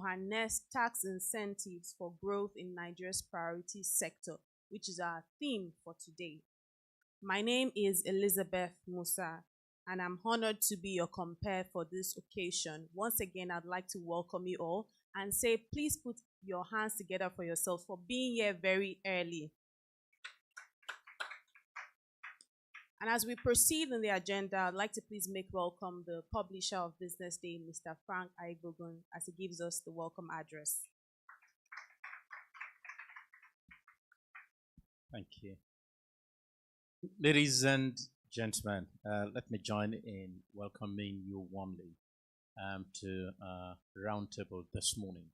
harness tax incentives for growth in Nigeria's priority sector, which is our theme for today. My name is Elizabeth Musa, and I'm honored to be your compere for this occasion. Once again, I'd like to welcome you all and say, please put your hands together for yourself for being here very early. And as we proceed in the agenda, I'd like to please make welcome the publisher of BusinessDay, Mr. Frank Aigogun, as he gives us the welcome address. Thank you. Ladies and gentlemen, let me join in welcoming you warmly to roundtable this morning.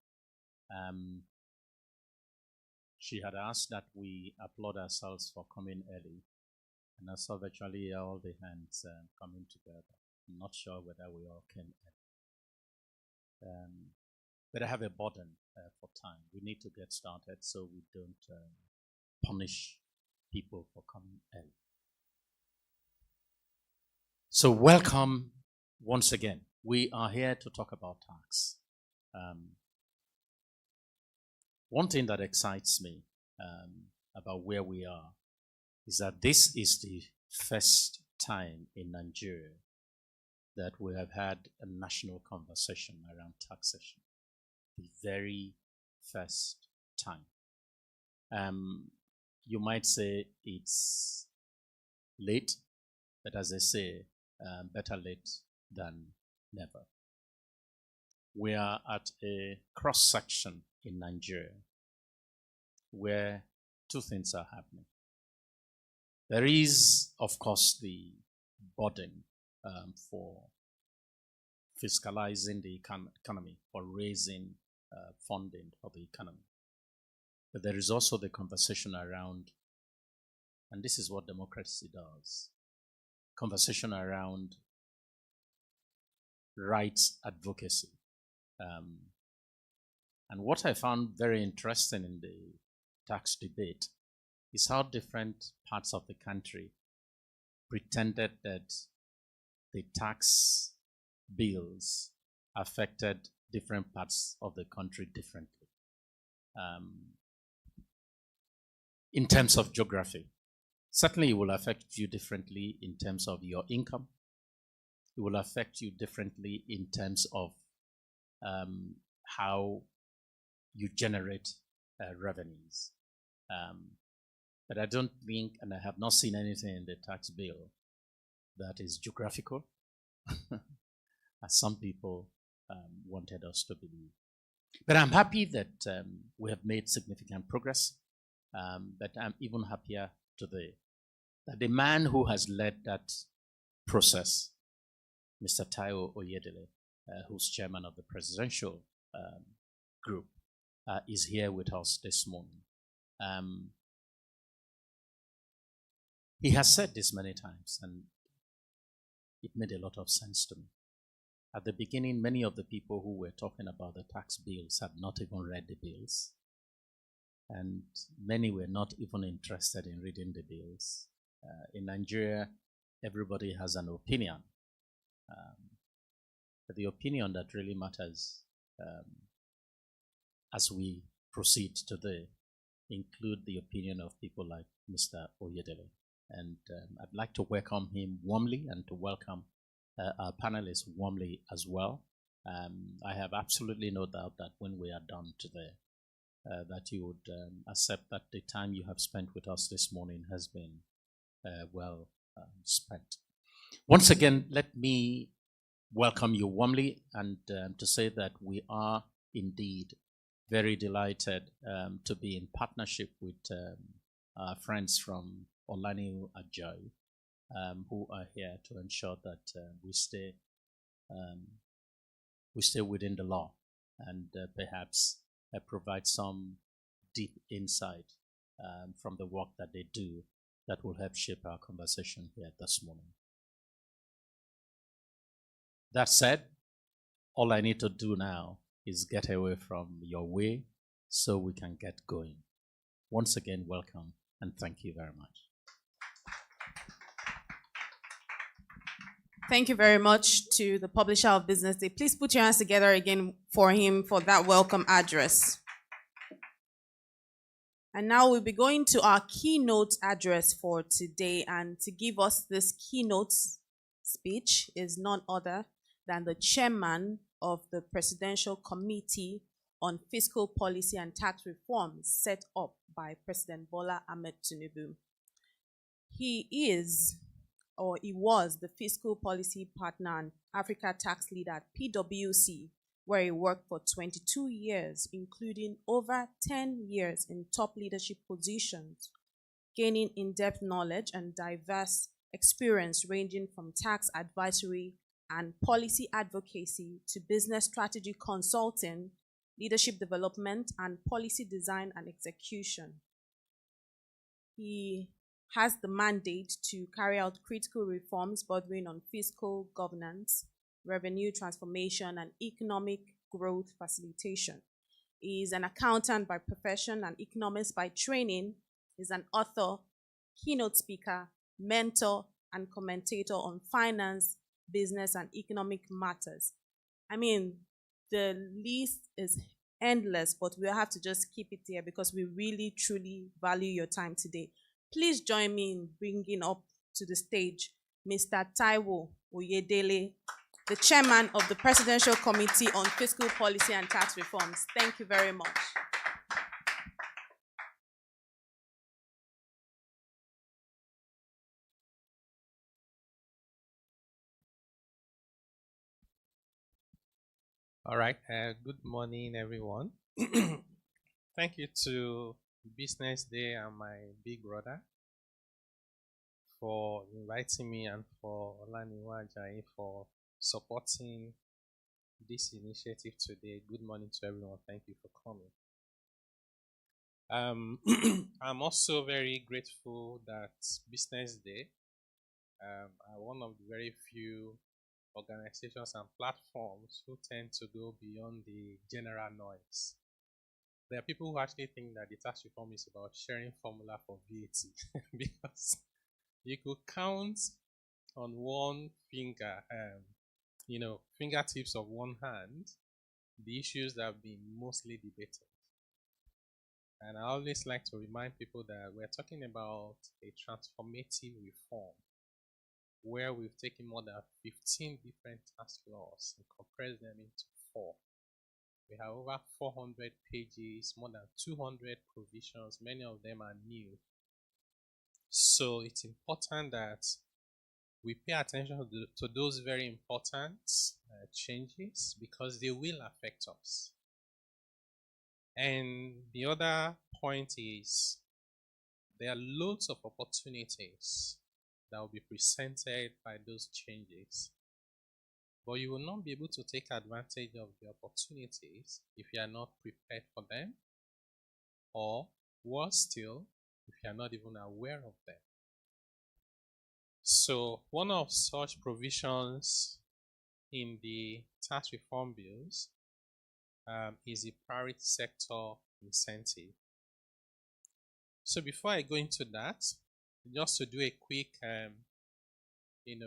She had asked that we applaud ourselves for coming early, and I saw virtually all the hands coming together. I'm not sure whether we all came early. But I have a burden for time. We need to get started so we don't punish people for coming early. So welcome once again. We are here to talk about tax. One thing that excites me about where we are is that this is the first time in Nigeria that we have had a national conversation around taxation. The very first time. You might say it's late, but as they say, better late than never. We are at a cross-section in Nigeria where two things are happening. There is, of course, the burden for fiscalizing the economy, for raising funding for the economy. But there is also the conversation around, and this is what democracy does, conversation around rights advocacy. And what I found very interesting in the tax debate is how different parts of the country pretended that the tax bills affected different parts of the country differently. In terms of geography, certainly it will affect you differently in terms of your income. It will affect you differently in terms of how you generate revenues. But I don't think, and I have not seen anything in the tax bill that is geographical, as some people wanted us to believe. But I'm happy that we have made significant progress. But I'm even happier today that the man who has led that process, Mr. Taiwo Oyedele, who's chairman of the presidential group, is here with us this morning. He has said this many times, and it made a lot of sense to me. At the beginning, many of the people who were talking about the tax bills had not even read the bills. And many were not even interested in reading the bills. In Nigeria, everybody has an opinion. But the opinion that really matters as we proceed today include the opinion of people like Mr. Oyedele. And I'd like to welcome him warmly and to welcome our panelists warmly as well. I have absolutely no doubt that when we are done today, that you would accept that the time you have spent with us this morning has been well spent. Once again, let me welcome you warmly and to say that we are indeed very delighted to be in partnership with our friends from Olaniu Ajayi, who are here to ensure that we stay within the law and perhaps provide some deep insight from the work that they do that will help shape our conversation here this morning. That said, all I need to do now is get away from your way so we can get going. Once again, welcome and thank you very much. Thank you very much to the publisher of Business Day. Please put your hands together again for him for that welcome address. And now we'll be going to our keynote address for today. And to give us this keynote speech is none other than the chairman of the Presidential Committee on Fiscal Policy and Tax Reforms set up by President Bola Ahmed Tinubu. He was the fiscal policy partner and Africa tax leader at PwC, where he worked for 22 years, including over 10 years in top leadership positions, gaining in-depth knowledge and diverse experience ranging from tax advisory and policy advocacy to business strategy consulting, leadership development, and policy design and execution. He has the mandate to carry out critical reforms bordering on fiscal governance, revenue transformation, and economic growth facilitation. He is an accountant by profession and economist by training. He is an author, keynote speaker, mentor, and commentator on finance, business, and economic matters. I mean, the list is endless, but we'll have to just keep it here because we really, truly value your time today. Please join me in bringing up to the stage Mr. Taiwo Oyedele, the chairman of the Presidential Committee on Fiscal Policy and Tax Reforms. Thank you very much. All right. Good morning, everyone. Thank you to Business Day and my big brother for inviting me and for Olaniwa Ajayi for supporting this initiative today. Good morning to everyone. Thank you for coming. I'm also very grateful that Business Day are one of the very few organizations and platforms who tend to go beyond the general noise. There are people who actually think that the tax reform is about sharing formula for VAT because you could count on one finger, fingertips of one hand, the issues that have been mostly debated. And I always like to remind people that we're talking about a transformative reform where we've taken more than 15 different tax laws and compressed them into 4. We have over 400 pages, more than 200 provisions. Many of them are new. So it's important that we pay attention to those very important changes because they will affect us. And the other point is there are loads of opportunities that will be presented by those changes. But you will not be able to take advantage of the opportunities if you are not prepared for them, or worse still, if you are not even aware of them. So one of such provisions in the tax reform bills is the priority sector incentive. So before I go into that, just to do a quick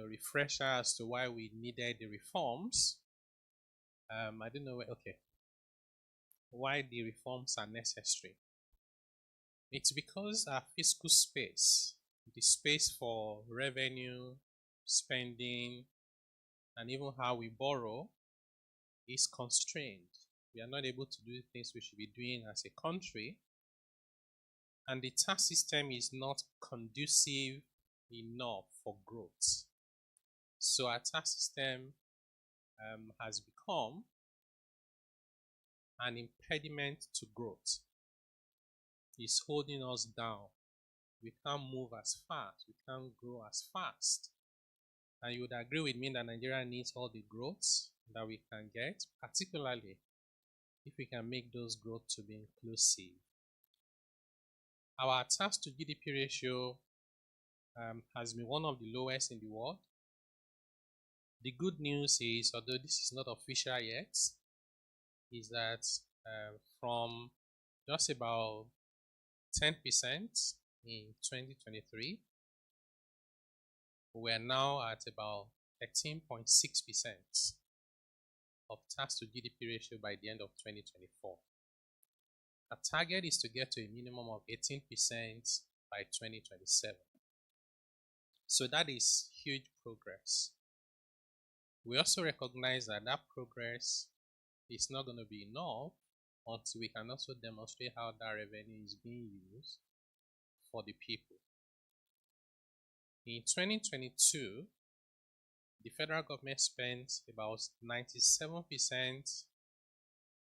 refresher as to why we needed the reforms. I don't know why the reforms are necessary. It's because our fiscal space, the space for revenue, spending, and even how we borrow is constrained. We are not able to do the things we should be doing as a country. And the tax system is not conducive enough for growth. So our tax system has become an impediment to growth. It's holding us down. We can't move as fast. We can't grow as fast. And you would agree with me that Nigeria needs all the growth that we can get, particularly if we can make those growth to be inclusive. Our tax to GDP ratio has been one of the lowest in the world. The good news is, although this is not official yet, is that from just about 10% in 2023, we are now at about 13.6% of tax to GDP ratio by the end of 2024. Our target is to get to a minimum of 18% by 2027. So that is huge progress. We also recognize that that progress is not going to be enough until we can also demonstrate how that revenue is being used for the people. In 2022, the federal government spent about 97%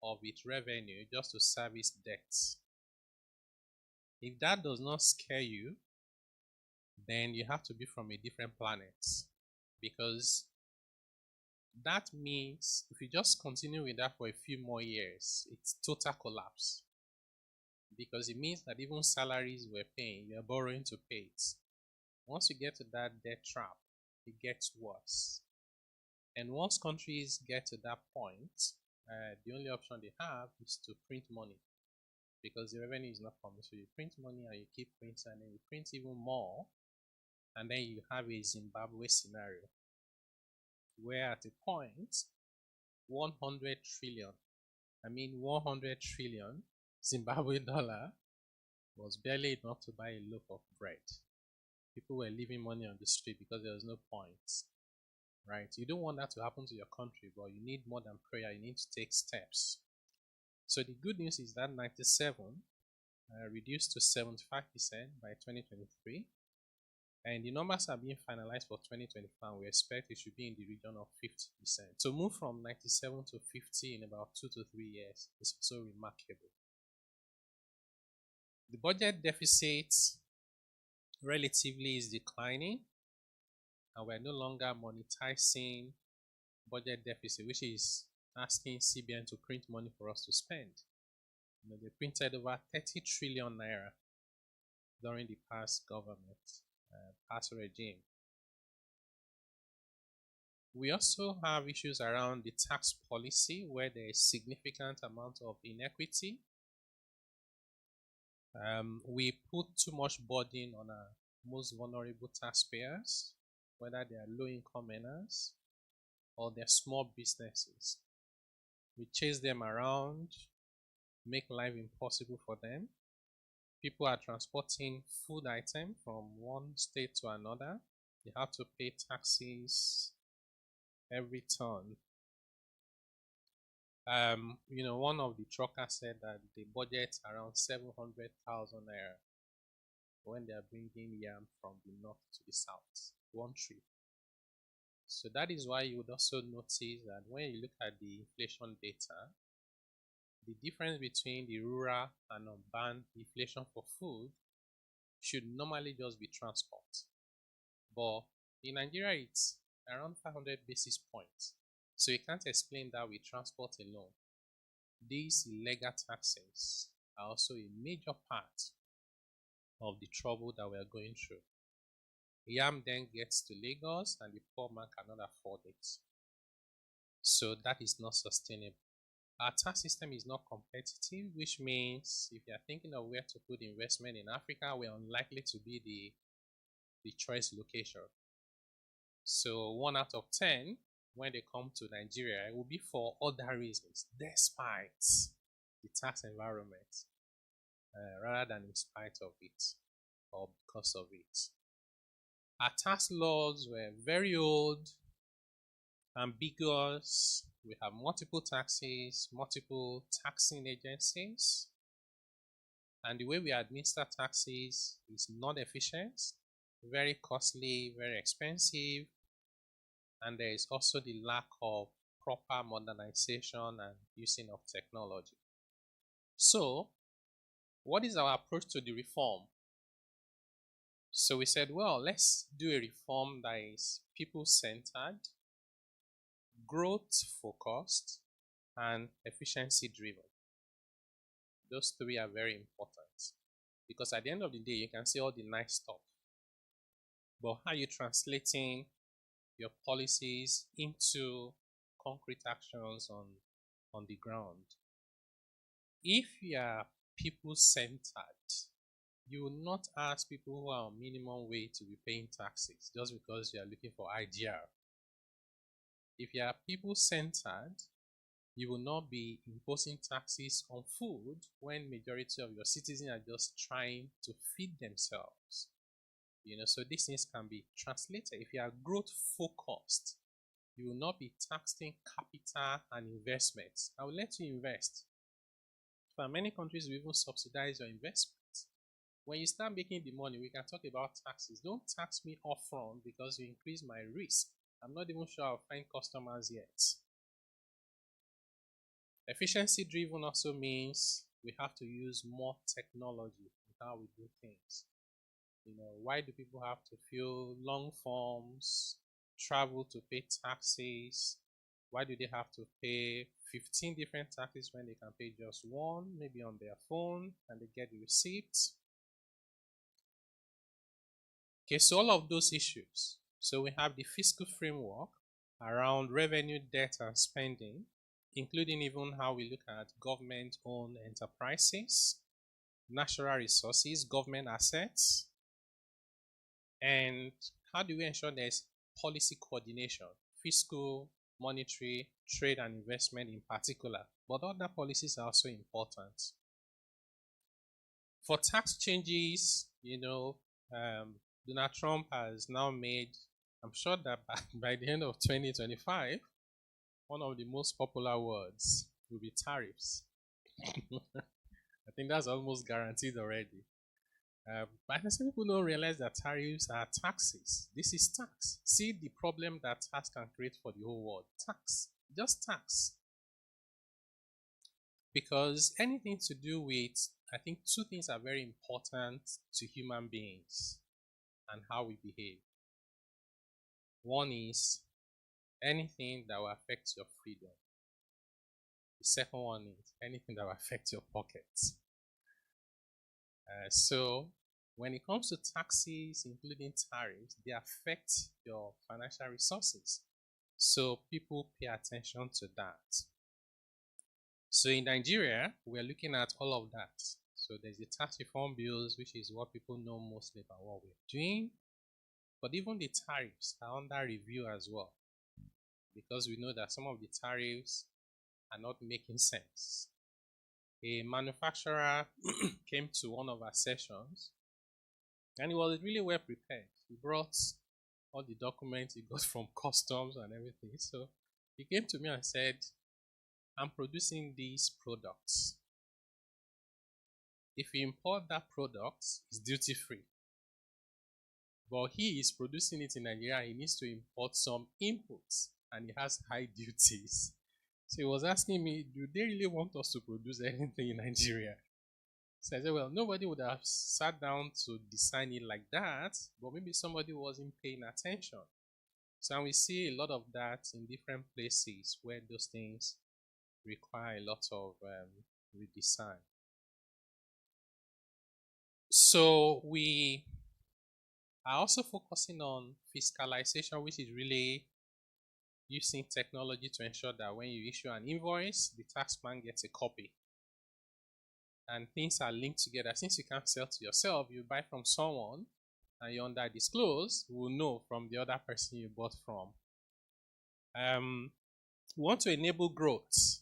of its revenue just to service debts. If that does not scare you, then you have to be from a different planet, because that means if you just continue with that for a few more years, it's total collapse, because it means that even salaries we're paying, you're borrowing to pay it. Once you get to that debt trap, it gets worse. And once countries get to that point, the only option they have is to print money, because the revenue is not coming. So you print money and you keep printing, and then you print even more, and then you have a Zimbabwe scenario where at a point 100 trillion Zimbabwe dollar was barely enough to buy a loaf of bread. People were leaving money on the street because there was no point, right? You don't want that to happen to your country, but you need more than prayer. You need to take steps. So the good news is that 97 reduced to 75% by 2023, and the numbers are being finalized for 2025. We expect it should be in the region of 50%. So move from 97 to 50 in about 2 to 3 years is so remarkable. The budget deficit relatively is declining, and we're no longer monetizing budget deficit, which is asking CBN to print money for us to spend. They printed over 30 trillion naira during the past government, past regime. We also have issues around the tax policy, where there is significant amount of inequity. We put too much burden on our most vulnerable taxpayers, whether they are low-income earners or they're small businesses. We chase them around, make life impossible for them. People are transporting food items from one state to another. They have to pay taxes every ton. One of the truckers said that they budget around 700,000 naira when they are bringing yam from the north to the south, one trip. So that is why you would also notice that when you look at the inflation data, the difference between the rural and urban inflation for food should normally just be transport. But in Nigeria, it's around 500 basis points. So you can't explain that with transport alone. These illegal taxes are also a major part of the trouble that we are going through. Yam then gets to Lagos and the poor man cannot afford it. So that is not sustainable. Our tax system is not competitive, which means if you are thinking of where to put investment in Africa, we are unlikely to be the choice location. So 1 out of 10, when they come to Nigeria, it will be for other reasons, despite the tax environment, rather than in spite of it or because of it. Our tax laws were very old, ambiguous. We have multiple taxes, multiple taxing agencies, and the way we administer taxes is not efficient, very costly, very expensive, and there is also the lack of proper modernization and using of technology. So, what is our approach to the reform? So we said, well, let's do a reform that is people-centered, growth-focused, and efficiency-driven. Those three are very important, because at the end of the day, you can see all the nice stuff, but how are you translating your policies into concrete actions on the ground? If you are people-centered, you will not ask people who are on minimum wage to be paying taxes just because you are looking for IGR. If you are people-centered, you will not be imposing taxes on food when majority of your citizens are just trying to feed themselves. So these things can be translated. If you are growth-focused, you will not be taxing capital and investments. I will let you invest. For many countries, we even subsidize your investments. When you start making the money, we can talk about taxes. Don't tax me upfront because you increase my risk. I'm not even sure I'll find customers yet. Efficiency driven also means we have to use more technology in how we do things. Why do people have to fill long forms, travel to pay taxes? Why do they have to pay 15 different taxes when they can pay just one, maybe on their phone, and they get the receipt? Okay, so all of those issues. So we have the fiscal framework around revenue, debt, and spending, including even how we look at government-owned enterprises, natural resources, government assets, and how do we ensure there's policy coordination, fiscal, monetary, trade, and investment in particular. But other policies are also important. For tax changes, Donald Trump has now made, I'm sure that by the end of 2025, one of the most popular words will be tariffs. I think that's almost guaranteed already. But some people don't realize that tariffs are taxes. This is tax. See the problem that tax can create for the whole world. Tax. Just tax. Because anything to do with, I think two things are very important to human beings and how we behave. One is anything that will affect your freedom. The second one is anything that will affect your pockets. So when it comes to taxes, including tariffs, they affect your financial resources. So people pay attention to that. So in Nigeria, we're looking at all of that. So there's the tax reform bills, which is what people know mostly about what we're doing. But even the tariffs are under review as well, because we know that some of the tariffs are not making sense. A manufacturer came to one of our sessions and he was really well prepared. He brought all the documents he got from customs and everything. So he came to me and said, I'm producing these products. If you import that product, it's duty free. But he is producing it in Nigeria, he needs to import some inputs and he has high duties. So he was asking me, do they really want us to produce anything in Nigeria? So I said, well, nobody would have sat down to design it like that, but maybe somebody wasn't paying attention. So we see a lot of that in different places where those things require a lot of redesign. So we are also focusing on fiscalization, which is really using technology to ensure that when you issue an invoice, the taxman gets a copy. And things are linked together. Since you can't sell to yourself, you buy from someone and you under disclose, you will know from the other person you bought from. We want to enable growth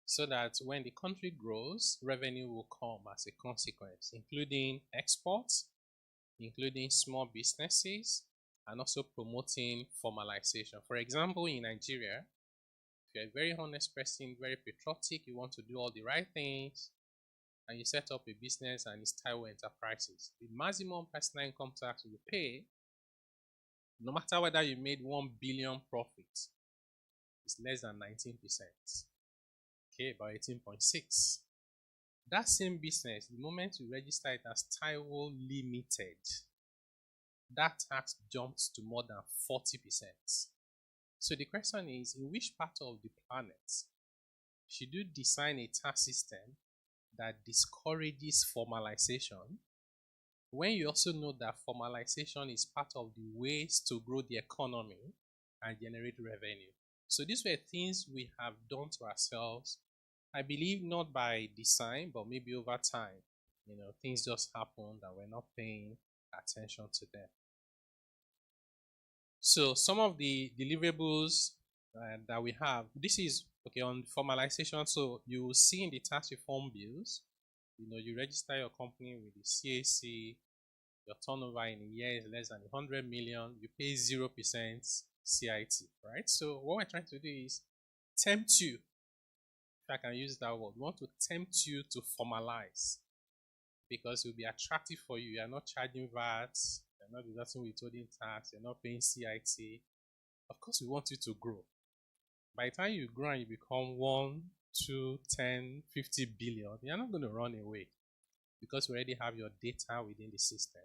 so that when the country grows, revenue will come as a consequence, including exports, including small businesses, and also promoting formalization. For example, in Nigeria, if you're a very honest person, very patriotic, you want to do all the right things, and you set up a business and it's Taiwo Enterprises, the maximum personal income tax you pay, no matter whether you made 1 billion profit, is less than 19%. Okay, about 18.6. That same business, the moment you register it as Taiwo Limited, that tax jumps to more than 40%. So the question is, in which part of the planet should you design a tax system that discourages formalization, when you also know that formalization is part of the ways to grow the economy and generate revenue? So these were things we have done to ourselves, I believe not by design, but maybe over time. Things just happened and we're not paying attention to them. So some of the deliverables that we have. This is okay on formalization. So you will see in the tax reform bills, you register your company with the CAC, your turnover in a year is less than 100 million, you pay 0% CIT, right? So what we're trying to do is tempt you, if I can use that word, we want to tempt you to formalize because it will be attractive for you. You're not charging VAT, you're not deducting withholding tax, you're not paying CIT. Of course, we want you to grow. By the time you grow and you become 1, 2, 10, 50 billion, you're not going to run away because we already have your data within the system.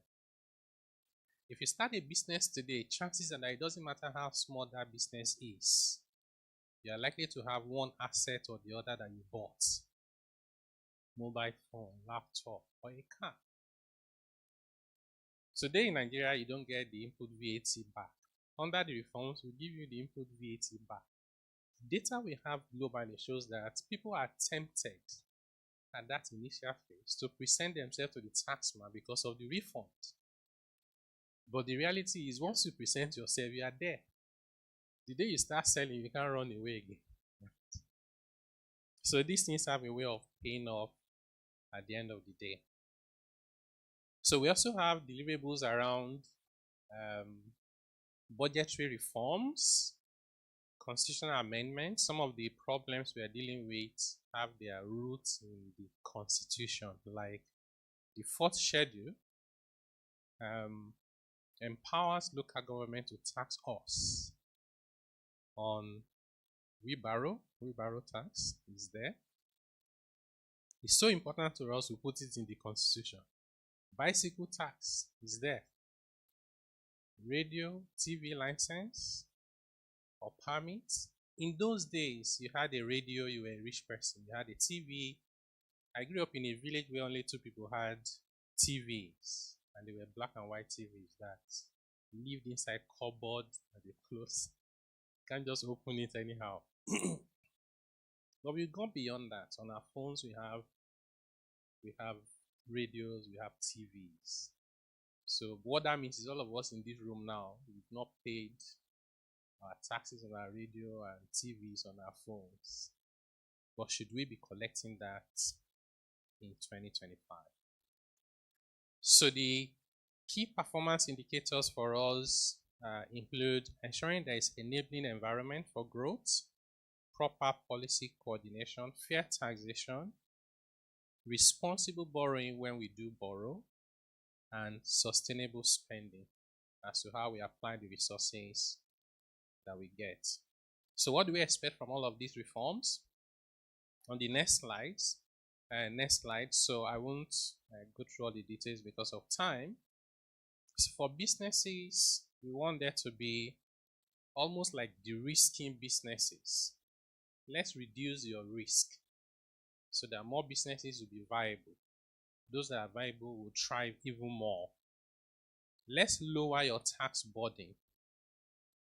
If you start a business today, chances are that it doesn't matter how small that business is, you are likely to have one asset or the other that you bought. Mobile phone, laptop, or a car. Today in Nigeria, you don't get the input VAT back. Under the reforms, we give you the input VAT back. Data we have globally shows that people are tempted at that initial phase to present themselves to the taxman because of the refund. But the reality is, once you present yourself, you are there. The day you start selling, you can't run away again. So these things have a way of paying off at the end of the day. So we also have deliverables around budgetary reforms, constitutional amendments. Some of the problems we are dealing with have their roots in the Constitution, like the fourth schedule empowers local government to tax us on wheelbarrow tax is there. It's so important to us, we put it in the Constitution. Bicycle tax is there. Radio, TV license or permit. In those days, you had a radio, you were a rich person. You had a TV. I grew up in a village where only 2 people had TVs, and they were black and white TVs that lived inside cupboard and they closed. You can't just open it anyhow. But we've gone beyond that. On our phones, we have radios, we have TVs. So what that means is all of us in this room now, we've not paid our taxes on our radio and TVs on our phones. But should we be collecting that in 2025? So the key performance indicators for us include ensuring there is enabling environment for growth, proper policy coordination, fair taxation, responsible borrowing when we do borrow, and sustainable spending as to how we apply the resources that we get. So what do we expect from all of these reforms? On the next slide, so I won't go through all the details because of time. So for businesses, we want there to be almost like de-risking businesses. Let's reduce your risk so that more businesses will be viable. Those that are viable will thrive even more. Let's lower your tax burden.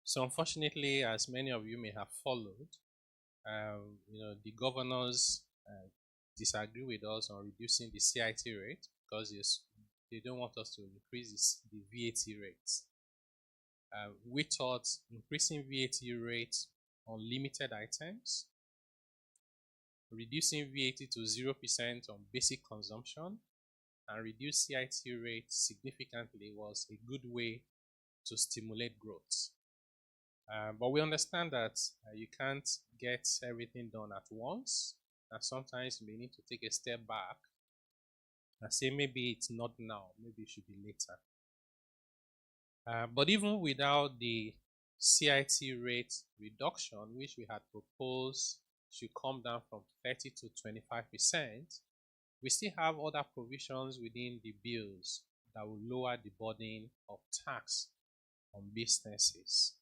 So unfortunately, as many of you may have followed, the governors disagree with us on reducing the CIT rate because they don't want us to increase the VAT rates. We thought increasing VAT rates on limited items, reducing VAT to 0% on basic consumption, and reduce CIT rate significantly was a good way to stimulate growth. But we understand that you can't get everything done at once, and sometimes you may need to take a step back and say maybe it's not now, maybe it should be later. But even without the CIT rate reduction, which we had proposed should come down from 30 to 25%, we still have other provisions within the bills that will lower the burden of tax on businesses.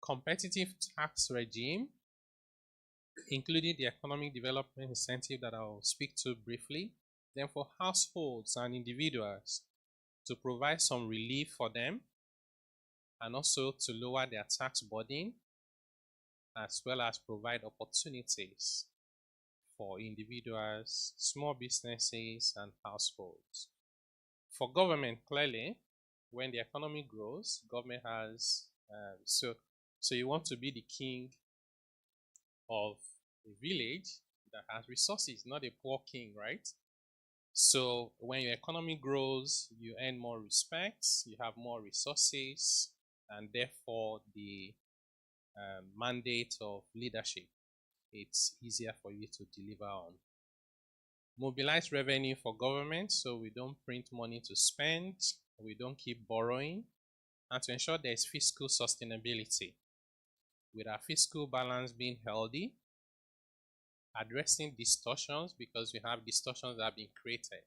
Competitive tax regime, including the economic development incentive that I'll speak to briefly. Then for households and individuals, to provide some relief for them and also to lower their tax burden, as well as provide opportunities for individuals, small businesses, and households. For government, clearly, when the economy grows, government has So you want to be the king of a village that has resources, not a poor king, right? So when your economy grows, you earn more respect, you have more resources, and therefore the mandate of leadership, it's easier for you to deliver on. Mobilize revenue for government so we don't print money to spend, we don't keep borrowing, and to ensure there is fiscal sustainability. With our fiscal balance being healthy, addressing distortions because we have distortions that have been created.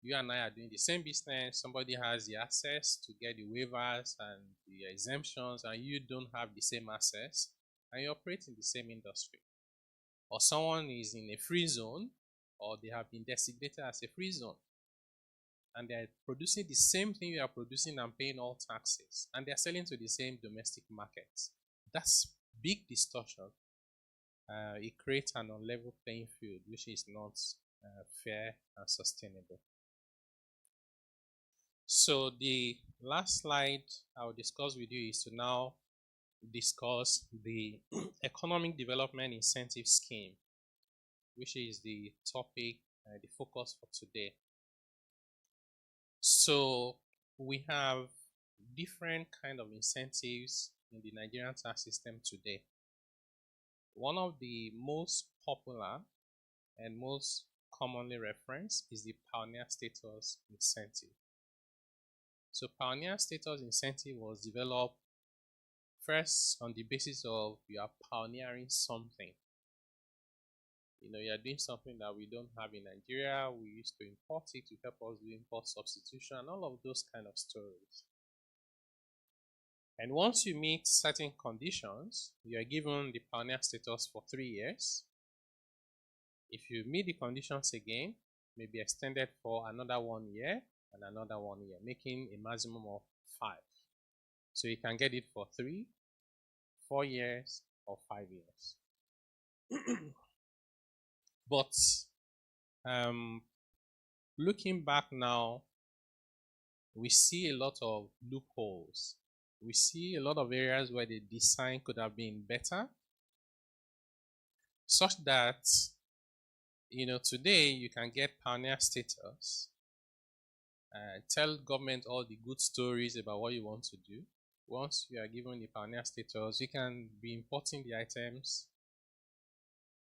You and I are doing the same business, somebody has the access to get the waivers and the exemptions, and you don't have the same access, and you operate in the same industry. Or someone is in a free zone, or they have been designated as a free zone, and they're producing the same thing you are producing and paying all taxes, and they're selling to the same domestic markets. That's big distortion. It creates an unlevel playing field, which is not fair and sustainable. So the last slide I will discuss with you is to now discuss the economic development incentive scheme, which is the topic, the focus for today. So we have different kind of incentives in the Nigerian tax system today. One of the most popular and most commonly referenced is the pioneer status incentive. So pioneer status incentive was developed first on the basis of you are pioneering something. You are doing something that we don't have in Nigeria. We used to import it to help us do import substitution and all of those kind of stories. And once you meet certain conditions, you are given the pioneer status for 3 years. If you meet the conditions again, may be extended for another 1 year and another 1 year, making a maximum of 5. So you can get it for 3, 4 years, or 5 years. But looking back now, we see a lot of loopholes. We see a lot of areas where the design could have been better, such that today you can get pioneer status and tell government all the good stories about what you want to do. Once you are given the pioneer status, you can be importing the items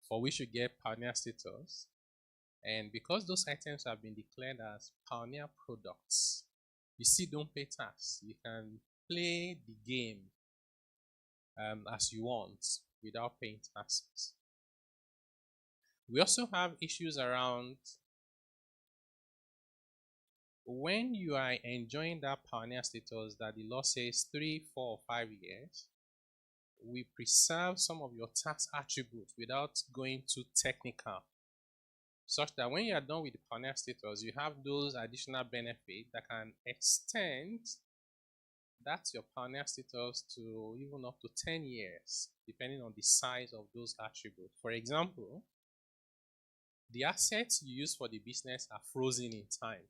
for which you get pioneer status. And because those items have been declared as pioneer products, you still don't pay tax. You can play the game as you want without paying taxes. We also have issues around when you are enjoying that pioneer status that the law says 3, 4, or 5 years, we preserve some of your tax attributes without going too technical, such that when you are done with the pioneer status, you have those additional benefits that can extend that's your pioneer status to even up to 10 years, depending on the size of those attributes. For example, the assets you use for the business are frozen in time,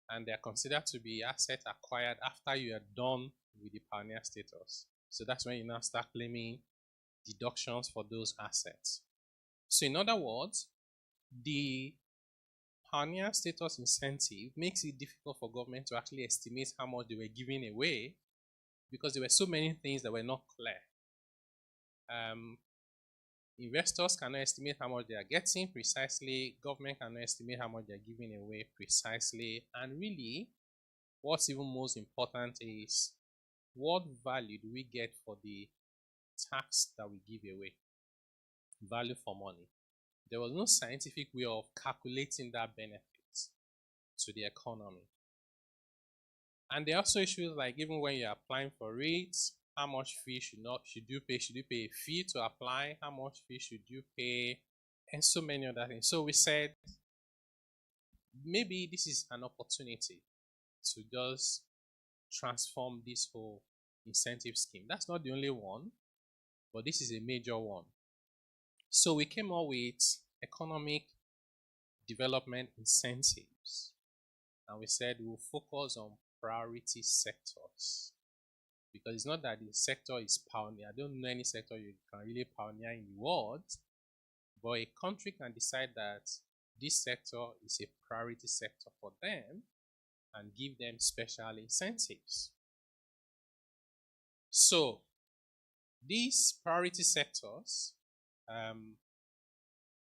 and they are considered to be assets acquired after you are done with the pioneer status. So that's when you now start claiming deductions for those assets. So in other words, the pioneer status incentive makes it difficult for government to actually estimate how much they were giving away because there were so many things that were not clear. Investors cannot estimate how much they are getting precisely. Government cannot estimate how much they are giving away precisely. And really, what's even most important is what value do we get for the tax that we give away? Value for money. There was no scientific way of calculating that benefit to the economy. And there are also issues like even when you're applying for rates, how much fee should you pay? Should you pay a fee to apply? How much fee should you pay? And so many other things. So we said maybe this is an opportunity to just transform this whole incentive scheme. That's not the only one, but this is a major one. So we came up with economic development incentives, and we said we'll focus on priority sectors. because it's not that the sector is pioneer. I don't know any sector you can really pioneer in the world, but a country can decide that this sector is a priority sector for them and give them special incentives. So these priority sectors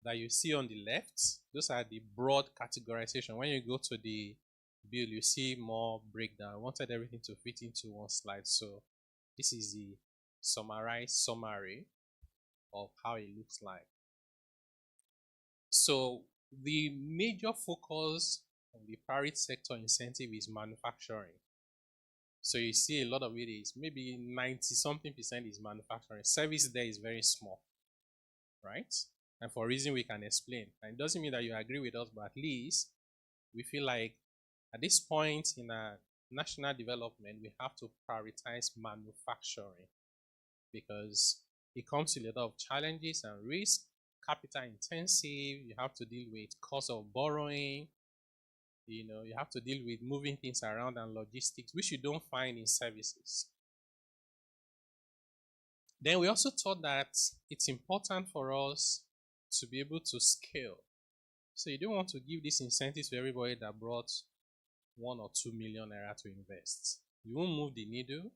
that you see on the left, those are the broad categorization. When you go to the bill, you see more breakdown. I wanted everything to fit into one slide, so this is the summarized summary of how it looks like. So the major focus on the priority sector incentive is manufacturing. So you see a lot of it is maybe 90-something% is manufacturing. Service there is very small, right? And for a reason we can explain. And it doesn't mean that you agree with us, but at least we feel like at this point in our national development, we have to prioritize manufacturing because it comes with a lot of challenges and risks, capital intensive, you have to deal with cost of borrowing, you have to deal with moving things around and logistics, which you don't find in services. Then we also thought that it's important for us to be able to scale. So you don't want to give these incentives to everybody that brought 1 or 2 million naira to invest. You won't move the needle,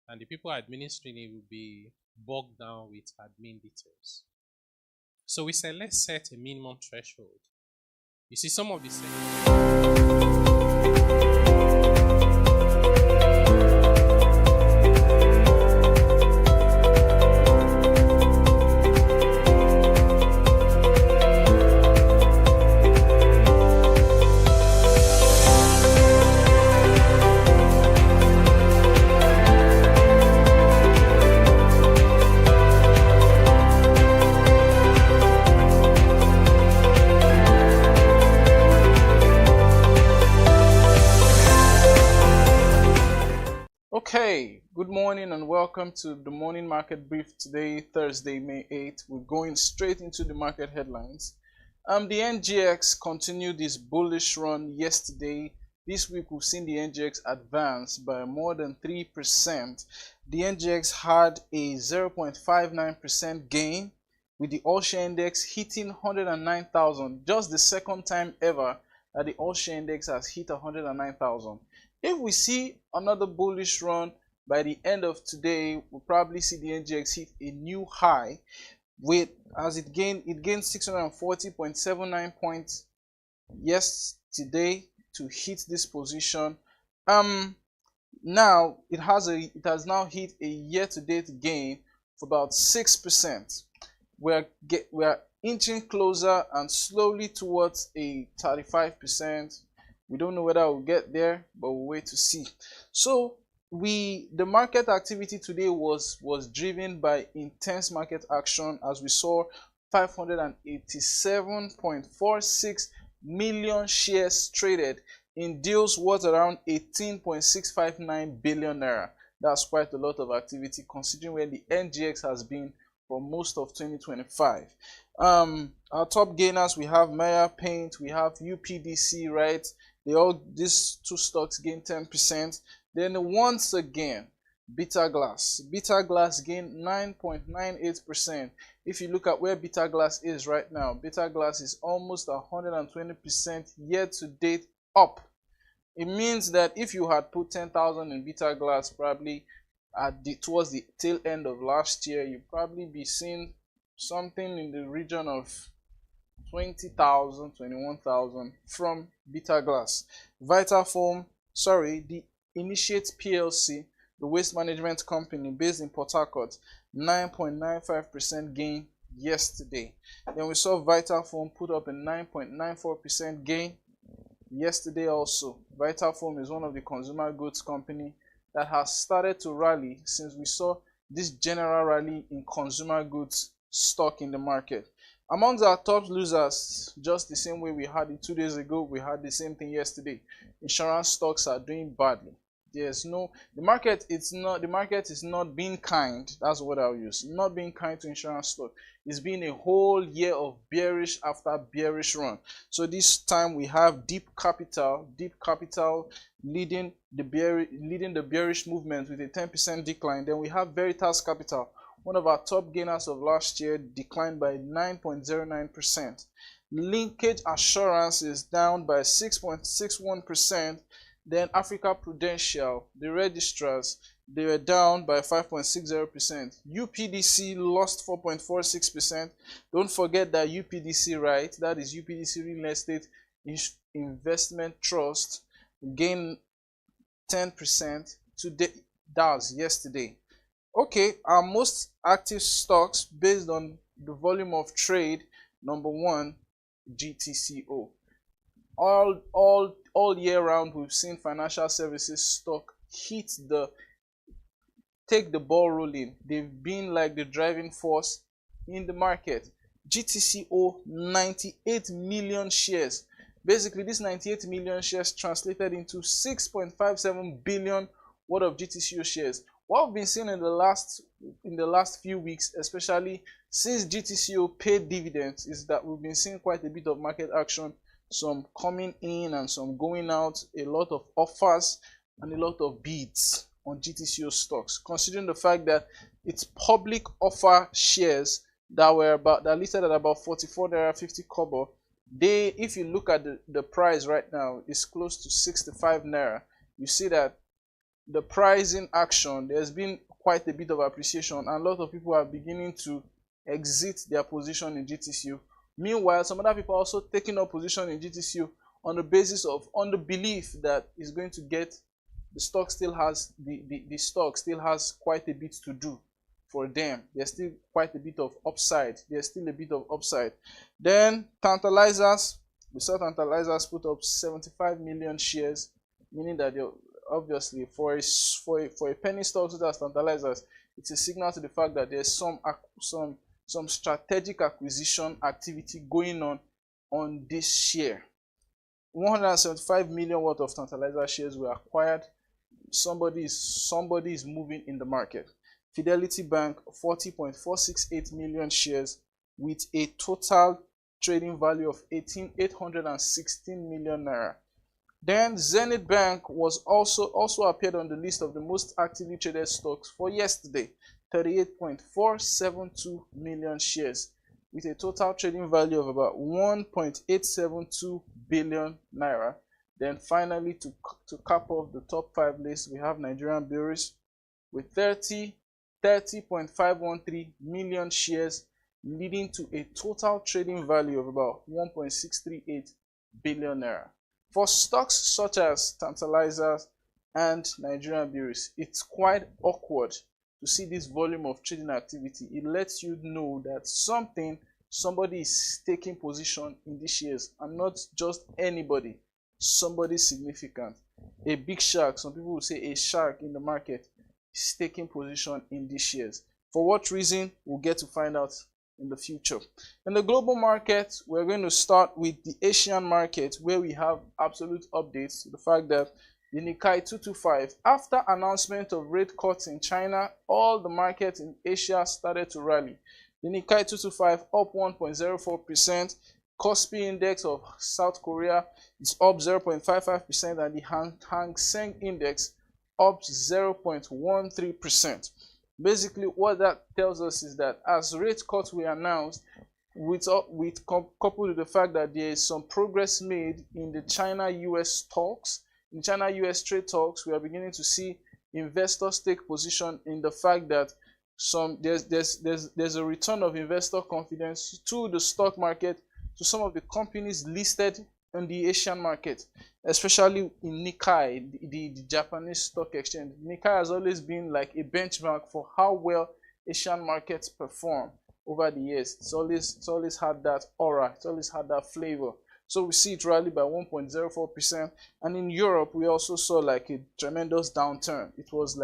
and the people administering it will be bogged down with admin details. So we said, let's set a minimum threshold. You see some of the Okay, good morning and welcome to the morning market brief today, Thursday, May 8th. We're going straight into the market headlines. The NGX continued this bullish run yesterday. This week we've seen the NGX advance by more than 3%. The NGX had a 0.59% gain with the all-share index hitting 109,000. Just the second time ever that the all-share index has hit 109,000. If we see another bullish run by the end of today, we'll probably see the NGX hit a new high with as it gained 640.79 points yesterday to hit this position. Now it has now hit a year-to-date gain of about 6%. We're inching closer and slowly towards a 35%. We don't know whether we'll get there, but we'll wait to see. So the market activity today was driven by intense market action, as we saw 587.46 million shares traded in deals worth around 18.659 billion naira. That's quite a lot of activity considering where the NGX has been for most of 2025. Our top gainers, we have Maya Paint, we have UPDC, right? These two stocks gained 10%. Then once again, Bitter Glass gained 9.98%. If you look at where Bitter Glass is right now, Bitter Glass is almost 120% year to date up. It means that if you had put 10,000 in Bitter Glass probably towards the tail end of last year, you'd probably be seeing something in the region of 20,000, 21,000 from Bitter Glass. The Initiate PLC, the waste management company based in Port Harcourt, 9.95% gain yesterday. Then we saw Vitafoam put up a 9.94% gain yesterday also. Vitafoam is one of the consumer goods company that has started to rally since we saw this general rally in consumer goods stock in the market. Amongst our top losers, just the same way we had it 2 days ago, we had the same thing yesterday. Insurance stocks are doing badly. There's no the market is not being kind. That's what I'll use. Not being kind to insurance stock. It's been a whole year of bearish after bearish run. So this time we have deep capital leading the bearish movement with a 10% decline. Then we have Veritas Capital, one of our top gainers of last year, declined by 9.09%. Linkage Assurance is down by 6.61%. Then Africa Prudential, the registrars, they were down by 5.60%. UPDC lost 4.46%. Don't forget that UPDC, right? That is UPDC Real Estate Investment Trust, gained 10% today. That was yesterday. Okay, our most active stocks based on the volume of trade. Number one, GTCO. All year round, we've seen financial services stock take the ball rolling. They've been like the driving force in the market. GTCO, 98 million shares. Basically, this 98 million shares translated into 6.57 billion worth of GTCO shares. What we've been seeing in the last few weeks, especially since GTCO paid dividends, is that we've been seeing quite a bit of market action, some coming in and some going out, a lot of offers and a lot of bids on GTCO stocks, considering the fact that it's public offer shares that listed at about 44 naira 50 kobo. If you look at the price right now, it's close to 65 naira. You see that the pricing action, there's been quite a bit of appreciation, and a lot of people are beginning to exit their position in GTCO. Meanwhile, some other people are also taking up position in GTCO on the belief that it's going to get the stock still has the stock still has quite a bit to do for them. There's still quite a bit of upside. Then Tantalizers, we saw Tantalizers put up 75 million shares, meaning that they're obviously for a penny stock such as Tantalizers, it's a signal to the fact that there's some strategic acquisition activity going on this share. 175 million worth of Tantalizer shares were acquired. Somebody is moving in the market. Fidelity Bank, 40.468 million shares with a total trading value of 816 million naira. Then Zenith Bank was also appeared on the list of the most actively traded stocks for yesterday. 38.472 million shares with a total trading value of about 1.872 billion naira. Then finally, to cap off the top 5 list, we have Nigerian Breweries with 30.513 million shares, leading to a total trading value of about 1.638 billion naira. For stocks such as Tantalizers and Nigerian Breweries, it's quite awkward to see this volume of trading activity. It lets you know that somebody is taking position in these shares, and not just anybody, somebody significant. A big shark, some people will say a shark in the market, is taking position in these shares. For what reason, we'll get to find out in the future. In the global market, we're going to start with the Asian market, where we have absolute updates to the fact that the Nikkei 225, after announcement of rate cuts in China, all the markets in Asia started to rally. The Nikkei 225 up 1.04%. Kospi index of South Korea is up 0.55%, and the Hang Seng index up 0.13%. Basically, what that tells us is that as rate cuts were announced, coupled with the fact that there is some progress made in the China-US talks, in China-US trade talks, we are beginning to see investors take position in the fact that there's a return of investor confidence to the stock market, to some of the companies listed in the Asian market, especially in Nikkei, the Japanese stock exchange. Nikkei has always been like a benchmark for how well Asian markets perform over the years. It's always had that aura, it's always had that flavor. So we see it rally by 1.04%, and in Europe we also saw like a tremendous downturn. It was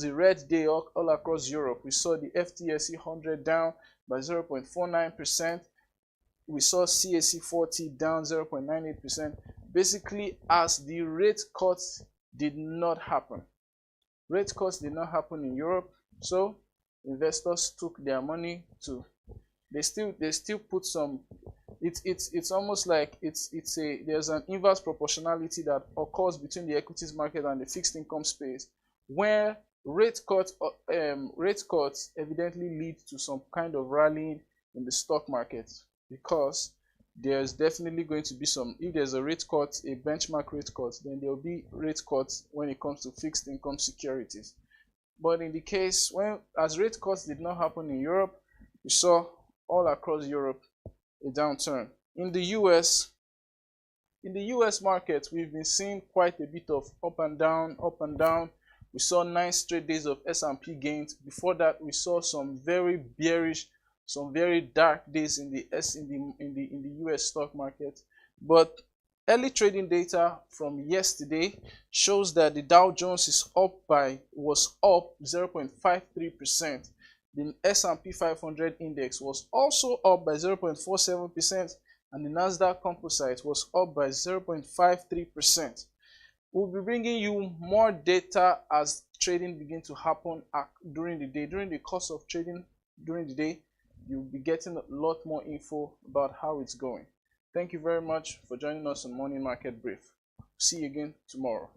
a red day all across Europe. We saw the FTSE 100 down by 0.49%. We saw CAC 40 down 0.98%. Basically, as the rate cuts did not happen. Rate cuts did not happen in Europe, so investors took their money to they still put some. It's almost like there's an inverse proportionality that occurs between the equities market and the fixed income space, where rate cuts evidently lead to some kind of rallying in the stock market, because there's definitely going to be some. If there's a rate cut, a benchmark rate cut, then there will be rate cuts when it comes to fixed income securities. But in the case as rate cuts did not happen in Europe, we saw all across Europe a downturn. In the US market, we've been seeing quite a bit of up and down, up and down. We saw 9 straight days of S&P gains. Before that, we saw some very bearish, some very dark days in the US stock market. But early trading data from yesterday shows that the Dow Jones was up 0.53%. The S&P 500 index was also up by 0.47%, and the Nasdaq Composite was up by 0.53%. We'll be bringing you more data as trading begins to happen during the day. During the course of trading during the day, you'll be getting a lot more info about how it's going. Thank you very much for joining us on Morning Market Brief. See you again tomorrow.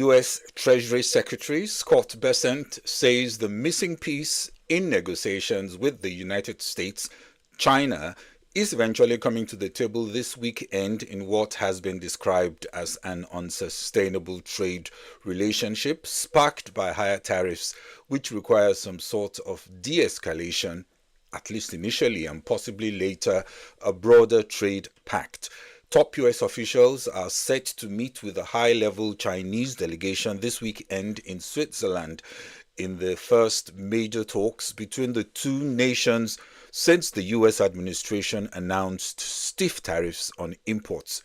U.S. Treasury Secretary Scott Bessent says the missing piece in negotiations with the United States, China, is eventually coming to the table this weekend in what has been described as an unsustainable trade relationship sparked by higher tariffs, which requires some sort of de-escalation, at least initially, and possibly later a broader trade pact. Top US officials are set to meet with a high-level Chinese delegation this weekend in Switzerland in the first major talks between the two nations since the US administration announced stiff tariffs on imports.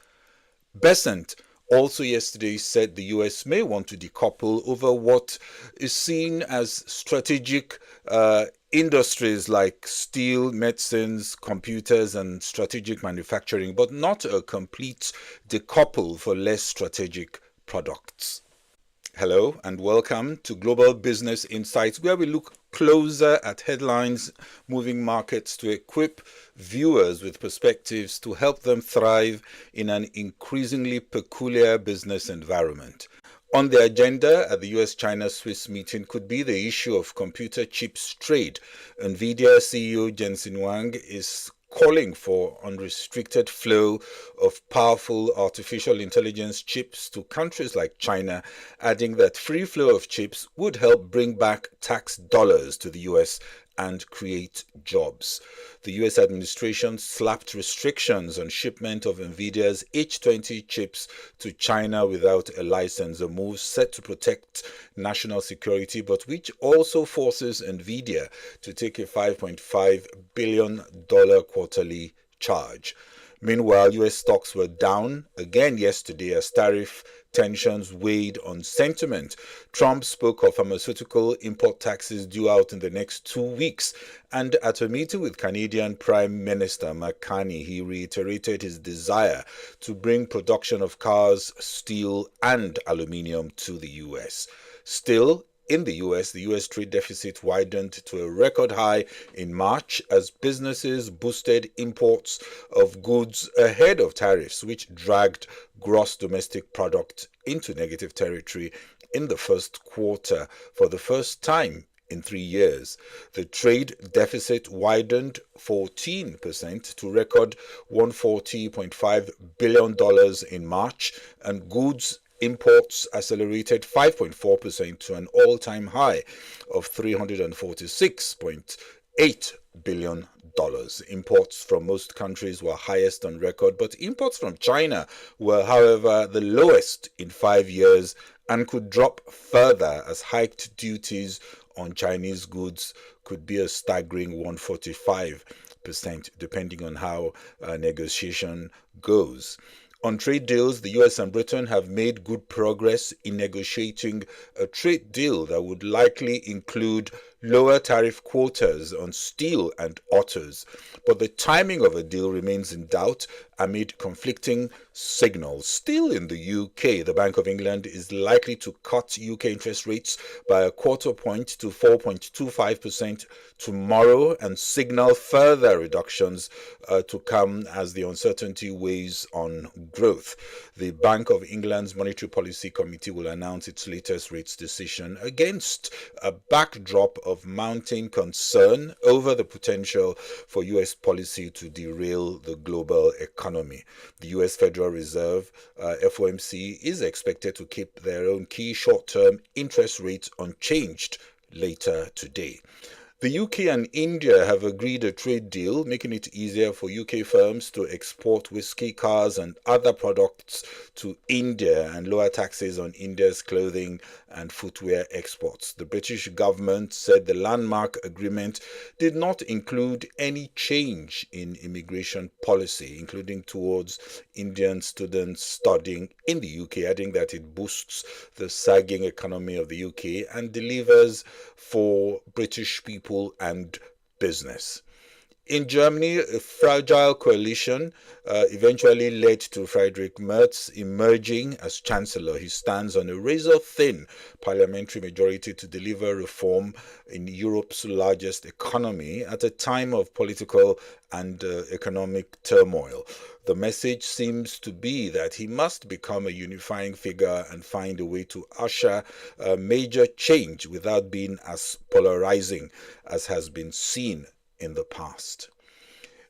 Bessent also yesterday said the US may want to decouple over what is seen as strategic industries like steel, medicines, computers, and strategic manufacturing, but not a complete decouple for less strategic products. Hello and welcome to Global Business Insights, where we look closer at headlines moving markets to equip viewers with perspectives to help them thrive in an increasingly peculiar business environment. On the agenda at the US-China-Swiss meeting could be the issue of computer chips trade. NVIDIA CEO Jensen Huang is calling for unrestricted flow of powerful artificial intelligence chips to countries like China, adding that free flow of chips would help bring back tax dollars to the US and create jobs. The US administration slapped restrictions on shipment of NVIDIA's H20 chips to China without a license, a move set to protect national security, but which also forces NVIDIA to take a $5.5 billion quarterly charge. Meanwhile, US stocks were down again yesterday as tariff tensions weighed on sentiment. Trump spoke of pharmaceutical import taxes due out in the next 2 weeks, and at a meeting with Canadian Prime Minister Mark Carney, he reiterated his desire to bring production of cars, steel, and aluminium to the US. Still, in the US trade deficit widened to a record high in March as businesses boosted imports of goods ahead of tariffs, which dragged gross domestic product into negative territory in the first quarter for the first time in 3 years. The trade deficit widened 14% to record $140.5 billion in March, and goods imports accelerated 5.4% to an all-time high of $346.8 billion. Imports from most countries were highest on record, but imports from China were, however, the lowest in 5 years and could drop further as hiked duties on Chinese goods could be a staggering 145%, depending on how negotiation goes. On trade deals, the US and Britain have made good progress in negotiating a trade deal that would likely include lower tariff quotas on steel and autos, but the timing of a deal remains in doubt amid conflicting signals. Still in the UK, the Bank of England is likely to cut UK interest rates by a quarter point to 4.25% tomorrow and signal further reductions to come as the uncertainty weighs on growth. The Bank of England's Monetary Policy Committee will announce its latest rates decision against a backdrop of mounting concern over the potential for US policy to derail the global economy. The US Federal Reserve, FOMC, is expected to keep their own key short-term interest rates unchanged later today. The UK and India have agreed a trade deal, making it easier for UK firms to export whiskey, cars, and other products to India and lower taxes on India's clothing and footwear exports. The British government said the landmark agreement did not include any change in immigration policy, including towards Indian students studying in the UK, adding that it boosts the sagging economy of the UK and delivers for British people and business. In Germany, a fragile coalition eventually led to Friedrich Merz emerging as Chancellor. He stands on a razor-thin parliamentary majority to deliver reform in Europe's largest economy at a time of political and economic turmoil. The message seems to be that he must become a unifying figure and find a way to usher a major change without being as polarizing as has been seen in the past.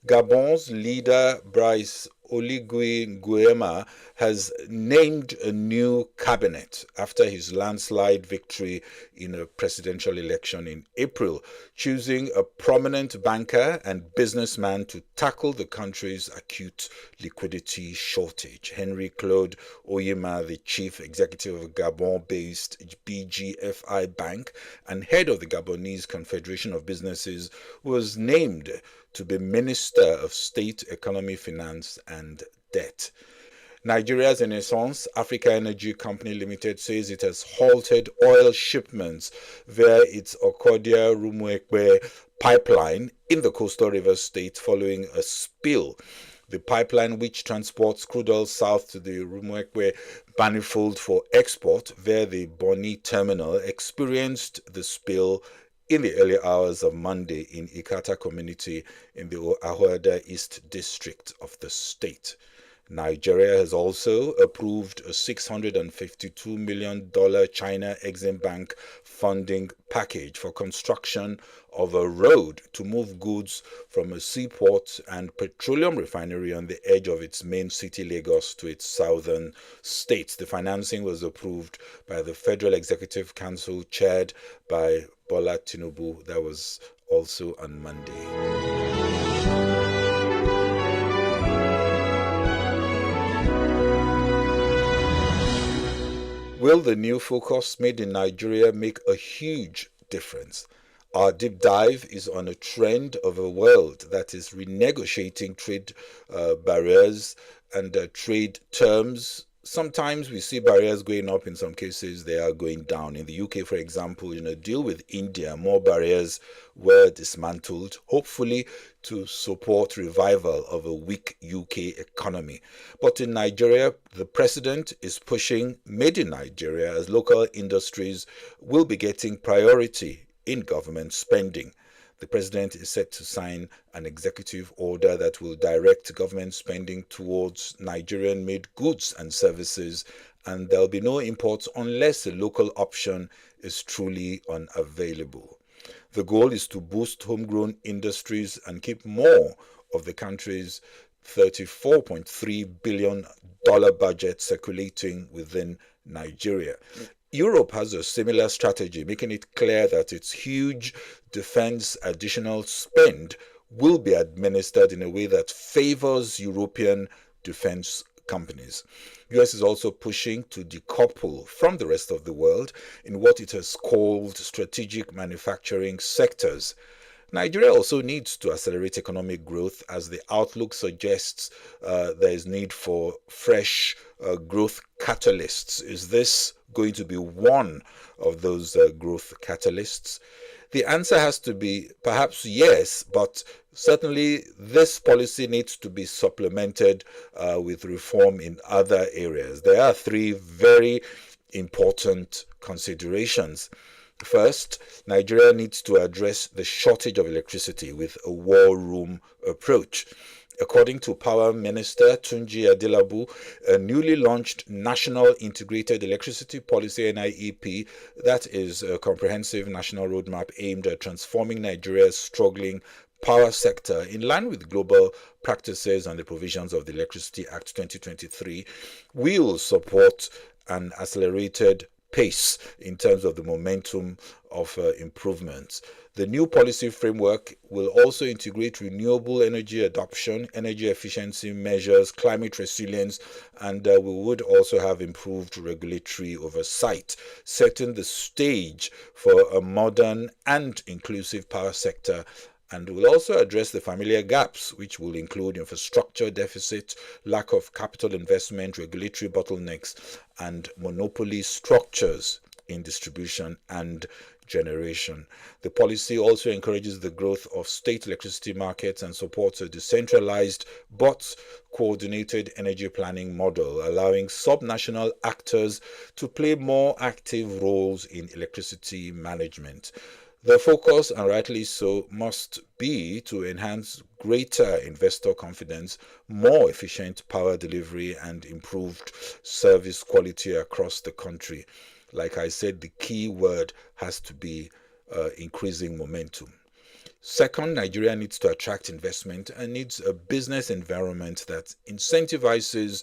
Gabon's leader, Brice Oligui Nguema, has named a new cabinet after his landslide victory in a presidential election in April, choosing a prominent banker and businessman to tackle the country's acute liquidity shortage. Henry Claude Oyema, the chief executive of Gabon-based BGFI Bank and head of the Gabonese Confederation of Businesses, was named to be Minister of State, Economy, Finance and Debt. Nigeria's Renaissance Africa Energy Company Limited says it has halted oil shipments via its Okodia-Rumwekwe pipeline in the Coastal River State following a spill. The pipeline, which transports crude oil south to the Rumwekwe manifold for export via the Boni terminal, experienced the spill in the early hours of Monday in Ikata community in the Ahoada East district of the state. Nigeria has also approved a $652 million China Exim Bank funding package for construction of a road to move goods from a seaport and petroleum refinery on the edge of its main city, Lagos, to its southern states. The financing was approved by the Federal Executive Council, chaired by Bola Tinubu. That was also on Monday. Will the new focus made in Nigeria make a huge difference? Our deep dive is on a trend of a world that is renegotiating trade barriers and trade terms. Sometimes we see barriers going up, in some cases they are going down. In the UK, for example, in a deal with India, more barriers were dismantled, hopefully to support revival of a weak UK economy. But in Nigeria, the president is pushing Made in Nigeria as local industries will be getting priority in government spending. The president is set to sign an executive order that will direct government spending towards Nigerian-made goods and services, and there will be no imports unless a local option is truly unavailable. The goal is to boost homegrown industries and keep more of the country's $34.3 billion budget circulating within Nigeria. Europe has a similar strategy, making it clear that its huge defense additional spend will be administered in a way that favors European defense companies. US is also pushing to decouple from the rest of the world in what it has called strategic manufacturing sectors. Nigeria also needs to accelerate economic growth, as the outlook suggests there is need for fresh growth catalysts. Is this going to be one of those growth catalysts? The answer has to be perhaps yes, but certainly this policy needs to be supplemented with reform in other areas. There are three very important considerations. First, Nigeria needs to address the shortage of electricity with a war room approach. According to Power Minister Tunji Adelabu, a newly launched National Integrated Electricity Policy (NIEP), that is a comprehensive national roadmap aimed at transforming Nigeria's struggling power sector in line with global practices and the provisions of the Electricity Act 2023, will support an accelerated pace in terms of the momentum of improvements. The new policy framework will also integrate renewable energy adoption, energy efficiency measures, climate resilience, and we would also have improved regulatory oversight, setting the stage for a modern and inclusive power sector, and will also address the familiar gaps, which will include infrastructure deficit, lack of capital investment, regulatory bottlenecks, and monopoly structures in distribution and generation. The policy also encourages the growth of state electricity markets and supports a decentralized but coordinated energy planning model, allowing subnational actors to play more active roles in electricity management. The focus, and rightly so, must be to enhance greater investor confidence, more efficient power delivery, and improved service quality across the country. Like I said, the key word has to be increasing momentum. Second, Nigeria needs to attract investment and needs a business environment that incentivizes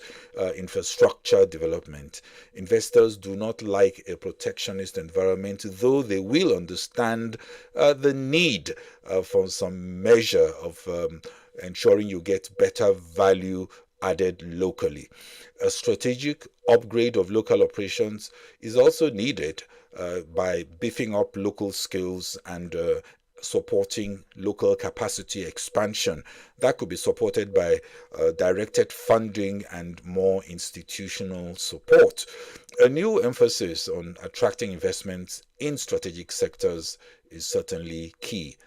infrastructure development. Investors do not like a protectionist environment, though they will understand the need for some measure of ensuring you get better value added locally. A strategic upgrade of local operations is also needed by beefing up local skills and supporting local capacity expansion. That could be supported by directed funding and more institutional support. A new emphasis on attracting investments in strategic sectors is certainly key.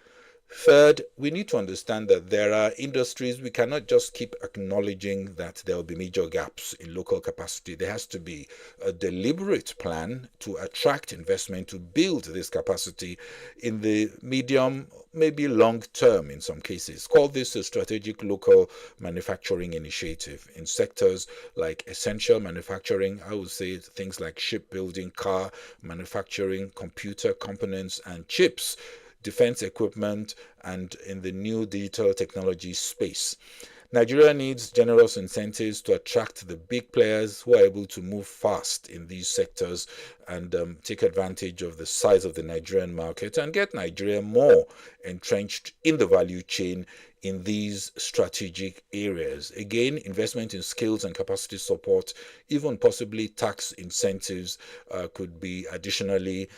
Third, we need to understand that there are industries we cannot just keep acknowledging that there will be major gaps in local capacity. There has to be a deliberate plan to attract investment to build this capacity in the medium, maybe long term in some cases. Call this a strategic local manufacturing initiative. In sectors like essential manufacturing, I would say things like shipbuilding, car manufacturing, computer components and chips, defense equipment, and in the new digital technology space. Nigeria needs generous incentives to attract the big players who are able to move fast in these sectors and take advantage of the size of the Nigerian market and get Nigeria more entrenched in the value chain in these strategic areas. Again, investment in skills and capacity support, even possibly tax incentives, could be additionally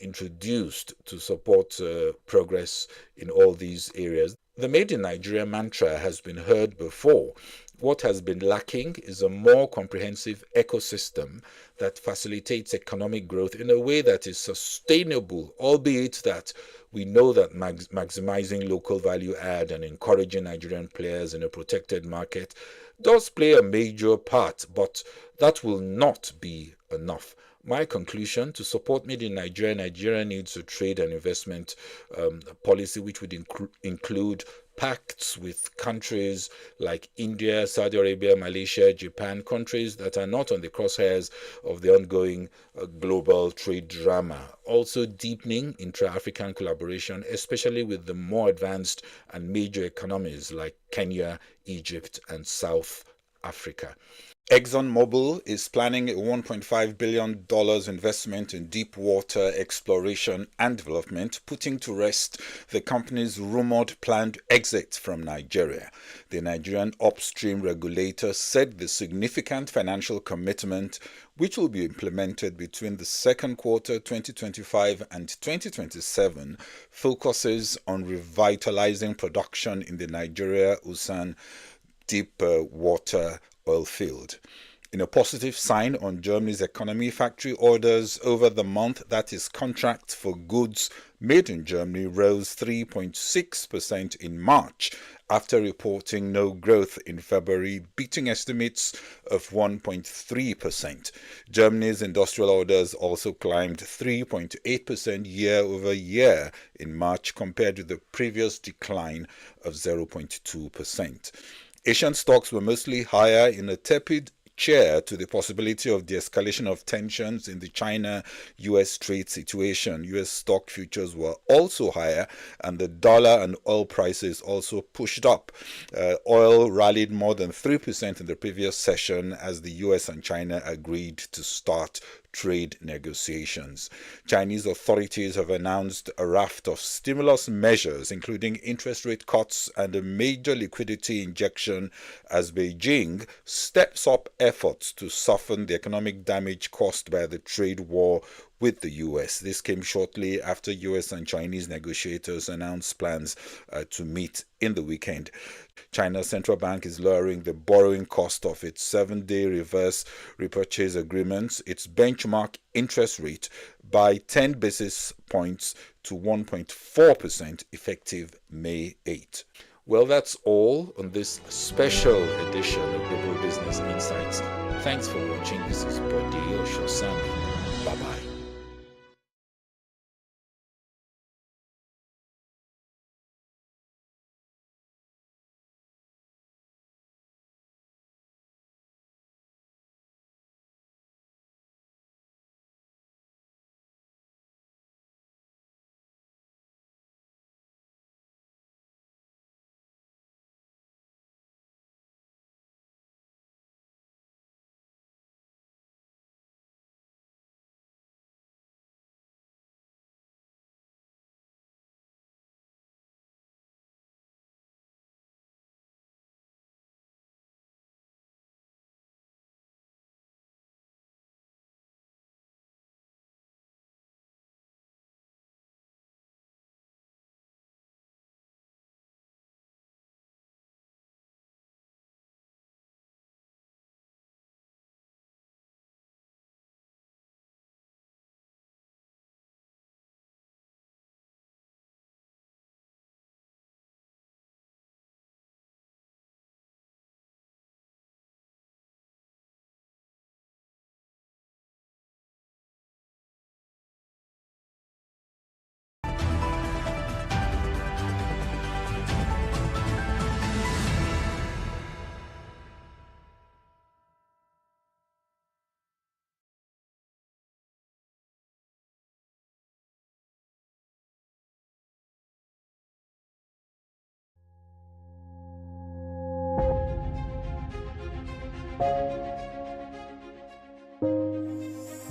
introduced to support progress in all these areas. The Made in Nigeria mantra has been heard before. What has been lacking is a more comprehensive ecosystem that facilitates economic growth in a way that is sustainable, albeit that we know that maximizing local value add and encouraging Nigerian players in a protected market does play a major part, but that will not be enough. My conclusion: to support Made in Nigeria, Nigeria needs a trade and investment policy which would include pacts with countries like India, Saudi Arabia, Malaysia, Japan, countries that are not on the crosshairs of the ongoing global trade drama. Also deepening intra-African collaboration, especially with the more advanced and major economies like Kenya, Egypt, and South Africa. ExxonMobil is planning a $1.5 billion investment in deep water exploration and development, putting to rest the company's rumored planned exit from Nigeria. The Nigerian upstream regulator said the significant financial commitment, which will be implemented between the second quarter 2025 and 2027, focuses on revitalizing production in the Nigeria Usan deep water oil field. In a positive sign on Germany's economy, factory orders over the month, that is, contracts for goods made in Germany, rose 3.6% in March after reporting no growth in February, beating estimates of 1.3%. Germany's industrial orders also climbed 3.8% year over year in March compared to the previous decline of 0.2%. Asian stocks were mostly higher in a tepid cheer to the possibility of the escalation of tensions in the China-US trade situation. US stock futures were also higher, and the dollar and oil prices also pushed up. Oil rallied more than 3% in the previous session as the US and China agreed to start trade negotiations. Chinese authorities have announced a raft of stimulus measures, including interest rate cuts and a major liquidity injection, as Beijing steps up efforts to soften the economic damage caused by the trade war with the U.S. This came shortly after U.S. and Chinese negotiators announced plans to meet in the weekend. China's central bank is lowering the borrowing cost of its 7-day reverse repurchase agreements, its benchmark interest rate, by 10 basis points to 1.4% effective May 8. Well, that's all on this special edition of Global Business Insights. Thanks for watching. This is Bode Oshosami. Bye-bye.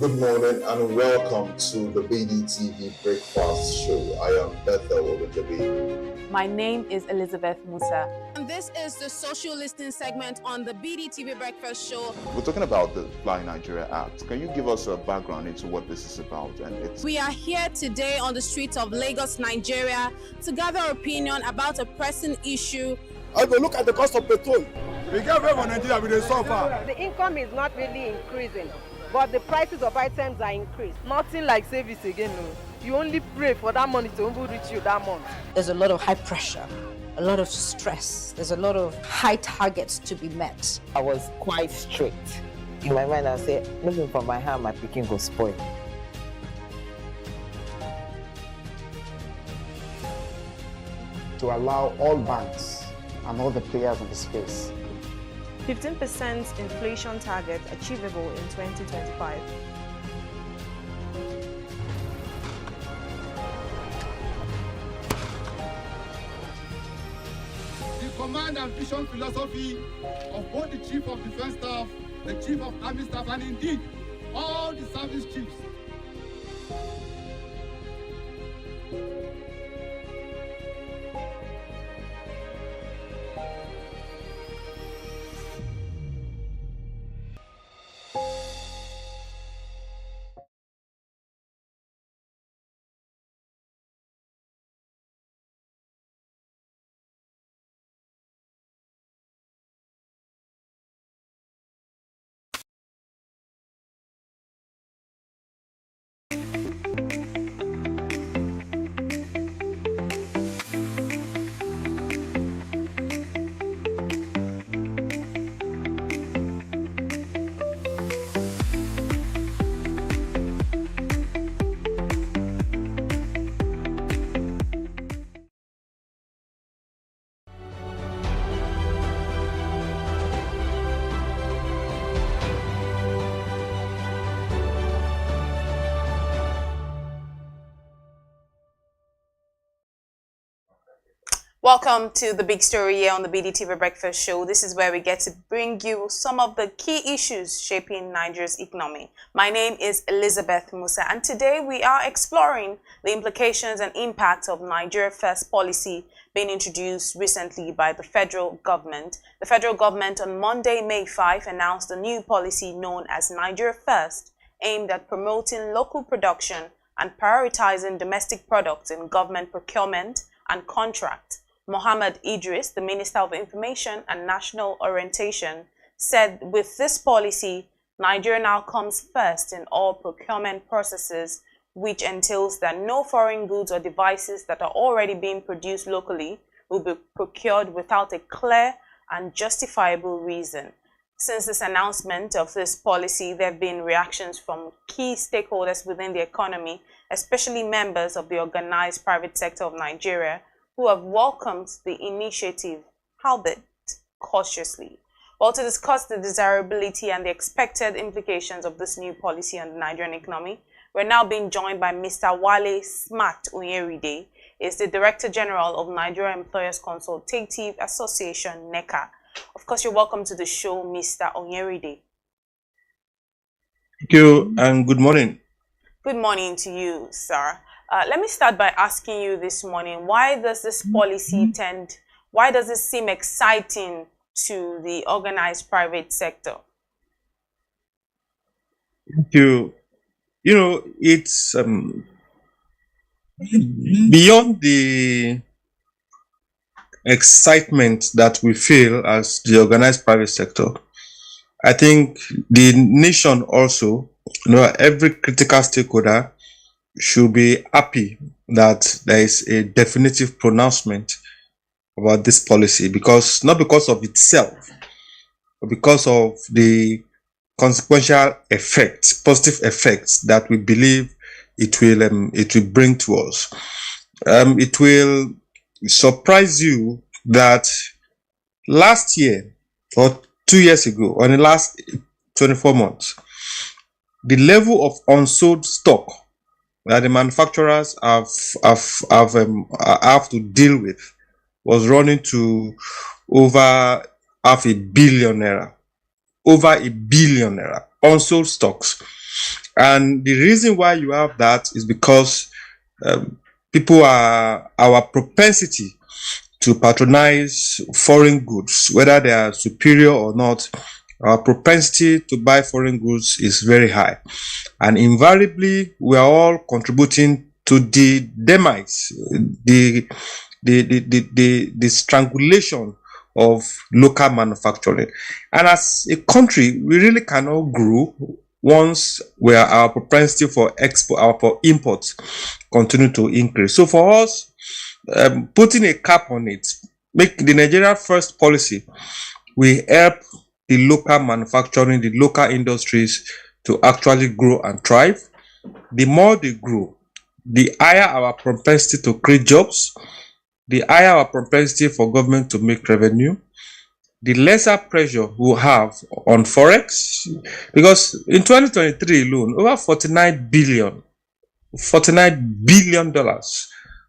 Good morning and welcome to the BDTV Breakfast Show. I am Bethel Olujabi. My name is Elizabeth Musa. And this is the social listening segment on the BDTV Breakfast Show. We're talking about the Fly Nigeria Act. Can you give us a background into what this is about? We are here today on the streets of Lagos, Nigeria, to gather opinion about a pressing issue. I go look at the cost of petrol. We get very for Nigeria, we dey suffer. The income is not really increasing, but the prices of items are increased. Nothing like savings again, no. You only pray for that money to reach you that month. There's a lot of high pressure, a lot of stress. There's a lot of high targets to be met. I was quite strict. In my mind, I said, looking for my hand, my picking go spoil. To allow all banks and all the players in the space 15% inflation target achievable in 2025. The command and vision philosophy of both the Chief of Defense Staff, the Chief of Army Staff, and indeed all the service chiefs. Welcome to the big story here on the BDTV Breakfast Show. This is where we get to bring you some of the key issues shaping Nigeria's economy. My name is Elizabeth Musa, and today we are exploring the implications and impact of Nigeria First policy being introduced recently by the federal government. The federal government on Monday, May 5, announced a new policy known as Nigeria First, aimed at promoting local production and prioritizing domestic products in government procurement and contract. Mohammed Idris, the Minister of Information and National Orientation, said with this policy, Nigeria now comes first in all procurement processes, which entails that no foreign goods or devices that are already being produced locally will be procured without a clear and justifiable reason. Since this announcement of this policy, there have been reactions from key stakeholders within the economy, especially members of the organized private sector of Nigeria, who have welcomed the initiative, albeit cautiously. Well, to discuss the desirability and the expected implications of this new policy on the Nigerian economy, we're now being joined by Mr. Wale Smart Onyeride, is the Director General of Nigeria Employers Consultative Association, NECA. Of course, you're welcome to the show, Mr. Onyeride. Thank you and good morning. Good morning to you, sir. Let me start by asking you this morning, why does this policy why does it seem exciting to the organized private sector? Thank you. You know, it's beyond the excitement that we feel as the organized private sector. I think the nation also, every critical stakeholder should be happy that there is a definitive pronouncement about this policy, because not because of itself, but because of the consequential effects, positive effects that we believe it will bring to us. It will surprise you that last year or 2 years ago, or in the last 24 months, the level of unsold stock that the manufacturers have to deal with was running to over $500 million. Over $1 billion unsold stocks. And the reason why you have that is because our propensity to patronize foreign goods, whether they are superior or not, our propensity to buy foreign goods is very high. And invariably, we are all contributing to the demise, the strangulation of local manufacturing. And as a country, we really cannot grow once where our propensity for export, for imports continue to increase. So for us, putting a cap on it, make the Nigeria First policy, we help the local manufacturing, the local industries to actually grow and thrive. The more they grow, the higher our propensity to create jobs, the higher our propensity for government to make revenue, the lesser pressure we'll have on forex, because in 2023 alone, over $49 billion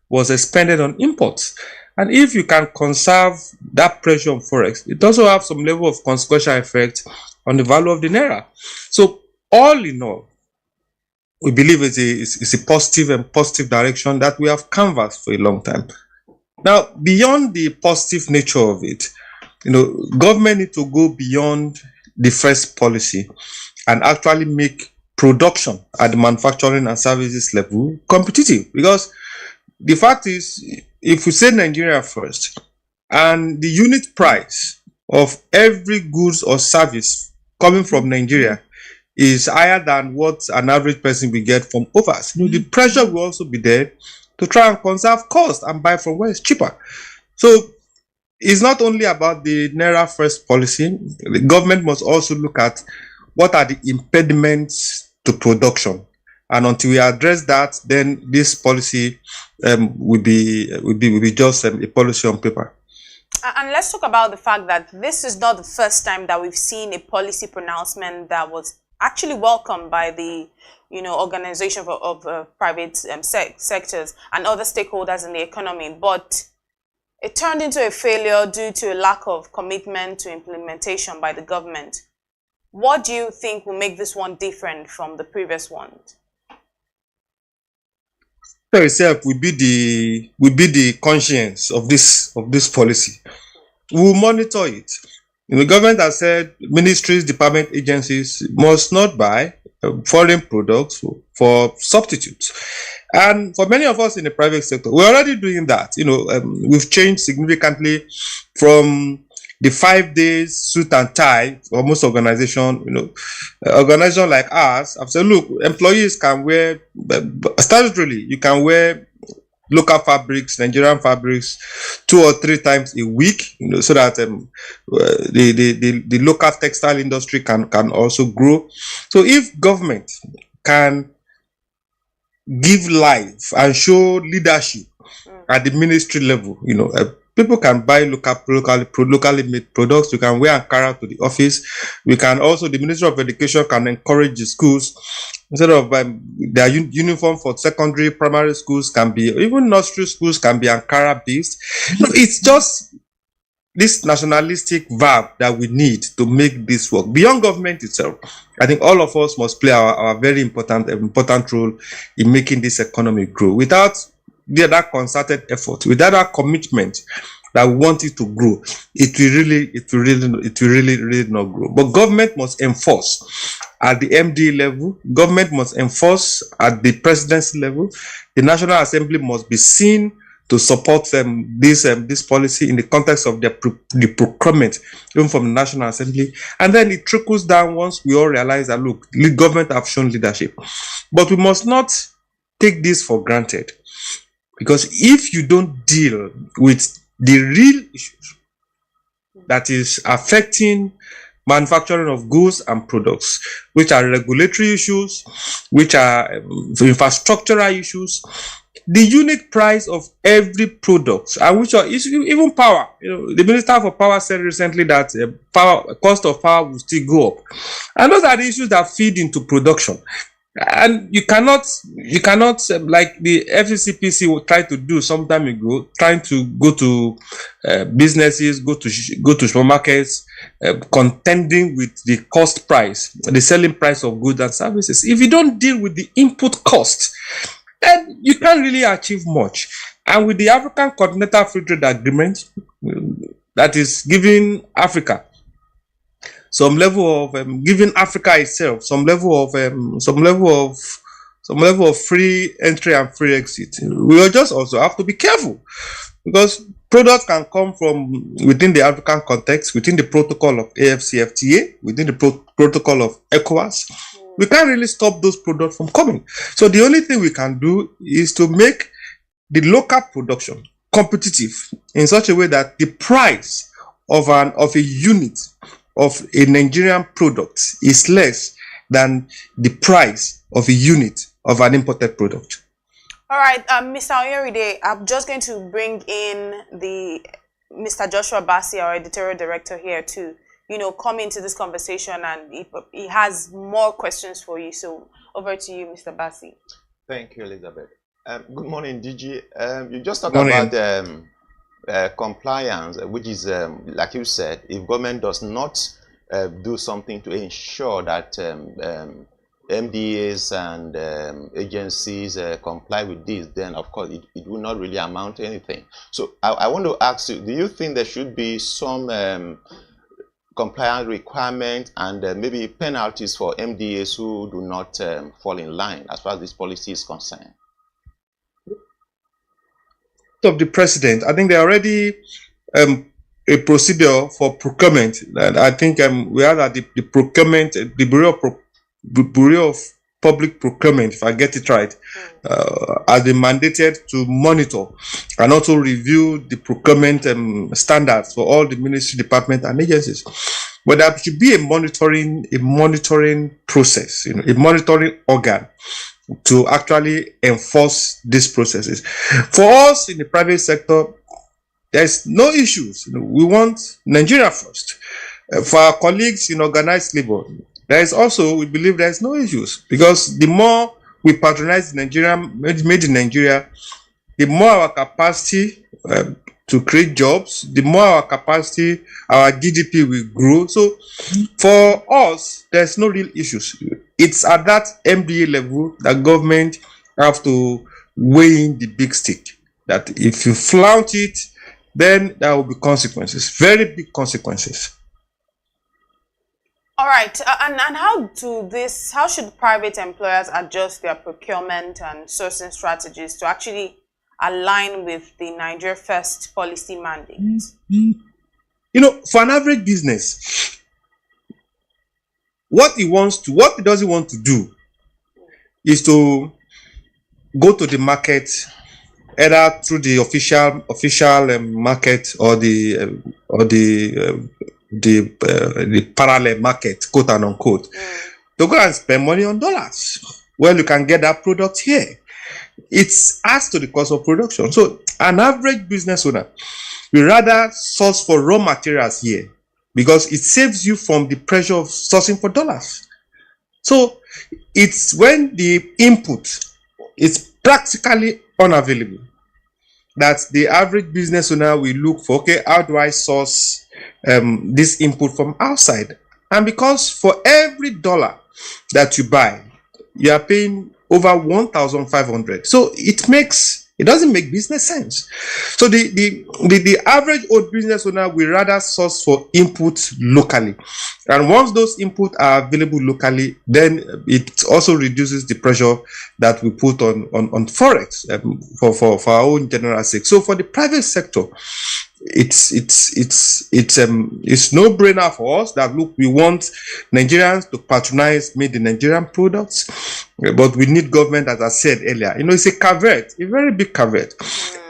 was expended on imports. And if you can conserve that pressure on forex, it also have some level of consequential effect on the value of the naira. So all in all, we believe it's a positive direction that we have canvassed for a long time. Now, beyond the positive nature of it, government need to go beyond the first policy and actually make production at the manufacturing and services level competitive. Because the fact is, if we say Nigeria first, and the unit price of every goods or service coming from Nigeria is higher than what an average person will get from overseas, the pressure will also be there to try and conserve cost and buy from where it's cheaper. So it's not only about the Naira First policy. The government must also look at what are the impediments to production. And until we address that, then this policy will be just a policy on paper. And let's talk about the fact that this is not the first time that we've seen a policy pronouncement that was actually welcomed by the organization of private sectors and other stakeholders in the economy, but it turned into a failure due to a lack of commitment to implementation by the government. What do you think will make this one different from the previous ones? Itself will be the conscience of this policy. We will monitor it. The government has said ministries, department, agencies must not buy foreign products for substitutes. And for many of us in the private sector, we're already doing that. We've changed significantly from the 5 days suit and tie for most organizations. Organization like ours, I've said, look, employees can wear, statutorily, you can wear local fabrics, Nigerian fabrics, 2 or 3 times a week, so that the local textile industry can also grow. So if government can give life and show leadership at the ministry level, people can buy locally made products. You can wear Ankara to the office. We can also, the Ministry of Education can encourage the schools, instead of their uniform for secondary, primary schools can be, even nursery schools can be Ankara based. It's just this nationalistic verb that we need to make this work. Beyond government itself, I think all of us must play our very important role in making this economy grow. Without that concerted effort, without that commitment that we want it to grow, it will really not grow. But government must enforce at the MD level, government must enforce at the presidency level. The National Assembly must be seen to support this policy in the context of the procurement, even from the National Assembly. And then it trickles down once we all realize that, look, the government have shown leadership. But we must not take this for granted. Because if you don't deal with the real issues that is affecting manufacturing of goods and products, which are regulatory issues, which are infrastructural issues, the unit price of every product, and which are even power. The Minister for Power said recently that cost of power will still go up, and those are the issues that feed into production. And you cannot like the FCCPC will try to do some time ago, trying to go to businesses, go to supermarkets, contending with the cost price, the selling price of goods and services. If you don't deal with the input cost, then you can't really achieve much. And with the African Continental Free Trade Agreement, that is giving Africa some level of giving Africa itself some level of free entry and free exit. We will just also have to be careful, because products can come from within the African context, within the protocol of AFCFTA, within the protocol of ECOWAS. We can't really stop those products from coming. So the only thing we can do is to make the local production competitive in such a way that the price of a unit of a Nigerian product is less than the price of a unit of an imported product. All right, Mr. Oyoride, I'm just going to bring in Mr. Joshua Bassi, our editorial director here, to come into this conversation, and he has more questions for you. So over to you, Mr. Bassi. Thank you, Elizabeth. Good morning, DG. You just talked about compliance, which is, like you said, if government does not do something to ensure that MDAs and agencies comply with this, then of course it will not really amount to anything. So I want to ask you, do you think there should be some compliance requirement and maybe penalties for MDAs who do not fall in line as far as this policy is concerned? Of the president, I think there already a procedure for procurement, and I think we are at the procurement, the Bureau of Public Procurement, if I get it right, has been mandated to monitor and also review the procurement standards for all the ministry, departments, and agencies. But there should be a monitoring process, a monitoring organ to actually enforce these processes. For us in the private sector, there's no issues. We want Nigeria first. For our colleagues in organized labor, there is also, we believe there is no issues, because the more we patronize Nigeria, made in Nigeria, the more our capacity to create jobs, the more our capacity, our GDP will grow. So for us, there's no real issues. It's at that MDA level that government have to weigh in the big stick, that if you flout it, then there will be consequences, very big consequences. All right, and how should private employers adjust their procurement and sourcing strategies to actually align with the Nigeria First policy mandate? You know, for an average business, what he doesn't want to do is to go to the market either through the official market or the parallel market, quote and unquote, to go and spend money on dollars. Well, you can get that product here. It's adds to the cost of production. So an average business owner will rather source for raw materials here because it saves you from the pressure of sourcing for dollars. So it's when the input is practically unavailable that the average business owner will look for, okay, how do I source this input from outside? And because for every dollar that you buy, you are paying over 1,500. So it doesn't make business sense. So the average old business owner will rather source for input locally. And once those inputs are available locally, then it also reduces the pressure that we put on forex for our own general sake. So for the private sector, it's no-brainer for us that look, we want Nigerians to patronize made in Nigerian products, but we need government, as I said earlier. You know, it's a caveat, a very big caveat.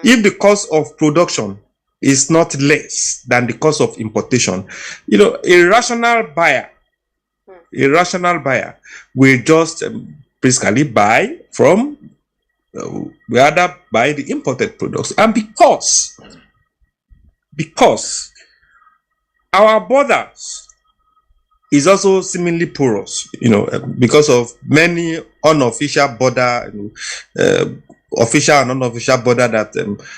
If the cost of production is not less than the cost of importation, you know, a rational buyer will just basically buy from rather buy the imported products. And because our borders is also seemingly porous, you know, because of many unofficial border, official and unofficial border that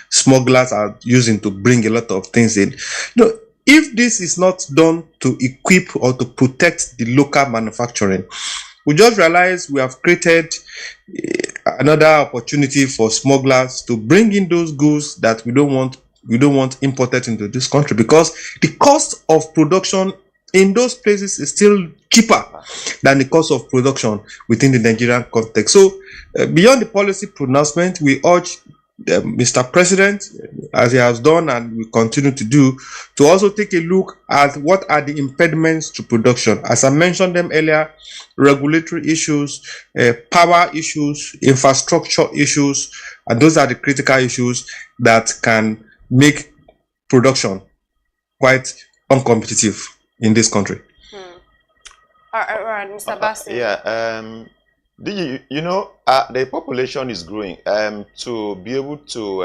smugglers are using to bring a lot of things in. You know, if this is not done to equip or to protect the local manufacturing, we just realize we have created another opportunity for smugglers to bring in those goods that we don't want imported into this country, because the cost of production in those places is still cheaper than the cost of production within the Nigerian context. So beyond the policy pronouncement, we urge Mr. President, as he has done and will continue to do, to also take a look at what are the impediments to production. As I mentioned them earlier, regulatory issues, power issues, infrastructure issues, and those are the critical issues that can make production quite uncompetitive in this country. All right, Mr. Bassi. You know, the population is growing. To be able to,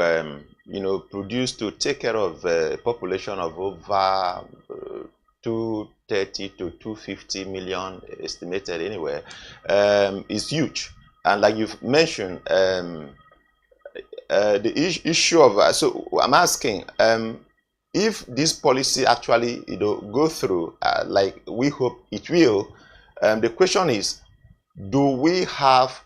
produce, to take care of a population of over 230 to 250 million, estimated anywhere, is huge. And like you've mentioned, the issue of so I'm asking if this policy actually go through like we hope it will. The question is, do we have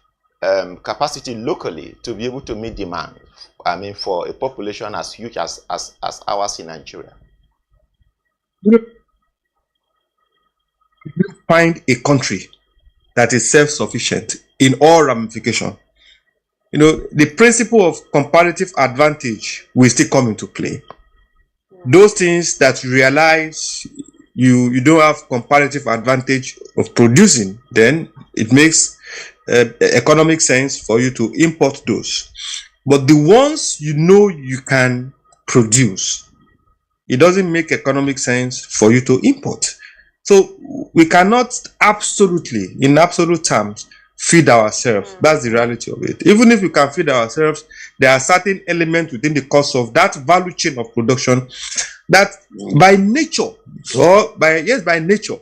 capacity locally to be able to meet demand? I mean, for a population as huge as ours in Nigeria. You find a country that is self-sufficient in all ramifications. You know, the principle of comparative advantage will still come into play. Those things that you realize you don't have comparative advantage of producing, then it makes economic sense for you to import those. But the ones you know you can produce, it doesn't make economic sense for you to import. So we cannot absolutely, in absolute terms, feed ourselves. That's the reality of it. Even if we can feed ourselves, there are certain elements within the course of that value chain of production that by nature, by nature,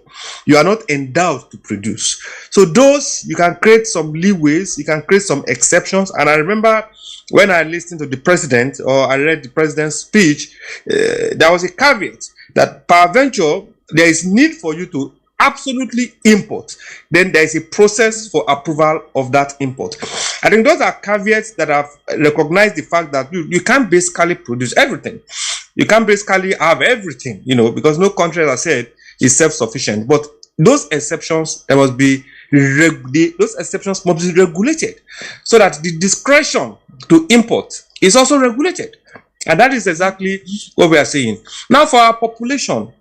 you are not endowed to produce. So those, you can create some leeways, you can create some exceptions. And I remember when I listened to the president, or I read the president's speech, there was a caveat that peradventure there is need for you to absolutely import, then there is a process for approval of that import. I think those are caveats that have recognized the fact that you can't basically produce everything. You can't basically have everything, because no country, as I said, is self-sufficient. But those exceptions, there must be those exceptions must be regulated so that the discretion to import is also regulated. And that is exactly what we are saying. Now, for our population,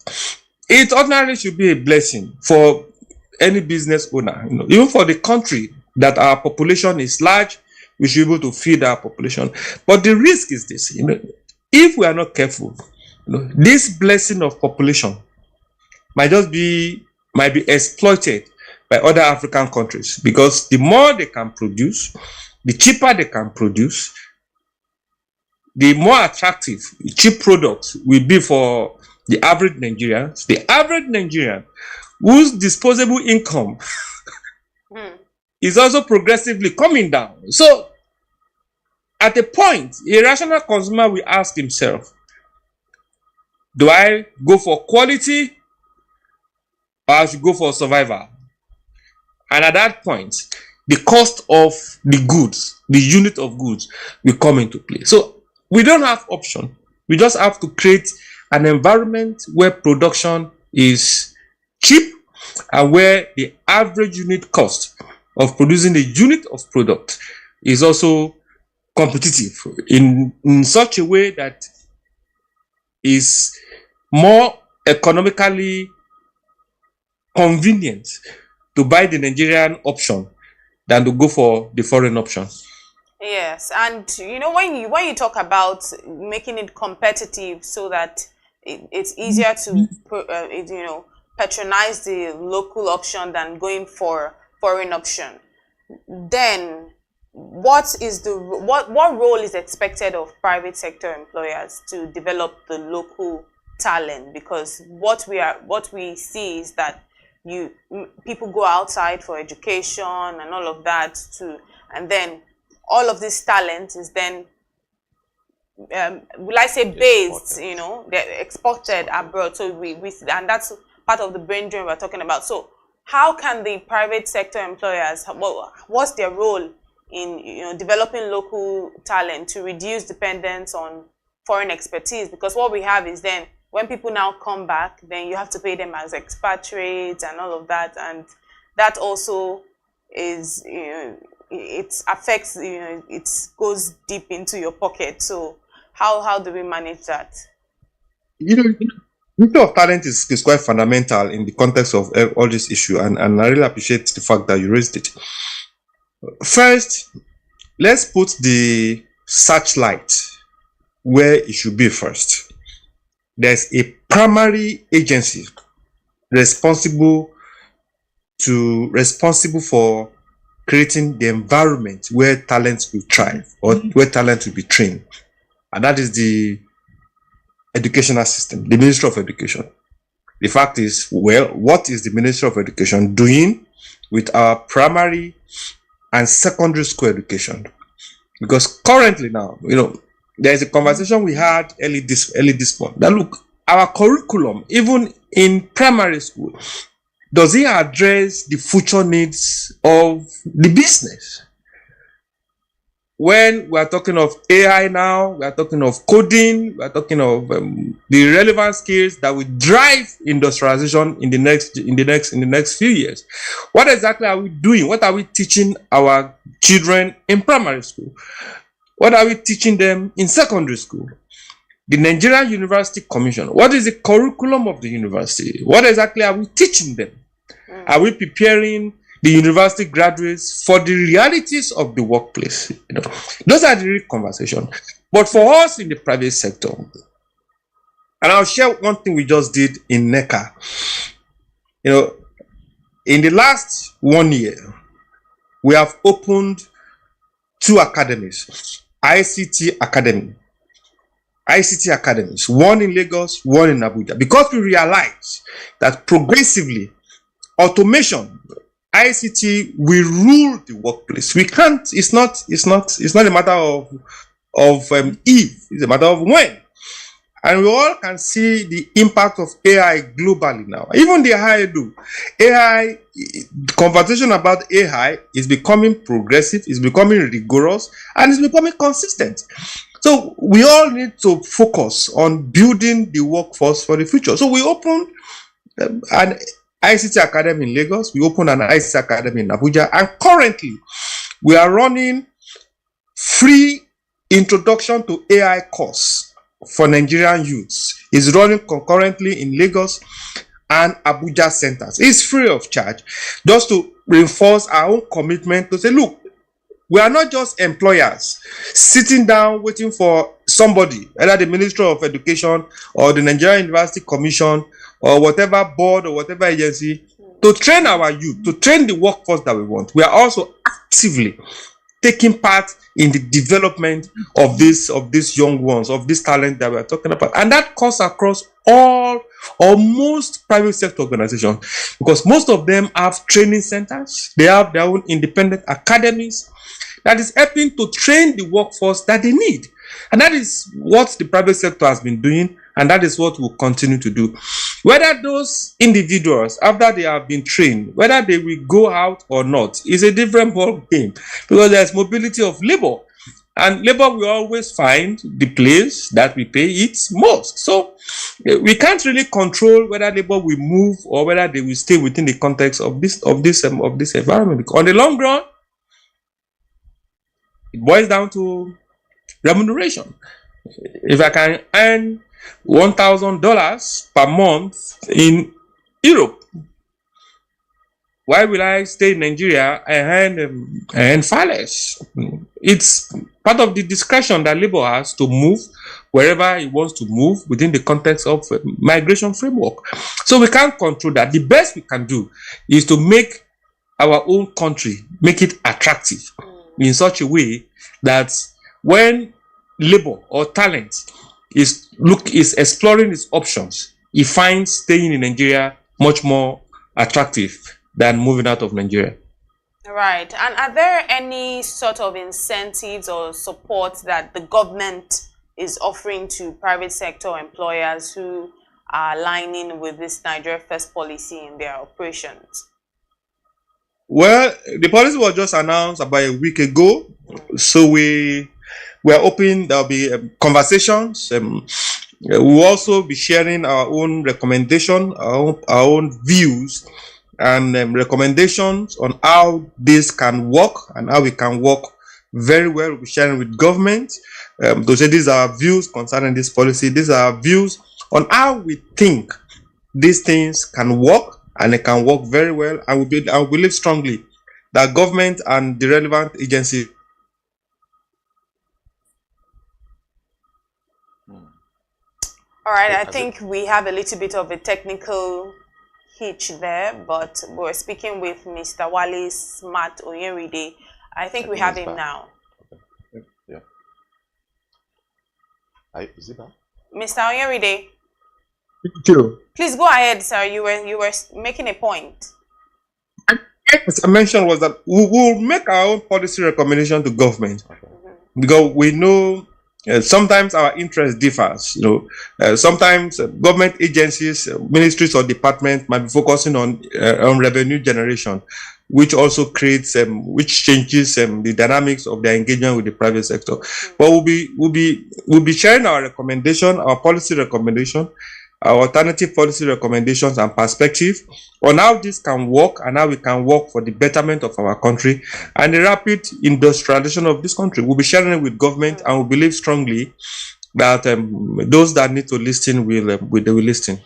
it ordinarily should be a blessing for any business owner, even for the country, that our population is large. We should be able to feed our population. But the risk is this, if we are not careful, this blessing of population might be exploited by other African countries, because the more they can produce, the cheaper they can produce, the more attractive cheap products will be for the average Nigerians. The average Nigerian whose disposable income is also progressively coming down. So at a point, a rational consumer will ask himself, do I go for quality or I should go for survival? And at that point, the cost of the goods, the unit of goods, will come into play. So we don't have option. We just have to create an environment where production is cheap and where the average unit cost of producing a unit of product is also competitive in such a way that is more economically convenient to buy the Nigerian option than to go for the foreign option. Yes, and when you talk about making it competitive so that it's easier to patronize the local option than going for foreign option, then what role is expected of private sector employers to develop the local talent? Because what we see is that people go outside for education and all of that too, and then all of this talent is then will I say based, they're exported abroad. So we and that's part of the brain drain we're talking about. So how can the private sector employers, what's their role in developing local talent to reduce dependence on foreign expertise? Because what we have is then when people now come back, then you have to pay them as expatriates and all of that, and that also is it affects it goes deep into your pocket. So how do we manage that? The issue of talent is quite fundamental in the context of all this issue, and I really appreciate the fact that you raised it. First, let's put the searchlight where it should be first. There's a primary agency responsible for creating the environment where talent will thrive or where talent will be trained, and that is the educational system, the Ministry of Education. The fact is, what is the Ministry of Education doing with our primary and secondary school education? Because currently now, there's a conversation we had early this month that look, our curriculum, even in primary school, does it address the future needs of the business? When we are talking of AI now, we are talking of coding, we are talking of the relevant skills that will drive industrialization in the next few years. What exactly are we doing? What are we teaching our children in primary school? What are we teaching them in secondary school? The Nigerian University Commission, what is the curriculum of the university? What exactly are we teaching them? Are we preparing the university graduates for the realities of the workplace? Those are the real conversations. But for us in the private sector, and I'll share one thing we just did in NECA. In the last 1 year, we have opened 2 academies, ICT academies, one in Lagos, one in Abuja, because we realize that progressively automation, ICT will rule the workplace. We can't. It's not a matter of if. It's a matter of when. And we all can see the impact of AI globally now. Even the higher AI, conversation about AI is becoming progressive, is becoming rigorous, and is becoming consistent. So we all need to focus on building the workforce for the future. So we opened an ICT Academy in Lagos. We opened an ICT Academy in Abuja. And currently, we are running free introduction to AI course for Nigerian youths. It's running concurrently in Lagos and Abuja centers. It's free of charge, just to reinforce our own commitment to say, look, we are not just employers sitting down waiting for somebody, either the Ministry of Education or the Nigerian University Commission or whatever board or whatever agency to train our youth, to train the workforce that we want. We are also actively taking part in the development of these young ones, of this talent that we are talking about. And that cuts across all or most private sector organizations, because most of them have training centers, they have their own independent academies that is helping to train the workforce that they need. And that is what the private sector has been doing, and that is what we'll continue to do. Whether those individuals, after they have been trained, whether they will go out or not, is a different ball game, because there's mobility of labor. And labor will always find the place that we pay it most. So we can't really control whether labor will move or whether they will stay within the context of this environment. Because on the long run, it boils down to remuneration. If I can earn $1,000 per month in Europe, why will I stay in Nigeria and earn far less? It's part of the discretion that labor has to move wherever it wants to move within the context of migration framework. So we can't control that. The best we can do is to make our own country, make it attractive in such a way that when labor or talent is exploring its options, it finds staying in Nigeria much more attractive than moving out of Nigeria. Right. And are there any sort of incentives or support that the government is offering to private sector employers who are aligning with this Nigeria First policy in their operations? Well, the policy was just announced about a week ago, so we are open. There'll be conversations. We'll also be sharing our own recommendation, our own views, and recommendations on how this can work and how we can work very well. We'll be sharing with government to say these are our views concerning this policy. These are our views on how we think these things can work, and it can work very well. And we believe strongly that government and the relevant agency. All right, I think we have a little bit of a technical hitch there, but we're speaking with Mr. Wale Smart Oyeride. I think we have him now. Okay. Yeah. Is it back? Mr. Oyeride. Thank you. Please go ahead, sir. You were making a point. As I mentioned, was that we will make our own policy recommendation to government, because we know sometimes our interest differs. Sometimes government agencies, ministries or departments might be focusing on revenue generation, which also creates which changes the dynamics of their engagement with the private sector. But we'll be sharing our recommendation, our policy recommendation, our alternative policy recommendations and perspective on how this can work and how we can work for the betterment of our country and the rapid industrialization of this country. We'll be sharing it with government, and we believe strongly that those that need to listen will listen.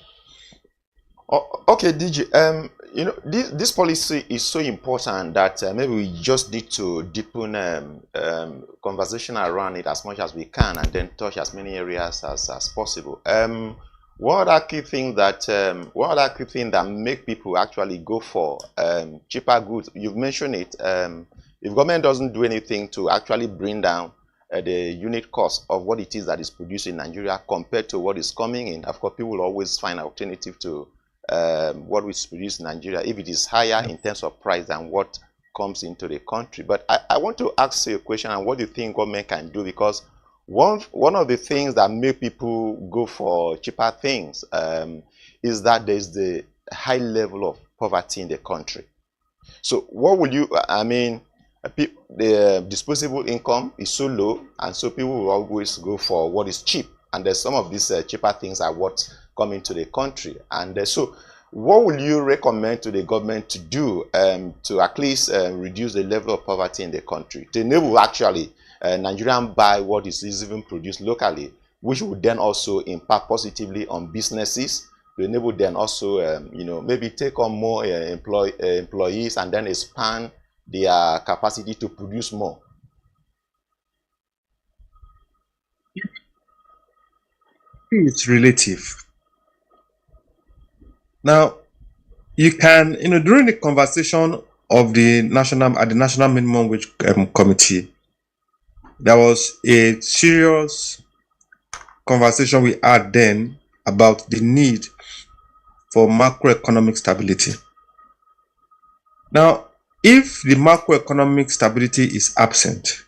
Okay, DG. This policy is so important that maybe we just need to deepen conversation around it as much as we can, and then touch as many areas as possible. What are key things that make people actually go for cheaper goods? You've mentioned it. If government doesn't do anything to actually bring down the unit cost of what it is that is produced in Nigeria compared to what is coming in, of course, people will always find alternative to what is produced in Nigeria if it is higher in terms of price than what comes into the country. But I want to ask you a question on what do you think government can do, because one of the things that make people go for cheaper things is that there's the high level of poverty in the country. So what would you, the disposable income is so low, and so people will always go for what is cheap. And there's some of these cheaper things are what come into the country. And so What will you recommend to the government to do to at least reduce the level of poverty in the country, to enable actually Nigerian buy what is even produced locally, which would then also impact positively on businesses, to enable them also, maybe take on more employees and then expand their capacity to produce more? It's relative. Now, you can, during the conversation of the national minimum wage committee, there was a serious conversation we had then about the need for macroeconomic stability. Now, if the macroeconomic stability is absent,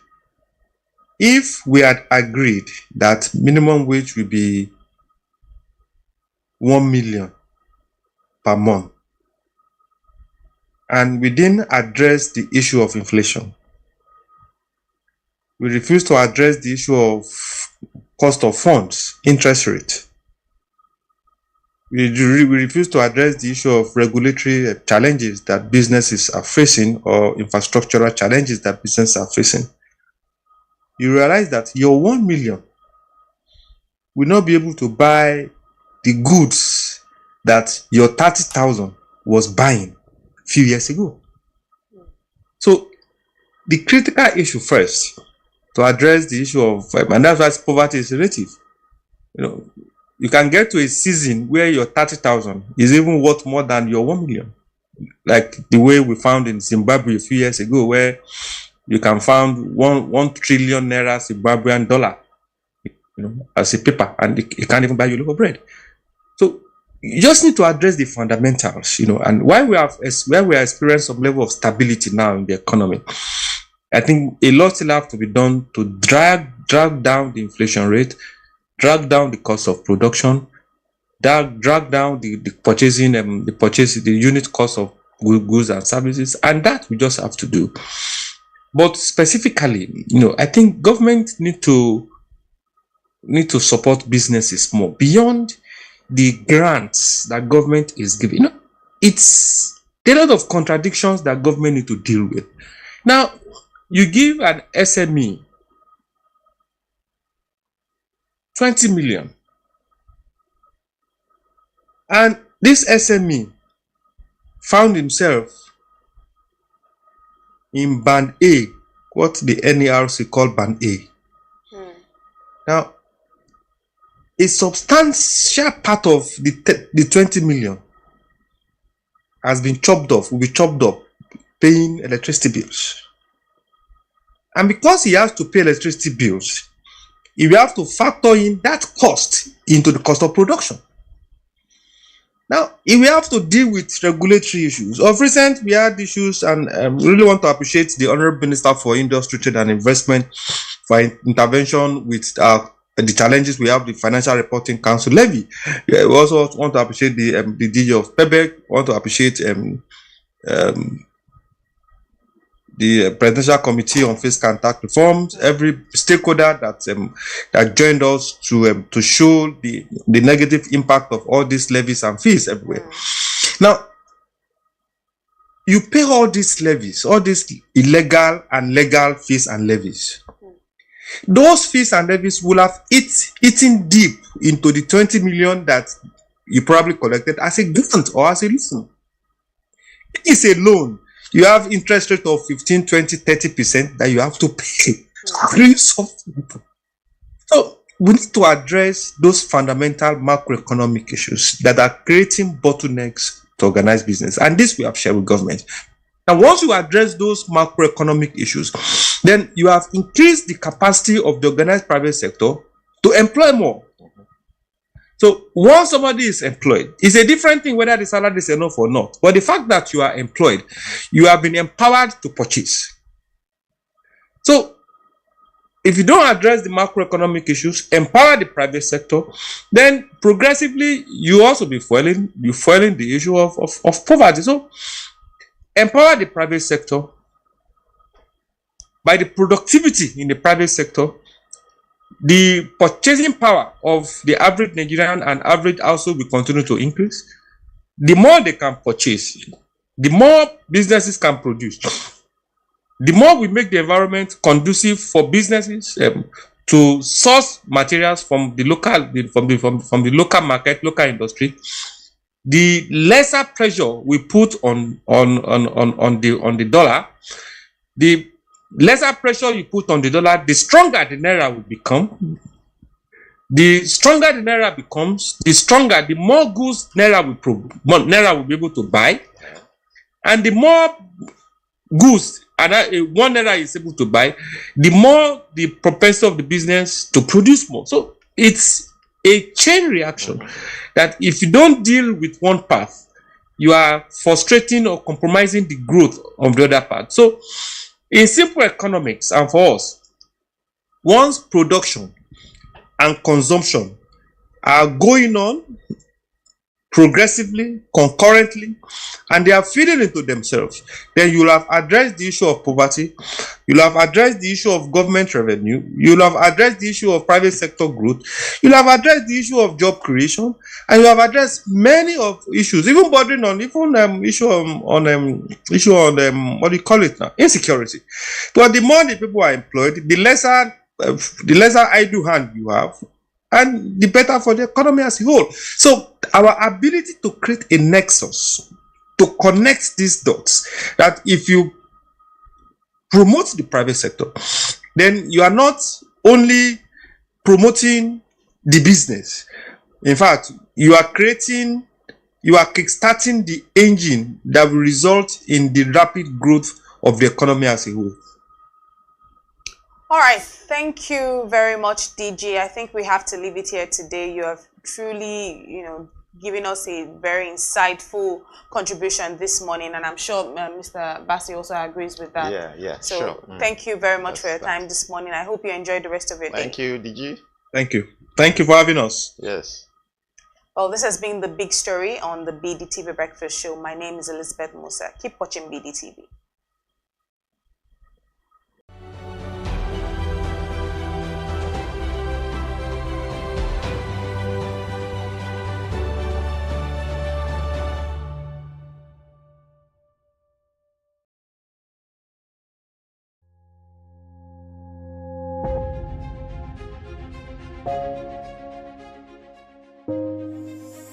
if we had agreed that minimum wage will be 1 million per month, and we didn't address the issue of inflation, we refused to address the issue of cost of funds, interest rate, we refused to address the issue of regulatory challenges that businesses are facing or infrastructural challenges that businesses are facing, you realize that your 1 million will not be able to buy the goods that your 30,000 was buying a few years ago. So the critical issue first to address the issue of, and that's why poverty is relative. You can get to a season where your 30,000 is even worth more than your 1 million. Like the way we found in Zimbabwe a few years ago, where you can find 1 trillion naira Zimbabwean dollar, as a paper, and it can't even buy you a loaf of bread. So you just need to address the fundamentals, and where we are experiencing some level of stability now in the economy. I think a lot still have to be done to drag down the inflation rate, drag down the cost of production, drag down the unit cost of goods and services, and that we just have to do. But specifically, I think government need to support businesses more beyond the grants that government is giving. It's a lot of contradictions that government need to deal with. Now, you give an SME 20 million, and this SME found himself in band A, what the NERC call band A. Now, a substantial part of the 20 million has been chopped off, will be chopped up, paying electricity bills. And because he has to pay electricity bills, he will have to factor in that cost into the cost of production. Now, he will have to deal with regulatory issues. Of recent, we had issues, and we really want to appreciate the Honorable Minister for Industry, Trade and Investment for intervention with the challenges we have, the Financial Reporting Council levy. We also want to appreciate the DG of PEBEC, want to appreciate the Presidential Committee on Fiscal and Tax Reforms, every stakeholder that joined us to show the negative impact of all these levies and fees everywhere. Now, you pay all these levies, all these illegal and legal fees and levies. Those fees and levies will have eaten deep into the 20 million that you probably collected as a grant or as a loan. It is a loan. You have interest rate of 15, 20, 30% that you have to pay. So we need to address those fundamental macroeconomic issues that are creating bottlenecks to organize business. And this we have shared with government. And once you address those macroeconomic issues, then you have increased the capacity of the organized private sector to employ more. So once somebody is employed, it's a different thing whether the salary is enough or not. But the fact that you are employed, you have been empowered to purchase. So if you don't address the macroeconomic issues, empower the private sector, then progressively you also be fueling the issue of poverty. So empower the private sector by the productivity in the private sector. The purchasing power of the average Nigerian and average household will continue to increase. the more they can purchase, the more businesses can produce, the more we make the environment conducive for businesses to source materials from the local local market, local industry, the lesser pressure we put on the dollar, the lesser pressure you put on the dollar, the stronger the naira will become. The stronger the naira becomes, the more goods naira will be able to buy, and the more goods one naira is able to buy, the more the propensity of the business to produce more. So it's a chain reaction that if you don't deal with one path, you are frustrating or compromising the growth of the other part. So in simple economics, and for us, once production and consumption are going on progressively, concurrently, and they are feeding into themselves, then you'll have addressed the issue of poverty, you'll have addressed the issue of government revenue, you'll have addressed the issue of private sector growth, you'll have addressed the issue of job creation, and you have addressed many of issues, even bordering on issue on what do you call it now, insecurity. But the more the people are employed, the lesser idle hand you have, and the better for the economy as a whole. So our ability to create a nexus, to connect these dots, that if you promote the private sector, then you are not only promoting the business. In fact, you are kickstarting the engine that will result in the rapid growth of the economy as a whole. All right, thank you very much, DG. I think we have to leave it here today. You have truly, given us a very insightful contribution this morning, and I'm sure Mr. Bassi also agrees with that. Yeah, so sure. Thank you very much for your time this morning. I hope you enjoyed the rest of your day. Thank you, DG. Thank you. Thank you for having us. Yes. Well, this has been the big story on the BDTV Breakfast Show. My name is Elizabeth Musa. Keep watching BDTV.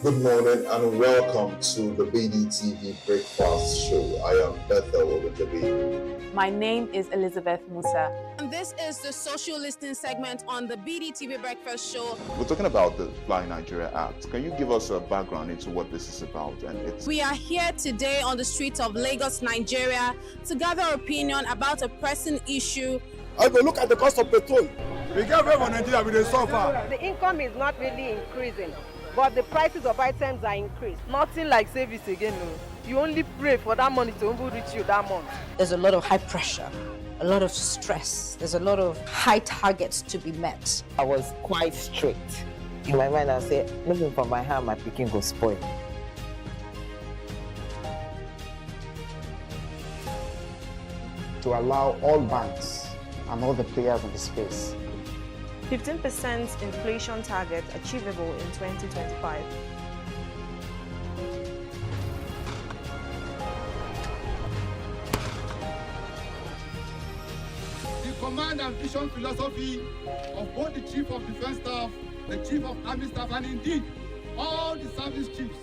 Good morning and welcome to the BDTV Breakfast Show. I am Bethel Oladabe. My name is Elizabeth Musa. And this is the social listening segment on the BDTV Breakfast Show. We're talking about the Fly Nigeria Act. Can you give us a background into what this is about? We are here today on the streets of Lagos, Nigeria, to gather opinion about a pressing issue. I go look at the cost of petrol. We get very for Nigeria with the suffer. The income is not really increasing, but the prices of items are increased. Nothing like service again, no. You only pray for that money to reach you that month. There's a lot of high pressure, a lot of stress. There's a lot of high targets to be met. I was quite strict. In my mind, I said, looking for my hand, my picking go spoil. To allow all banks and all the players in the space 15% inflation target achievable in 2025. The command and vision philosophy of both the Chief of Defense Staff, the Chief of Army Staff, and indeed all the service chiefs.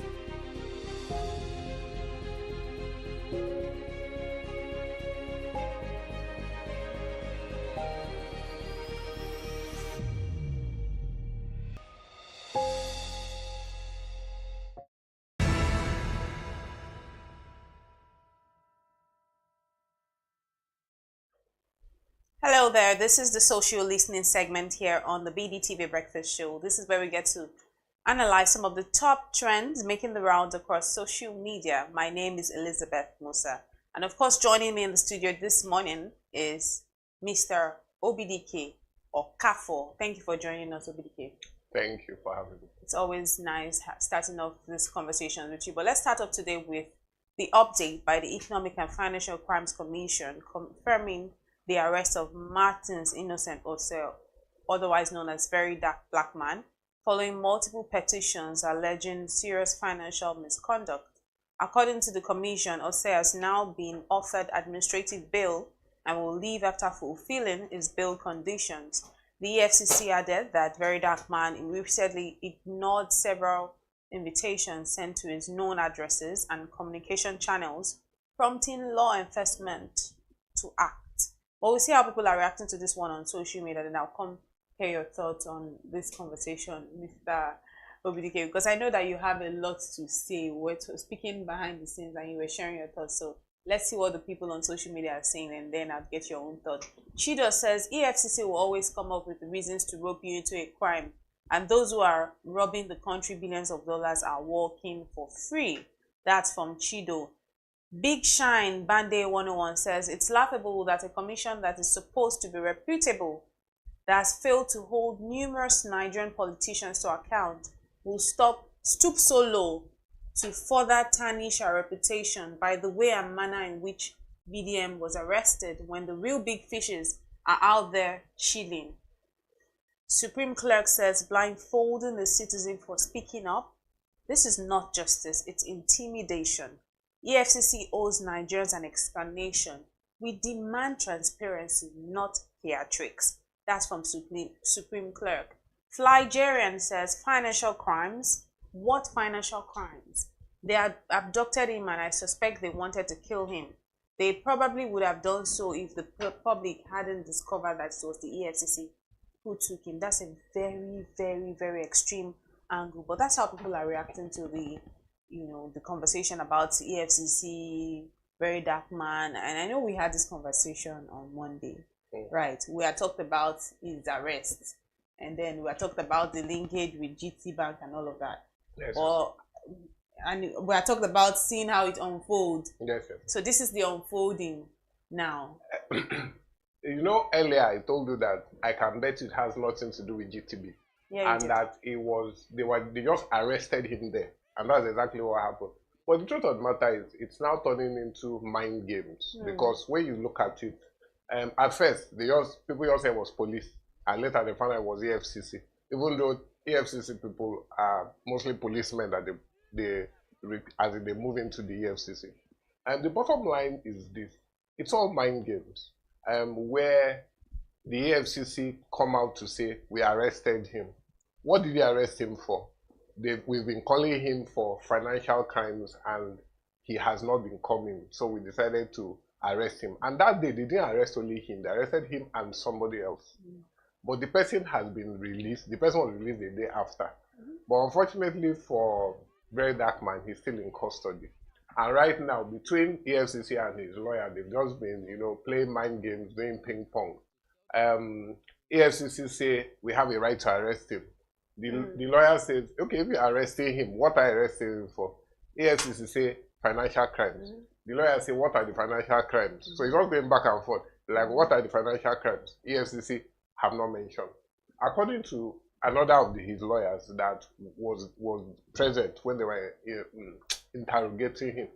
Hello there, this is the social listening segment here on the BDTV Breakfast Show. This is where we get to analyze some of the top trends making the rounds across social media. My name is Elizabeth Musa. And of course, joining me in the studio this morning is Mr. OBDK or CAFO. Thank you for joining us, OBDK. Thank you for having me. It's always nice starting off this conversation with you. But let's start off today with the update by the Economic and Financial Crimes Commission confirming the arrest of Martins Innocent Osel, otherwise known as Very Dark Black Man, following multiple petitions alleging serious financial misconduct. According to the commission, Ose has now been offered administrative bail and will leave after fulfilling his bail conditions. The EFCC added that Very Dark Man repeatedly ignored several invitations sent to his known addresses and communication channels, prompting law enforcement to act. But we'll see how people are reacting to this one on social media, and I'll come hear your thoughts on this conversation, Mr. Obidike, because I know that you have a lot to say. We're speaking behind the scenes and you were sharing your thoughts. So let's see what the people on social media are saying, and then I'll get your own thoughts. Chido says EFCC will always come up with reasons to rope you into a crime, and those who are robbing the country billions of dollars are working for free. That's from Chido. Big Shine Bande 101 says it's laughable that a commission that is supposed to be reputable, that has failed to hold numerous Nigerian politicians to account, will stoop so low to further tarnish our reputation by the way and manner in which BDM was arrested, when the real big fishes are out there chilling. Supreme Clerk says blindfolding the citizen for speaking up. This is not justice, it's intimidation. EFCC owes Nigerians an explanation. We demand transparency, not theatrics. That's from Supreme Clerk. Flygerian says financial crimes. What financial crimes? They had abducted him and I suspect they wanted to kill him. They probably would have done so if the public hadn't discovered that it was the EFCC who took him. That's a very, very, very extreme angle. But that's how people are reacting to the conversation about EFCC, Very Dark Man. And I know we had this conversation on Monday, right? We had talked about his arrest, and then we had talked about the linkage with GT Bank and all of that. Yes. And we had talked about seeing how it unfolds. Yes, yes. So this is the unfolding now. Earlier I told you that I can bet it has nothing to do with GTB. Yeah, and that they just arrested him there. And that's exactly what happened. But the truth of the matter is, it's now turning into mind games. Because when you look at it, at first, people just said it was police. And later they found out it was EFCC. Even though EFCC people are mostly policemen that they move into the EFCC. And the bottom line is this. It's all mind games. Where the EFCC come out to say, we arrested him. What did they arrest him for? We've been calling him for financial crimes and he has not been coming. So we decided to arrest him. And that day, they didn't arrest only him. They arrested him and somebody else. But the person has been released. The person was released the day after. But unfortunately for Very Dark Man, he's still in custody. And right now, between EFCC and his lawyer, they've just been, playing mind games, doing ping pong. EFCC say, we have a right to arrest him. The lawyer says, okay, if you're arresting him, what are you arresting him for? EFCC say, financial crimes. The lawyer say, what are the financial crimes? So it's all going back and forth. Like, what are the financial crimes? EFCC have not mentioned. According to another of his lawyers that was present when they were interrogating him,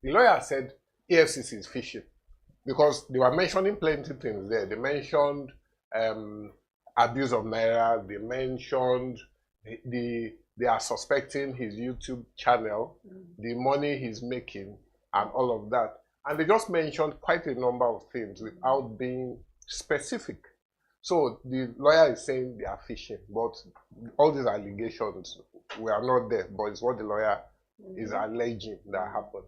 the lawyer said EFCC is fishing because they were mentioning plenty of things there. They mentioned abuse of Naira. They mentioned they are suspecting his YouTube channel, the money he's making, and all of that. And they just mentioned quite a number of things without being specific. So the lawyer is saying they are fishing, but all these allegations, we are not there, but it's what the lawyer is alleging that happened.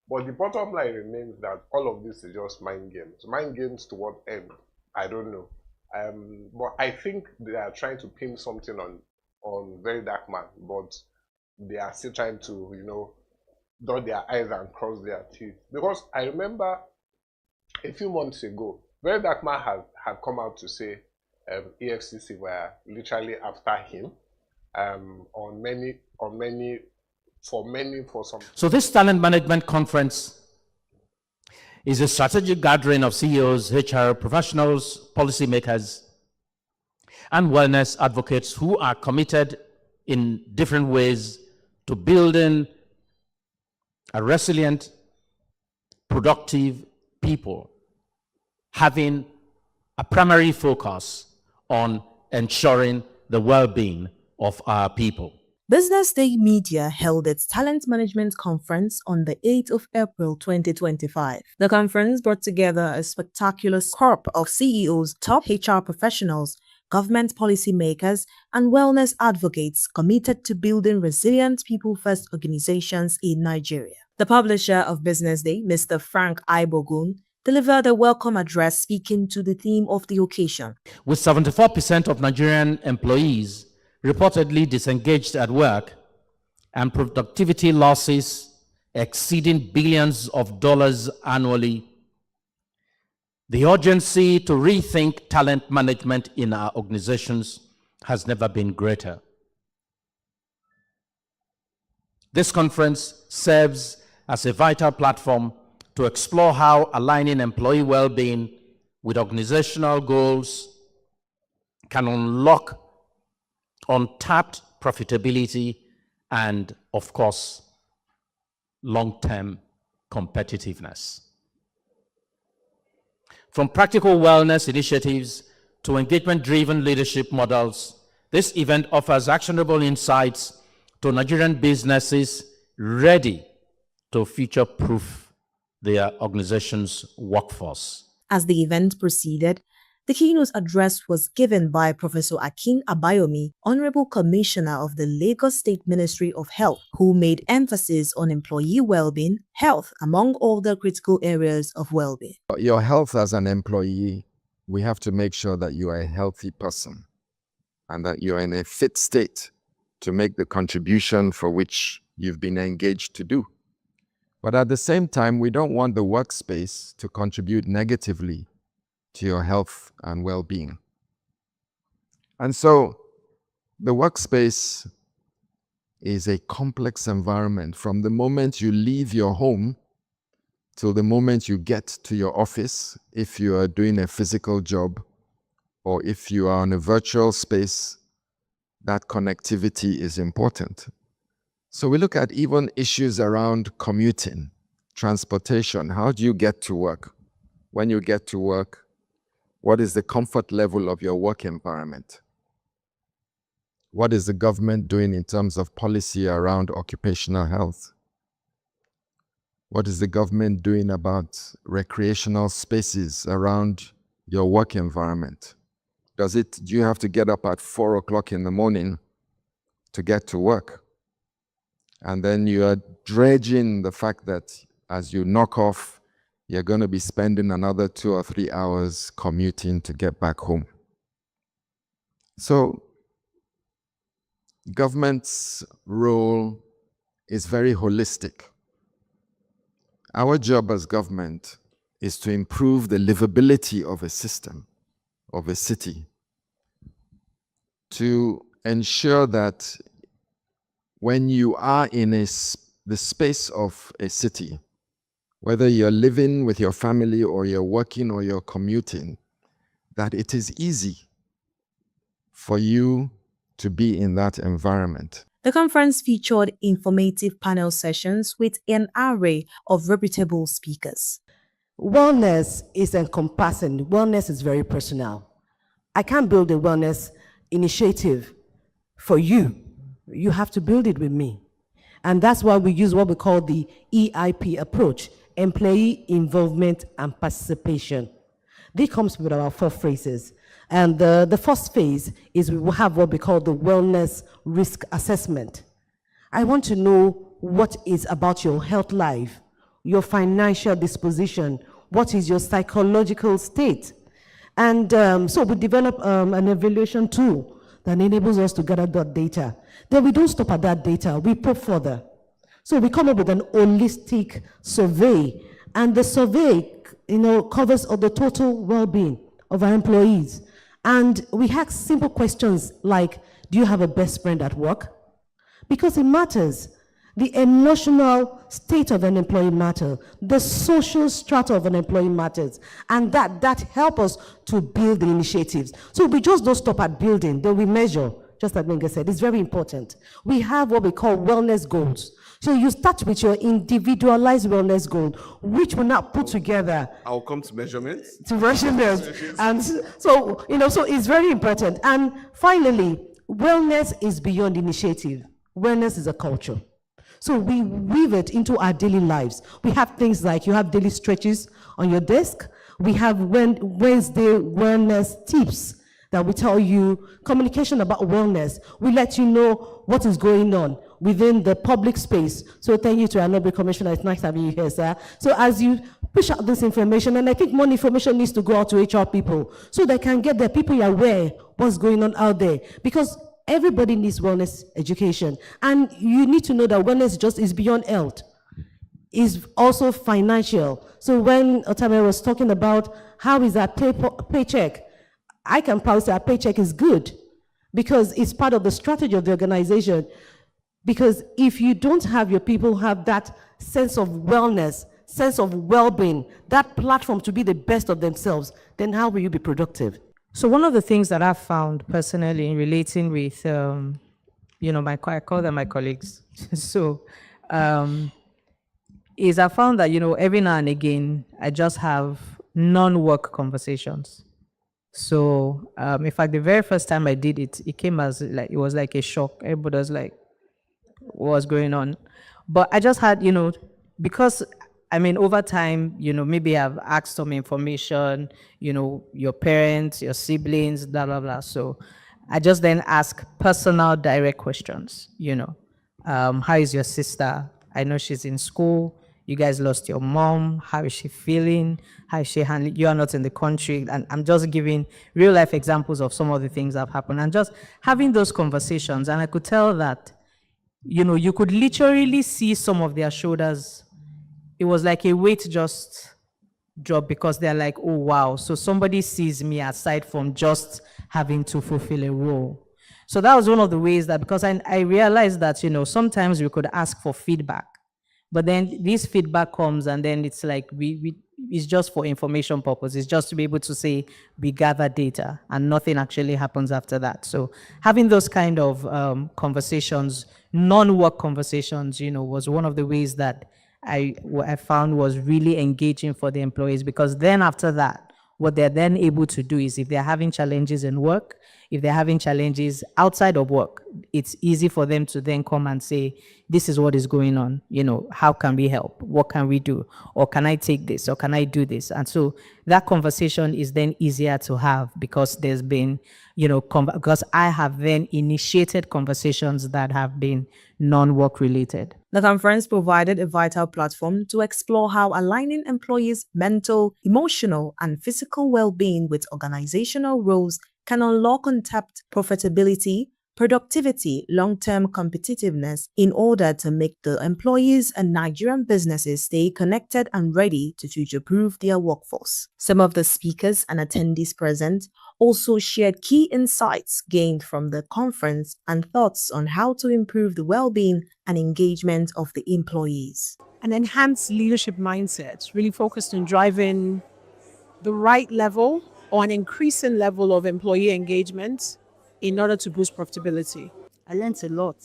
But the bottom line remains that all of this is just mind games. Mind games to what end? I don't know. But I think they are trying to pin something on Very Dark Man, but they are still trying to, dot their eyes and cross their teeth. Because I remember a few months ago, Very Dark Man had come out to say EFCC were literally after him for some. So this talent management conference is a strategic gathering of CEOs, HR professionals, policymakers, and wellness advocates who are committed in different ways to building a resilient, productive people, having a primary focus on ensuring the well-being of our people. Business Day Media held its Talent Management Conference on the 8th of April 2025. The conference brought together a spectacular corp of CEOs, top HR professionals, government policymakers, and wellness advocates committed to building resilient people-first organizations in Nigeria. The publisher of Business Day, Mr. Frank Ibogun, delivered a welcome address speaking to the theme of the occasion. With 74% of Nigerian employees reportedly disengaged at work and productivity losses exceeding billions of dollars annually, the urgency to rethink talent management in our organizations has never been greater. This conference serves as a vital platform to explore how aligning employee well-being with organizational goals can unlock untapped profitability and, of course, long-term competitiveness. From practical wellness initiatives to engagement-driven leadership models, this event offers actionable insights to Nigerian businesses ready to future-proof their organization's workforce. As the event proceeded, the keynote address was given by Professor Akin Abayomi, Honorable Commissioner of the Lagos State Ministry of Health, who made emphasis on employee well-being, health, among other critical areas of well-being. Your health as an employee, we have to make sure that you are a healthy person and that you're in a fit state to make the contribution for which you've been engaged to do. But at the same time, we don't want the workspace to contribute negatively to your health and well-being. And so the workspace is a complex environment from the moment you leave your home till the moment you get to your office, if you are doing a physical job or if you are in a virtual space, that connectivity is important. So we look at even issues around commuting, transportation. How do you get to work? When you get to work, what is the comfort level of your work environment? What is the government doing in terms of policy around occupational health? What is the government doing about recreational spaces around your work environment? Do you have to get up at 4 o'clock in the morning to get to work? And then you are dredging the fact that as you knock off, you're going to be spending another 2 or 3 hours commuting to get back home. So, government's role is very holistic. Our job as government is to improve the livability of a system, of a city, to ensure that when you are in the space of a city, whether you're living with your family or you're working or you're commuting, that it is easy for you to be in that environment. The conference featured informative panel sessions with an array of reputable speakers. Wellness is encompassing. Wellness is very personal. I can't build a wellness initiative for you. You have to build it with me. And that's why we use what we call the EIP approach. Employee involvement and participation. This comes with our 4 phases. And the first phase is we will have what we call the wellness risk assessment. I want to know what is about your health life, your financial disposition, what is your psychological state. And so we develop an evaluation tool that enables us to gather that data. Then we don't stop at that data, we probe further. So we come up with an holistic survey, and the survey, covers all the total well-being of our employees. And we ask simple questions like, do you have a best friend at work? Because it matters. The emotional state of an employee matters. The social strata of an employee matters. And that helps us to build the initiatives. So we just don't stop at building, then we measure. Just like Menga said, it's very important. We have what we call wellness goals. So you start with your individualized wellness goal, which will now put together. I'll come to measurements. To measurements. And so it's very important. And finally, wellness is beyond initiative. Wellness is a culture. So we weave it into our daily lives. We have things like you have daily stretches on your desk. We have Wednesday wellness tips that we tell you communication about wellness. We let you know what is going on within the public space. So thank you to our noble commissioner. It's nice having you here, sir. So as you push out this information, and I think more information needs to go out to HR people so they can get their people aware what's going on out there. Because everybody needs wellness education. And you need to know that wellness just is beyond health. Is also financial. So when Otame was talking about how is our paycheck, I can probably say our paycheck is good because it's part of the strategy of the organization. Because if you don't have your people have that sense of wellness, sense of well-being, that platform to be the best of themselves, then how will you be productive? So one of the things that I've found personally in relating with, I call them my colleagues. So, is I found that, every now and again, I just have non-work conversations. So, in fact, the very first time I did it, it came as it was like a shock. Everybody was like, what's going on? But I just had, because over time, maybe I've asked some information, your parents, your siblings, blah, blah, blah. So I just then ask personal, direct questions, how is your sister? I know she's in school. You guys lost your mom. How is she feeling? How is she handling? You are not in the country. And I'm just giving real life examples of some of the things that have happened and just having those conversations. And I could tell that, you could literally see some of their shoulders. It was like a weight just drop because they're like, oh, wow. So somebody sees me aside from just having to fulfill a role. So that was one of the ways that, because I realized that, sometimes we could ask for feedback, but then this feedback comes and then it's like, it's just for information purposes. It's just to be able to say we gather data and nothing actually happens after that. So having those kind of conversations, non-work conversations, was one of the ways that I found was really engaging for the employees, because then after that, what they're then able to do is if they're having challenges in work, if they're having challenges outside of work, it's easy for them to then come and say, this is what is going on, how can we help? What can we do? Or can I take this? Or can I do this? And so that conversation is then easier to have because there's been, because I have then initiated conversations that have been non-work related. The conference provided a vital platform to explore how aligning employees' mental, emotional, and physical well-being with organizational roles can unlock untapped profitability, productivity, long-term competitiveness in order to make the employees and Nigerian businesses stay connected and ready to future-proof their workforce. Some of the speakers and attendees present also shared key insights gained from the conference and thoughts on how to improve the well-being and engagement of the employees. An enhanced leadership mindset really focused on driving the right level or an increasing level of employee engagement in order to boost profitability. I learned a lot.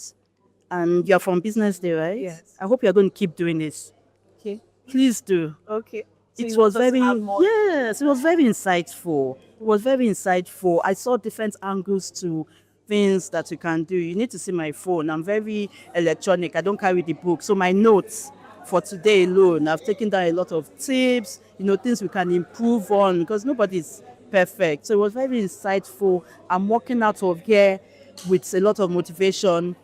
And you're from BusinessDay, right? Yes. I hope you're going to keep doing this. Okay. Please do. Okay. So It was very insightful. It was very insightful. I saw different angles to things that you can do. You need to see my phone. I'm very electronic. I don't carry the book. So my notes for today alone, I've taken down a lot of tips, things we can improve on because nobody's perfect. So it was very insightful. I'm walking out of here with a lot of motivation.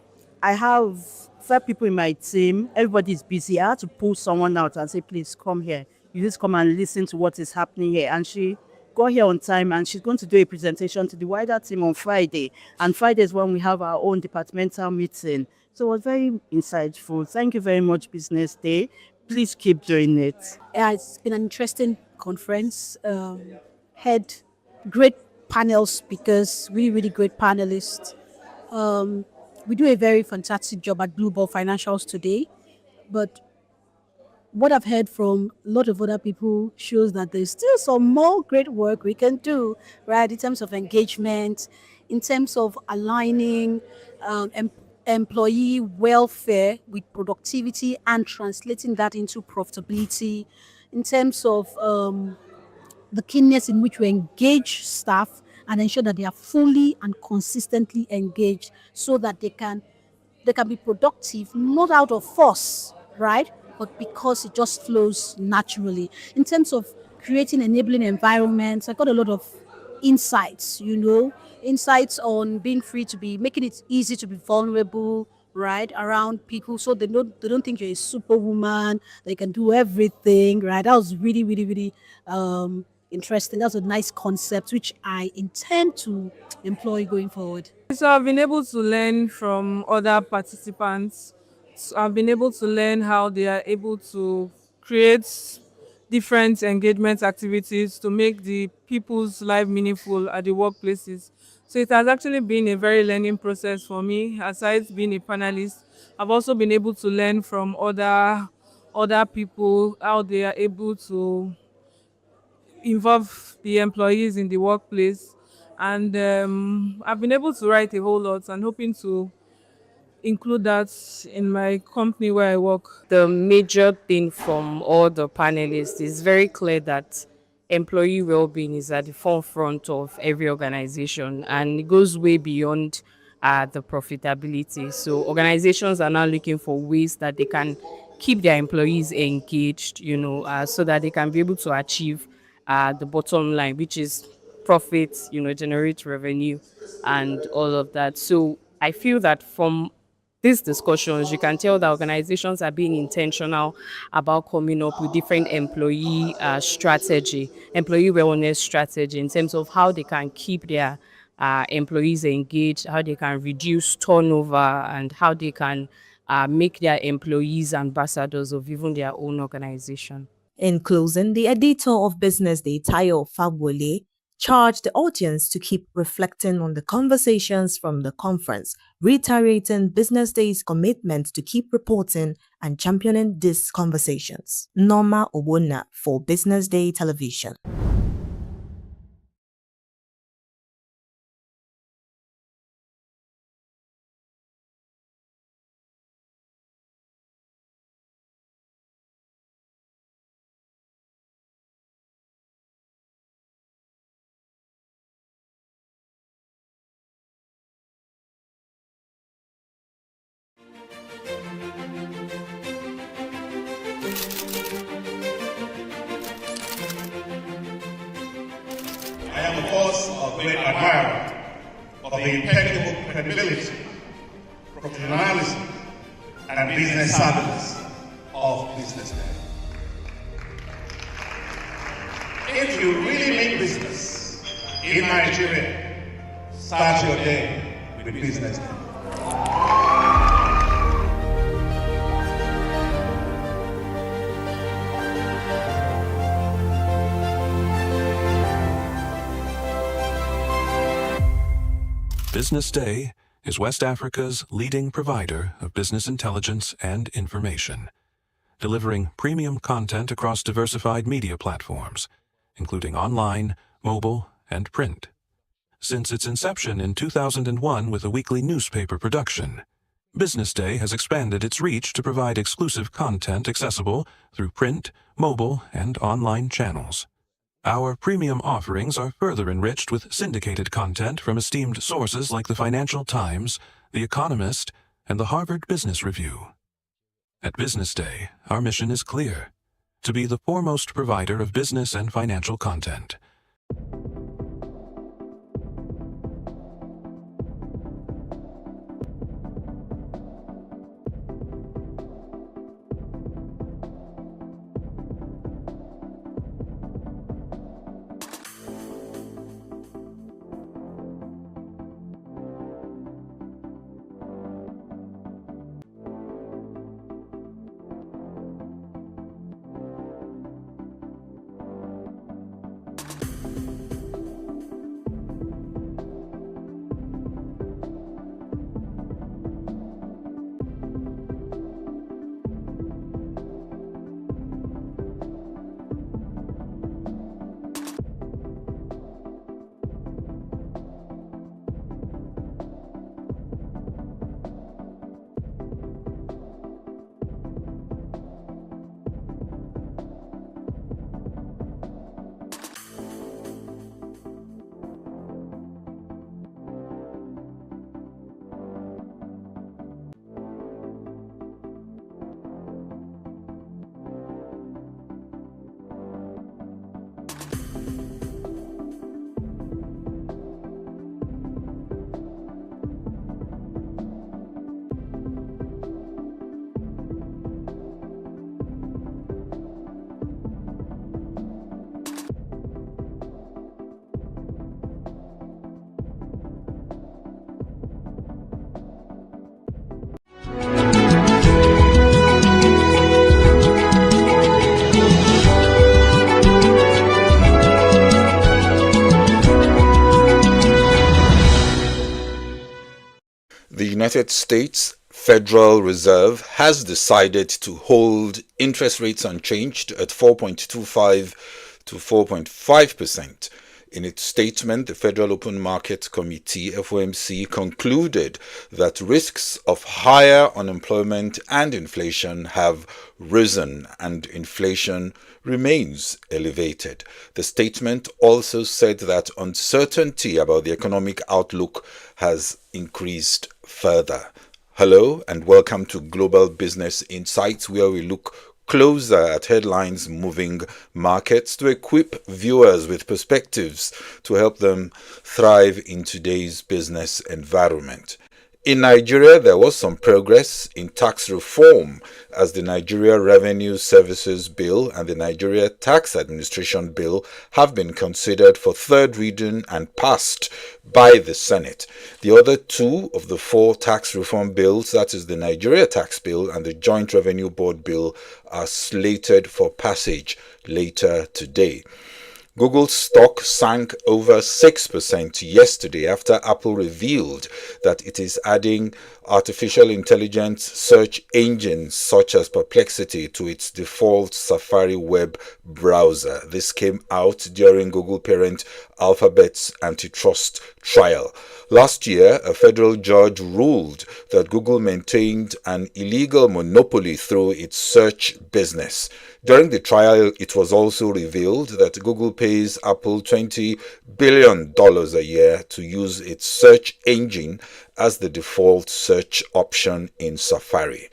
I have 5 people in my team. Everybody's busy. I had to pull someone out and say, please come here. You just come and listen to what is happening here. And she got here on time and she's going to do a presentation to the wider team on Friday. And Friday is when we have our own departmental meeting. So it was very insightful. Thank you very much, BusinessDay. Please keep doing it. Yeah, it's been an interesting conference. Had great panel speakers, really great panelists. We do a very fantastic job at Blue Ball Financials today, but what I've heard from a lot of other people shows that there's still some more great work we can do, right, in terms of engagement, in terms of aligning employee welfare with productivity and translating that into profitability, in terms of the keenness in which we engage staff and ensure that they are fully and consistently engaged so that they can they can be productive, not out of force, right? But because it just flows naturally. In terms of creating enabling environments, I got a lot of insights, insights on being free to be, making it easy to be vulnerable, right, around people, so they don't think you're a superwoman, they can do everything, right? That was really, really, really interesting. That's a nice concept which I intend to employ going forward. So I've been able to learn from other participants. So I've been able to learn how they are able to create different engagement activities to make the people's life meaningful at the workplaces. So it has actually been a very learning process for me. Aside being a panelist, I've also been able to learn from other people how they are able to involve the employees in the workplace. And I've been able to write a whole lot and hoping to include that in my company where I work. The major thing from all the panelists is very clear that employee well-being is at the forefront of every organization, and it goes way beyond the profitability. So organizations are now looking for ways that they can keep their employees engaged, so that they can be able to achieve the bottom line, which is profit, generate revenue and all of that. So I feel that from these discussions, you can tell that organizations are being intentional about coming up with different employee employee wellness strategy in terms of how they can keep their employees engaged, how they can reduce turnover, and how they can make their employees ambassadors of even their own organization. In closing, the editor of Business Day, Tayo Fabwole, charged the audience to keep reflecting on the conversations from the conference, reiterating Business Day's commitment to keep reporting and championing these conversations. Norma Obona for Business Day Television. I am, of course, a great admirer of the impeccable credibility, professionalism, and business savviness of BusinessDay. If you really mean business in Nigeria, start your day with BusinessDay. BusinessDay is West Africa's leading provider of business intelligence and information, delivering premium content across diversified media platforms, including online, mobile, and print. Since its inception in 2001 with a weekly newspaper production, BusinessDay has expanded its reach to provide exclusive content accessible through print, mobile, and online channels. Our premium offerings are further enriched with syndicated content from esteemed sources like the Financial Times, The Economist, and the Harvard Business Review. At BusinessDay, our mission is clear: to be the foremost provider of business and financial content. United States Federal Reserve has decided to hold interest rates unchanged at 4.25 to 4.5%. In its statement, the Federal Open Market Committee, FOMC, concluded that risks of higher unemployment and inflation have risen and inflation remains elevated. The statement also said that uncertainty about the economic outlook has increased further. Hello and welcome to Global Business Insights, where we look closer at headlines moving markets to equip viewers with perspectives to help them thrive in today's business environment. In Nigeria, there was some progress in tax reform as the Nigeria Revenue Services Bill and the Nigeria Tax Administration Bill have been considered for third reading and passed by the Senate. The other two of the four tax reform bills, that is the Nigeria Tax Bill and the Joint Revenue Board Bill, are slated for passage later today. Google's stock sank over 6% yesterday after Apple revealed that it is adding artificial intelligence search engines such as Perplexity to its default Safari web browser. This came out during Google parent Alphabet's antitrust trial. Last year, a federal judge ruled that Google maintained an illegal monopoly through its search business. During the trial, it was also revealed that Google pays Apple $20 billion a year to use its search engine as the default search option in Safari.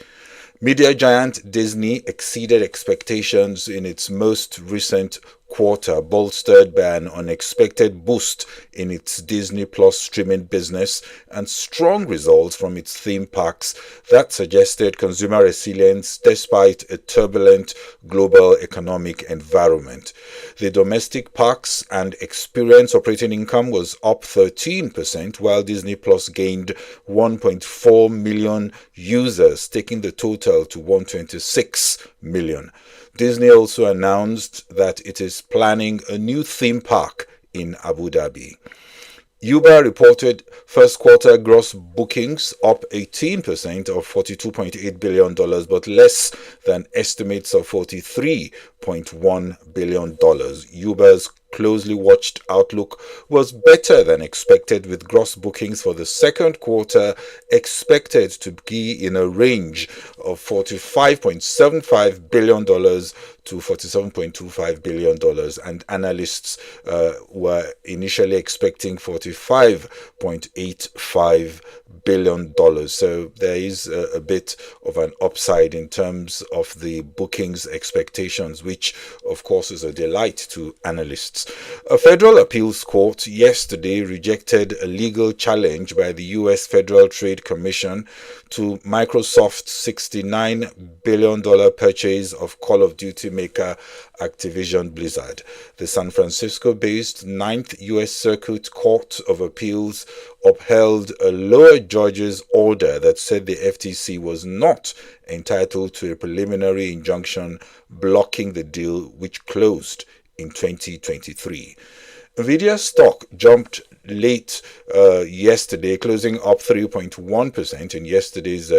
Media giant Disney exceeded expectations in its most recent quarter, bolstered by an unexpected boost in its Disney Plus streaming business and strong results from its theme parks that suggested consumer resilience despite a turbulent global economic environment. The domestic parks and experience operating income was up 13%, while Disney Plus gained 1.4 million users, taking the total to 126 million. Disney also announced that it is planning a new theme park in Abu Dhabi. Uber reported first quarter gross bookings up 18% of $42.8 billion, but less than estimates of $43.1 billion. Uber's closely watched outlook was better than expected, with gross bookings for the second quarter expected to be in a range of $45.75 billion to $47.25 billion, and analysts were initially expecting $45.85 billion. So there is a bit of an upside in terms of the bookings expectations, which of course is a delight to analysts. A federal appeals court yesterday rejected a legal challenge by the U.S. Federal Trade Commission to Microsoft's $69 billion purchase of Call of Duty maker Activision Blizzard. The San Francisco-based 9th U.S. Circuit Court of Appeals upheld a lower judge's order that said the FTC was not entitled to a preliminary injunction blocking the deal, which closed in 2023. Nvidia stock jumped late yesterday, closing up 3.1% in yesterday's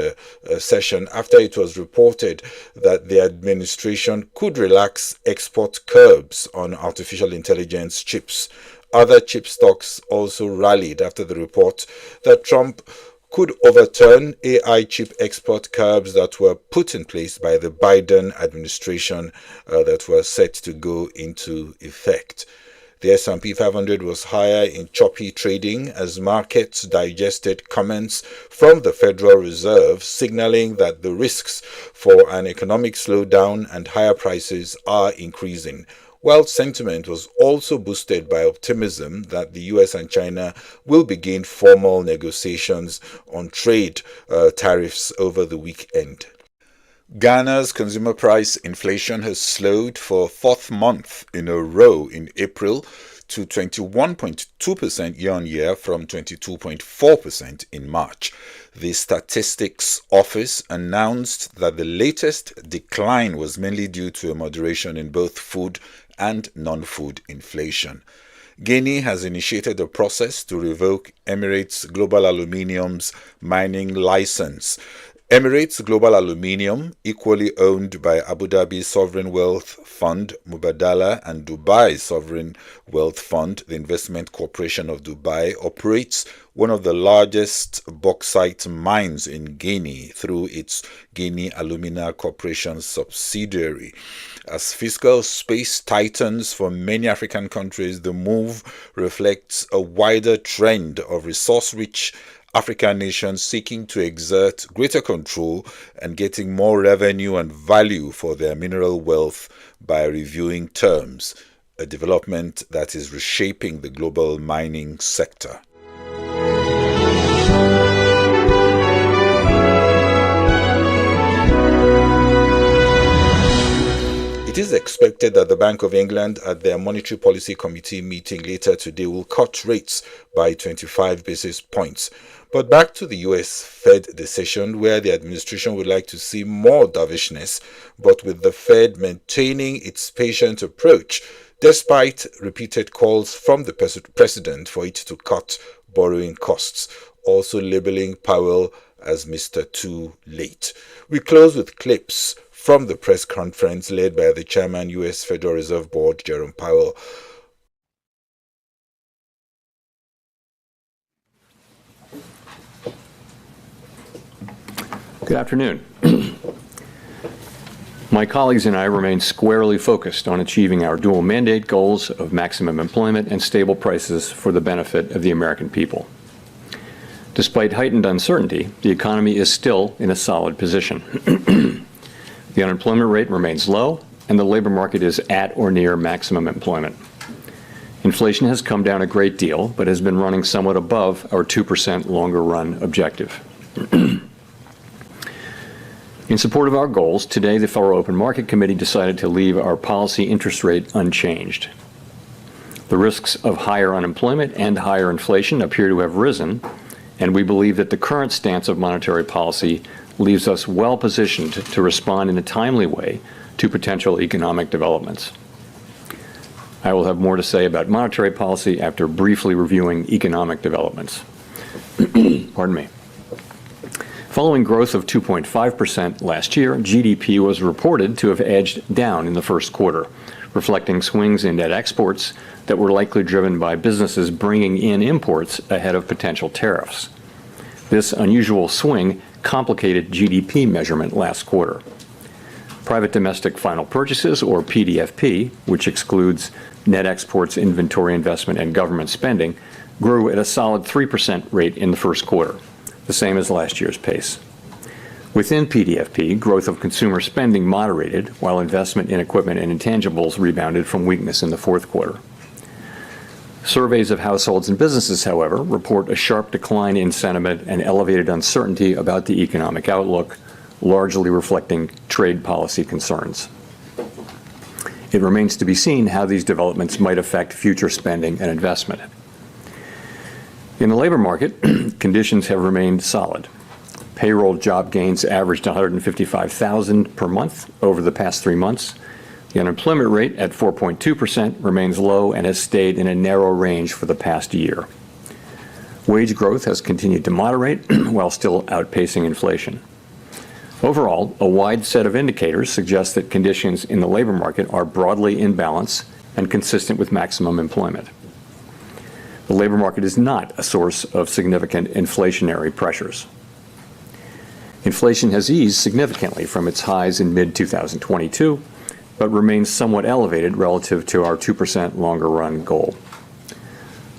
session after it was reported that the administration could relax export curbs on artificial intelligence chips. Other chip stocks also rallied after the report that Trump could overturn AI chip export curbs that were put in place by the Biden administration that were set to go into effect. The S&P 500 was higher in choppy trading as markets digested comments from the Federal Reserve signaling that the risks for an economic slowdown and higher prices are increasing, while sentiment was also boosted by optimism that the US and China will begin formal negotiations on trade tariffs over the weekend. Ghana's consumer price inflation has slowed for a fourth month in a row in April to 21.2% year-on-year from 22.4% in March. The Statistics Office announced that the latest decline was mainly due to a moderation in both food and non-food inflation. Guinea has initiated a process to revoke Emirates Global Aluminium's mining license. Emirates Global Aluminium, equally owned by Abu Dhabi Sovereign Wealth Fund, Mubadala, and Dubai Sovereign Wealth Fund, the Investment Corporation of Dubai, operates one of the largest bauxite mines in Guinea through its Guinea Alumina Corporation subsidiary. As fiscal space tightens for many African countries, the move reflects a wider trend of resource-rich African nations seeking to exert greater control and getting more revenue and value for their mineral wealth by reviewing terms, a development that is reshaping the global mining sector. It is expected that the Bank of England at their Monetary Policy Committee meeting later today will cut rates by 25 basis points. But back to the US Fed decision, where the administration would like to see more dovishness, but with the Fed maintaining its patient approach, despite repeated calls from the president for it to cut borrowing costs, also labeling Powell as Mr. Too Late. We close with clips from the press conference led by the chairman, U.S. Federal Reserve Board, Jerome Powell. Good afternoon. My colleagues and I remain squarely focused on achieving our dual mandate goals of maximum employment and stable prices for the benefit of the American people. Despite heightened uncertainty, the economy is still in a solid position. The unemployment rate remains low, and the labor market is at or near maximum employment. Inflation has come down a great deal, but has been running somewhat above our 2% longer-run objective. In support of our goals, today the Federal Open Market Committee decided to leave our policy interest rate unchanged. The risks of higher unemployment and higher inflation appear to have risen, and we believe that the current stance of monetary policy leaves us well positioned to respond in a timely way to potential economic developments. I will have more to say about monetary policy after briefly reviewing economic developments. Pardon me. Following growth of 2.5% last year, GDP was reported to have edged down in the first quarter, reflecting swings in net exports that were likely driven by businesses bringing in imports ahead of potential tariffs. This unusual swing complicated GDP measurement last quarter. Private domestic final purchases, or PDFP, which excludes net exports, inventory investment, and government spending, grew at a solid 3% rate in the first quarter, the same as last year's pace. Within PDFP, growth of consumer spending moderated, while investment in equipment and intangibles rebounded from weakness in the fourth quarter. Surveys of households and businesses, however, report a sharp decline in sentiment and elevated uncertainty about the economic outlook, largely reflecting trade policy concerns. It remains to be seen how these developments might affect future spending and investment. In the labor market, conditions have remained solid. Payroll job gains averaged 155,000 per month over the past 3 months. The unemployment rate at 4.2% remains low and has stayed in a narrow range for the past year. Wage growth has continued to moderate while still outpacing inflation. Overall, a wide set of indicators suggest that conditions in the labor market are broadly in balance and consistent with maximum employment. The labor market is not a source of significant inflationary pressures. Inflation has eased significantly from its highs in mid-2022, but remains somewhat elevated relative to our 2% longer-run goal.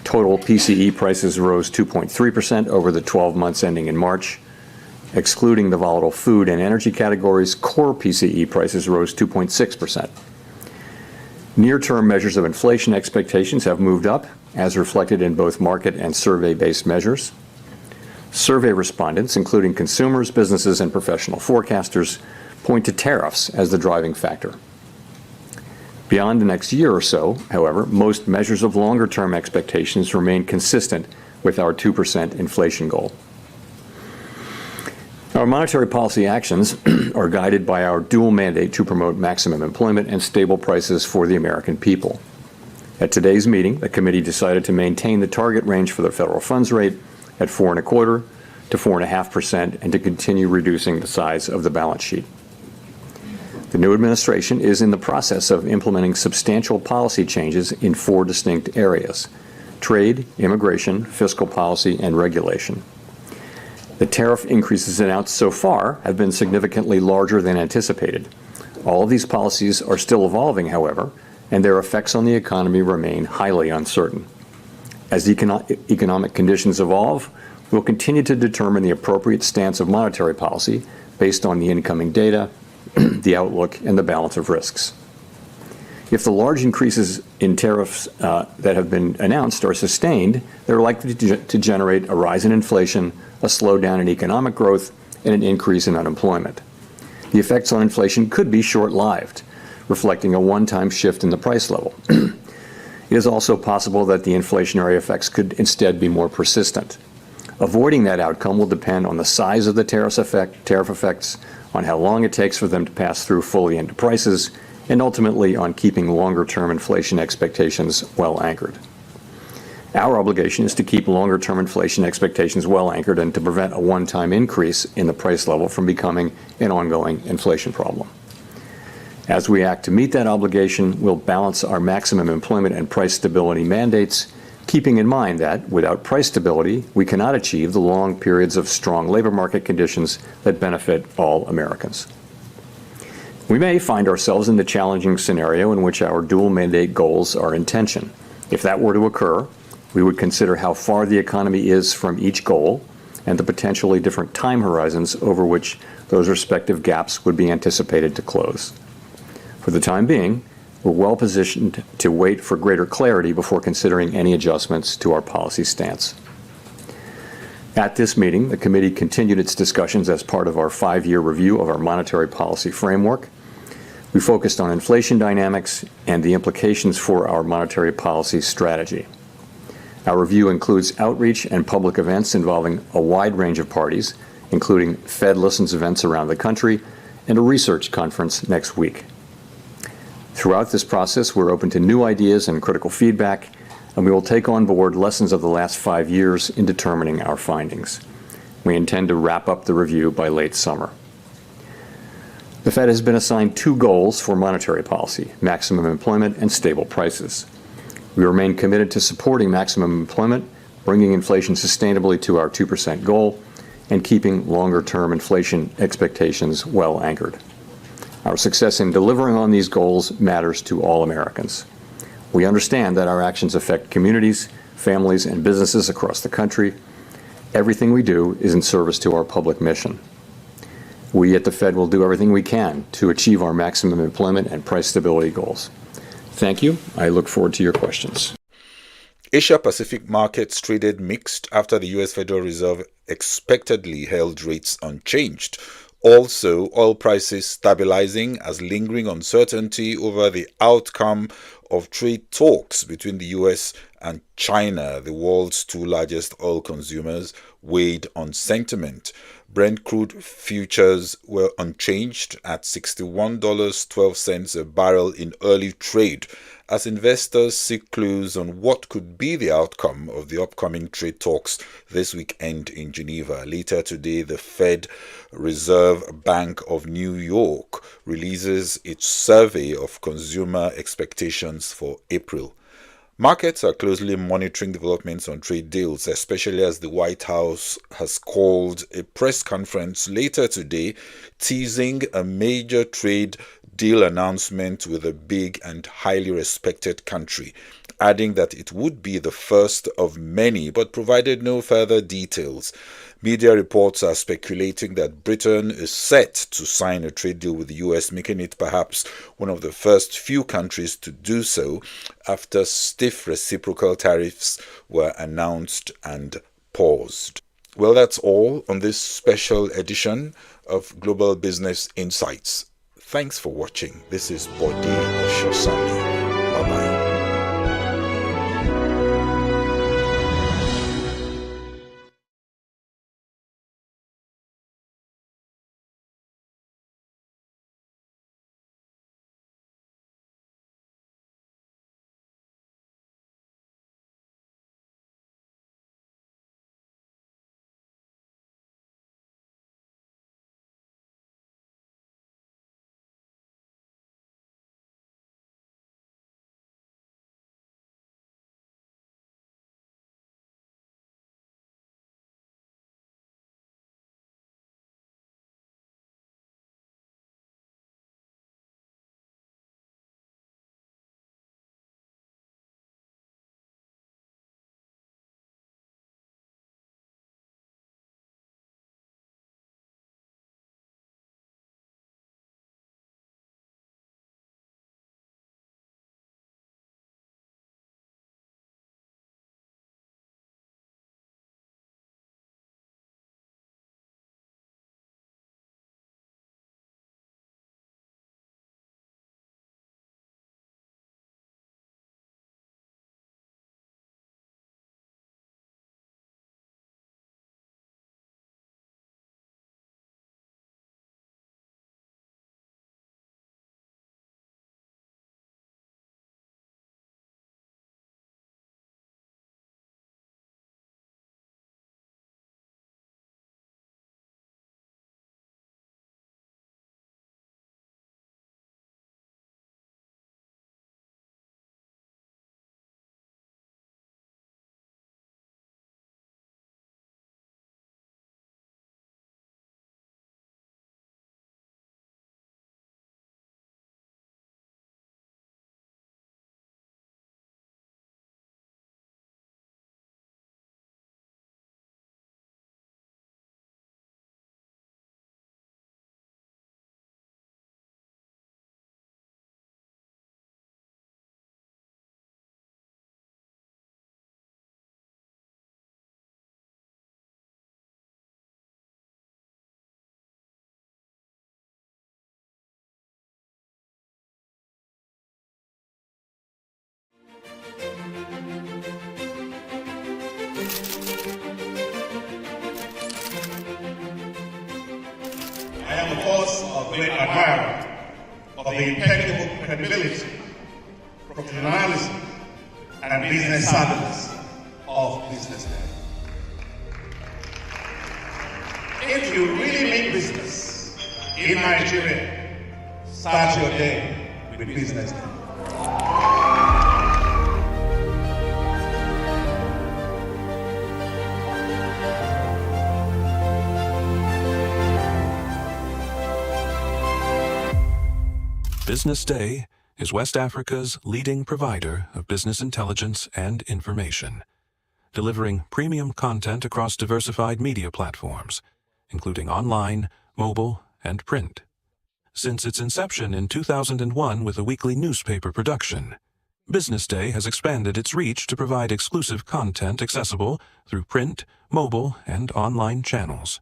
Total PCE prices rose 2.3% over the 12 months ending in March. Excluding the volatile food and energy categories, core PCE prices rose 2.6%. Near-term measures of inflation expectations have moved up, as reflected in both market and survey-based measures. Survey respondents, including consumers, businesses, and professional forecasters, point to tariffs as the driving factor. Beyond the next year or so, however, most measures of longer-term expectations remain consistent with our 2% inflation goal. Our monetary policy actions are guided by our dual mandate to promote maximum employment and stable prices for the American people. At today's meeting, the committee decided to maintain the target range for the federal funds rate at 4.25% to 4.5% and to continue reducing the size of the balance sheet. The new administration is in the process of implementing substantial policy changes in 4 distinct areas: trade, immigration, fiscal policy, and regulation. The tariff increases announced so far have been significantly larger than anticipated. All of these policies are still evolving, however, and their effects on the economy remain highly uncertain. As economic conditions evolve, we'll continue to determine the appropriate stance of monetary policy based on the incoming data, the outlook, and the balance of risks. If the large increases in tariffs that have been announced are sustained, they're likely to generate a rise in inflation, a slowdown in economic growth, and an increase in unemployment. The effects on inflation could be short-lived, reflecting a one-time shift in the price level. It is also possible that the inflationary effects could instead be more persistent. Avoiding that outcome will depend on the size of the tariff effects, on how long it takes for them to pass through fully into prices, and ultimately on keeping longer-term inflation expectations well anchored. Our obligation is to keep longer-term inflation expectations well anchored and to prevent a one-time increase in the price level from becoming an ongoing inflation problem. As we act to meet that obligation, we'll balance our maximum employment and price stability mandates, keeping in mind that without price stability, we cannot achieve the long periods of strong labor market conditions that benefit all Americans. We may find ourselves in the challenging scenario in which our dual mandate goals are in tension. If that were to occur, we would consider how far the economy is from each goal and the potentially different time horizons over which those respective gaps would be anticipated to close. For the time being, we're well positioned to wait for greater clarity before considering any adjustments to our policy stance. At this meeting, the committee continued its discussions as part of our 5-year review of our monetary policy framework. We focused on inflation dynamics and the implications for our monetary policy strategy. Our review includes outreach and public events involving a wide range of parties, including Fed Listens events around the country and a research conference next week. Throughout this process, we're open to new ideas and critical feedback, and we will take on board lessons of the last 5 years in determining our findings. We intend to wrap up the review by late summer. The Fed has been assigned 2 goals for monetary policy: maximum employment and stable prices. We remain committed to supporting maximum employment, bringing inflation sustainably to our 2% goal, and keeping longer-term inflation expectations well anchored. Our success in delivering on these goals matters to all Americans. We understand that our actions affect communities, families, and businesses across the country. Everything we do is in service to our public mission. We at the Fed will do everything we can to achieve our maximum employment and price stability goals. Thank you. I look forward to your questions. Asia-Pacific markets traded mixed after the U.S. Federal Reserve expectedly held rates unchanged. Also, oil prices stabilizing as lingering uncertainty over the outcome of trade talks between the U.S. and China, the world's 2 largest oil consumers, weighed on sentiment. Brent crude futures were unchanged at $61.12 a barrel in early trade, as investors seek clues on what could be the outcome of the upcoming trade talks this weekend in Geneva. Later today, the Fed Reserve Bank of New York releases its survey of consumer expectations for April. Markets are closely monitoring developments on trade deals, especially as the White House has called a press conference later today, teasing a major trade deal announcement with a big and highly respected country, adding that it would be the first of many, but provided no further details. Media reports are speculating that Britain is set to sign a trade deal with the US, making it perhaps one of the first few countries to do so after stiff reciprocal tariffs were announced and paused. Well, that's all on this special edition of Global Business Insights. Thanks for watching. This is Bode Oshosami. Bye-bye. great admirer of the impeccable credibility, professionalism, and business savviness of BusinessDay. If you really mean business in Nigeria, start your day with BusinessDay. BusinessDay is West Africa's leading provider of business intelligence and information, delivering premium content across diversified media platforms, including online, mobile, and print. Since its inception in 2001 with a weekly newspaper production, BusinessDay has expanded its reach to provide exclusive content accessible through print, mobile, and online channels.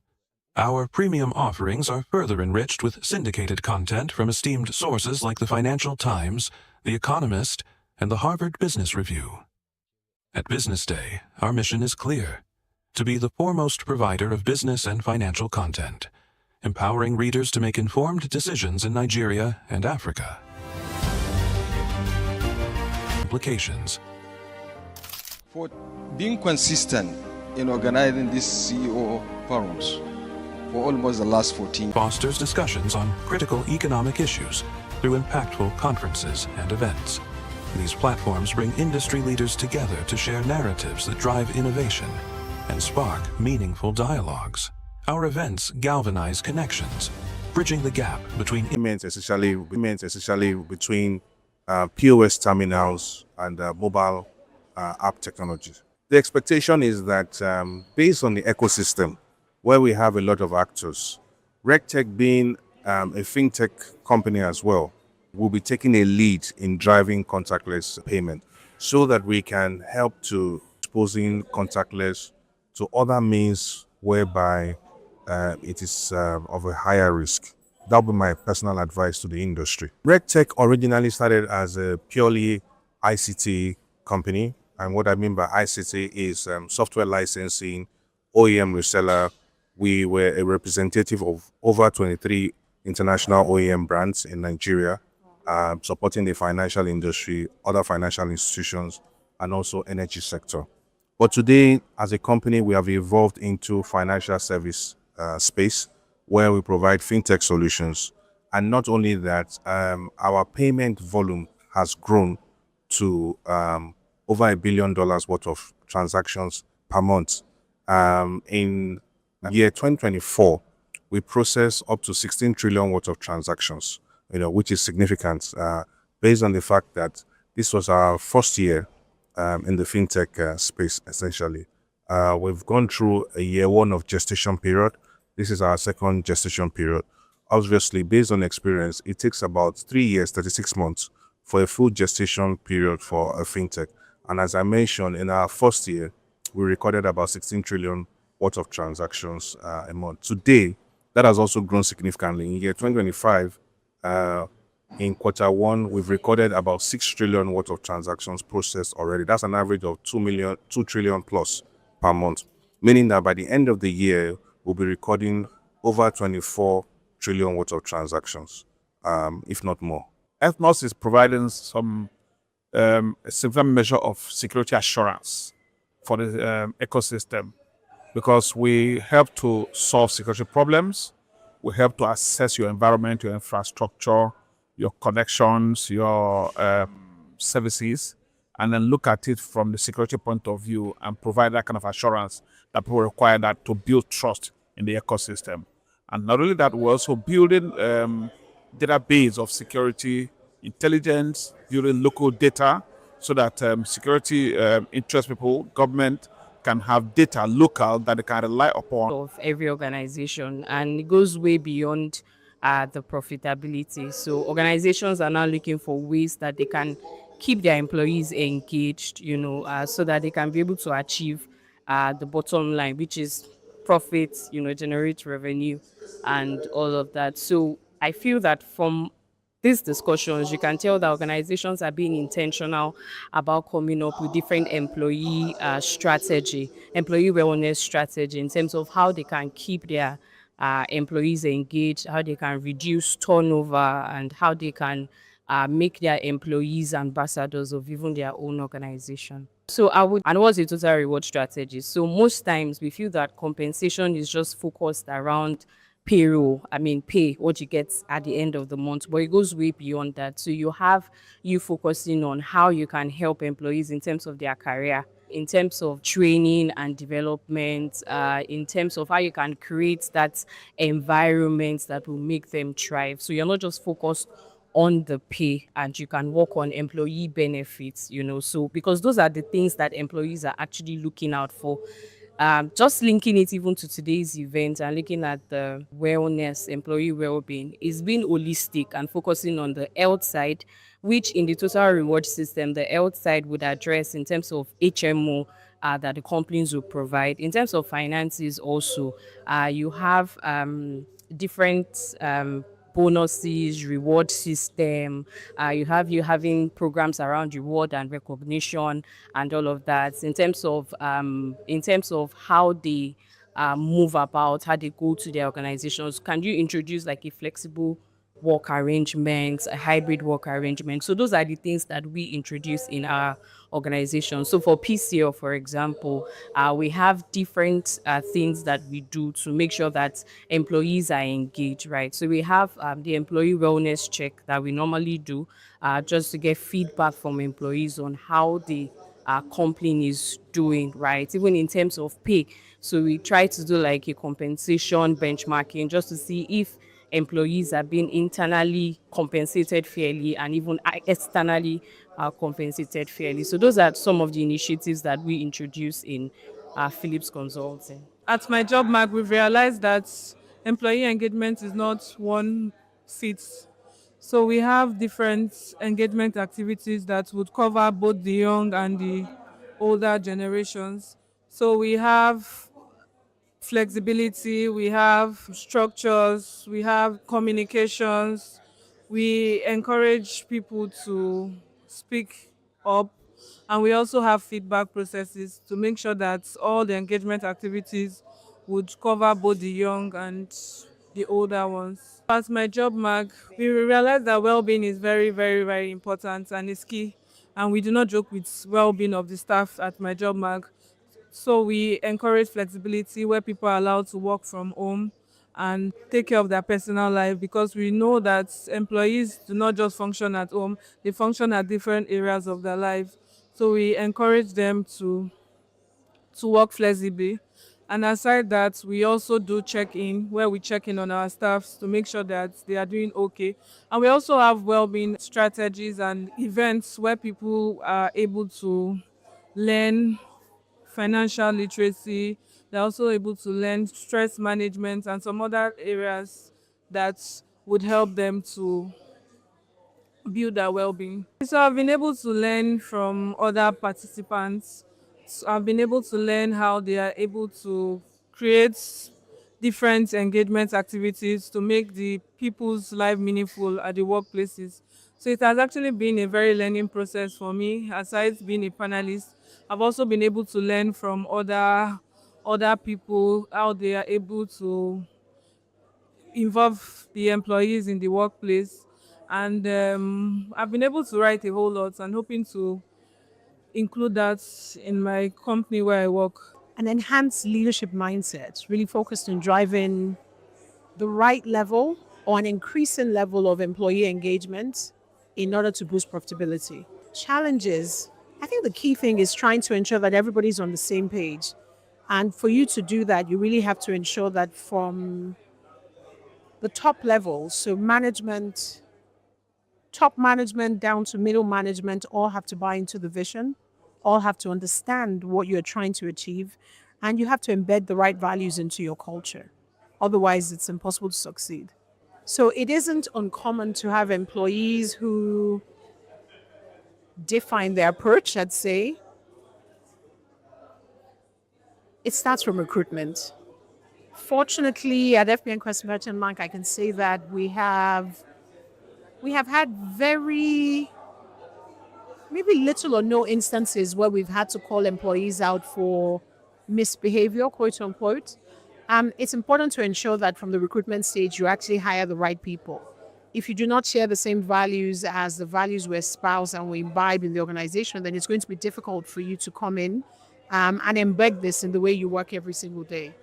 Our premium offerings are further enriched with syndicated content from esteemed sources like the Financial Times, The Economist, and the Harvard Business Review. At BusinessDay, our mission is clear: to be the foremost provider of business and financial content, empowering readers to make informed decisions in Nigeria and Africa. Implications. For being consistent in organizing these CEO forums for almost the last 14 fosters discussions on critical economic issues through impactful conferences and events. These platforms bring industry leaders together to share narratives that drive innovation and spark meaningful dialogues. Our events galvanize connections, bridging the gap between payments, especially between POS terminals and mobile app technologies. The expectation is that based on the ecosystem, where we have a lot of actors, RegTech being a fintech company as well, will be taking a lead in driving contactless payment so that we can help to exposing contactless to other means whereby it is of a higher risk. That would be my personal advice to the industry. RegTech originally started as a purely ICT company, and what I mean by ICT is software licensing, OEM reseller. We were a representative of over 23 international OEM brands in Nigeria, supporting the financial industry, other financial institutions, and also energy sector. But today, as a company, we have evolved into financial service space where we provide fintech solutions. And not only that, our payment volume has grown to over $1 billion worth of transactions per month. In year 2024, we process up to 16 trillion worth of transactions, which is significant based on the fact that this was our first year in the fintech space, essentially. We've gone through a year one of gestation period. This is our second gestation period. Obviously, based on experience, it takes about 3 years, 36 months for a full gestation period for a fintech. And as I mentioned, in our first year, we recorded about 16 trillion worth of transactions a month. Today, that has also grown significantly. In year 2025, in quarter one, we've recorded about 6 trillion worth of transactions processed already. That's an average of 2 trillion plus per month, meaning that by the end of the year, we'll be recording over 24 trillion worth of transactions, if not more. Ethnos is providing some a significant measure of security assurance for the ecosystem, because we help to solve security problems. We help to assess your environment, your infrastructure, your connections, your services, and then look at it from the security point of view and provide that kind of assurance that people require that to build trust in the ecosystem. And not only that, we're also building database of security intelligence, building local data so that security interest people, government, can have data local that they can rely upon. Of every organization, and it goes way beyond the profitability. So organizations are now looking for ways that they can keep their employees engaged, so that they can be able to achieve the bottom line, which is profits, generate revenue and all of that. So I feel that from these discussions, you can tell that organizations are being intentional about coming up with different employee strategy, employee wellness strategy in terms of how they can keep their employees engaged, how they can reduce turnover, and how they can make their employees ambassadors of even their own organization. So and what's the total reward strategy? So most times we feel that compensation is just focused around payroll. I mean, pay what you get at the end of the month, but it goes way beyond that. So you focusing on how you can help employees in terms of their career, in terms of training and development, in terms of how you can create that environment that will make them thrive. So you're not just focused on the pay, and you can work on employee benefits, so because those are the things that employees are actually looking out for. Just linking it even to today's event and looking at the wellness, employee well-being, is being holistic and focusing on the health side, which in the total reward system, the health side would address in terms of HMO that the companies will provide. In terms of finances also, you have different bonuses, reward system. You having programs around reward and recognition and all of that. In terms of how they move about, how they go to their organizations, can you introduce like a flexible work arrangements, a hybrid work arrangement? So those are the things that we introduce in our organization. So for PCL, for example, we have different things that we do to make sure that employees are engaged, right? So we have the employee wellness check that we normally do just to get feedback from employees on how the company is doing, right? Even in terms of pay. So we try to do like a compensation benchmarking just to see if employees are being internally compensated fairly and even externally compensated fairly. So those are some of the initiatives that we introduce in Philips Consulting. At my job mark, we've realized that employee engagement is not one fit. So we have different engagement activities that would cover both the young and the older generations. So we have flexibility, we have structures, we have communications. We encourage people to speak up, and we also have feedback processes to make sure that all the engagement activities would cover both the young and the older ones. As my job mark, we realize that well-being is very, very, very important and is key. And we do not joke with well-being of the staff at my job mark. So we encourage flexibility where people are allowed to work from home and take care of their personal life, because we know that employees do not just function at home, they function at different areas of their life. So we encourage them to work flexibly. And aside that, we also do check-in, where we check in on our staffs to make sure that they are doing okay. And we also have well-being strategies and events where people are able to learn financial literacy. They're also able to learn stress management and some other areas that would help them to build their well-being. So I've been able to learn from other participants. So I've been able to learn how they are able to create different engagement activities to make the people's life meaningful at the workplaces. So it has actually been a very learning process for me. Aside being a panelist, I've also been able to learn from other people, how they are able to involve the employees in the workplace. And I've been able to write a whole lot and hoping to include that in my company where I work. An enhanced leadership mindset, really focused on driving the right level or an increasing level of employee engagement in order to boost profitability. Challenges, I think the key thing is trying to ensure that everybody's on the same page. And for you to do that, you really have to ensure that from the top levels, so management, top management down to middle management, all have to buy into the vision, all have to understand what you're trying to achieve, and you have to embed the right values into your culture. Otherwise, it's impossible to succeed. So it isn't uncommon to have employees who define their approach, I'd say. It starts from recruitment. Fortunately, at FBN Quest Merchant Bank, I can say that we have had very, maybe little or no instances where we've had to call employees out for misbehavior, quote unquote. It's important to ensure that from the recruitment stage, you actually hire the right people. If you do not share the same values as the values we espouse and we imbibe in the organization, then it's going to be difficult for you to come in and embed this in the way you work every single day.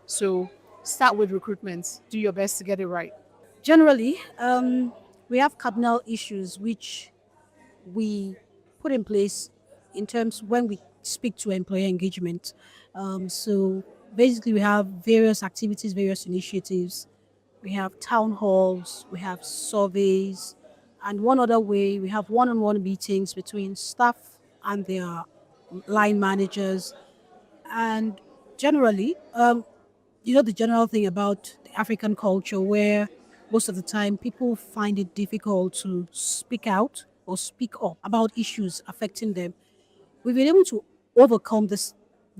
So start with recruitment. Do your best to get it right. Generally, we have cardinal issues which we put in place in terms when we speak to employer engagement. So basically, we have various activities, various initiatives. We have town halls, we have surveys, and one other way, we have one-on-one meetings between staff and their line managers. And generally, the general thing about the African culture where most of the time people find it difficult to speak out or speak up about issues affecting them. We've been able to overcome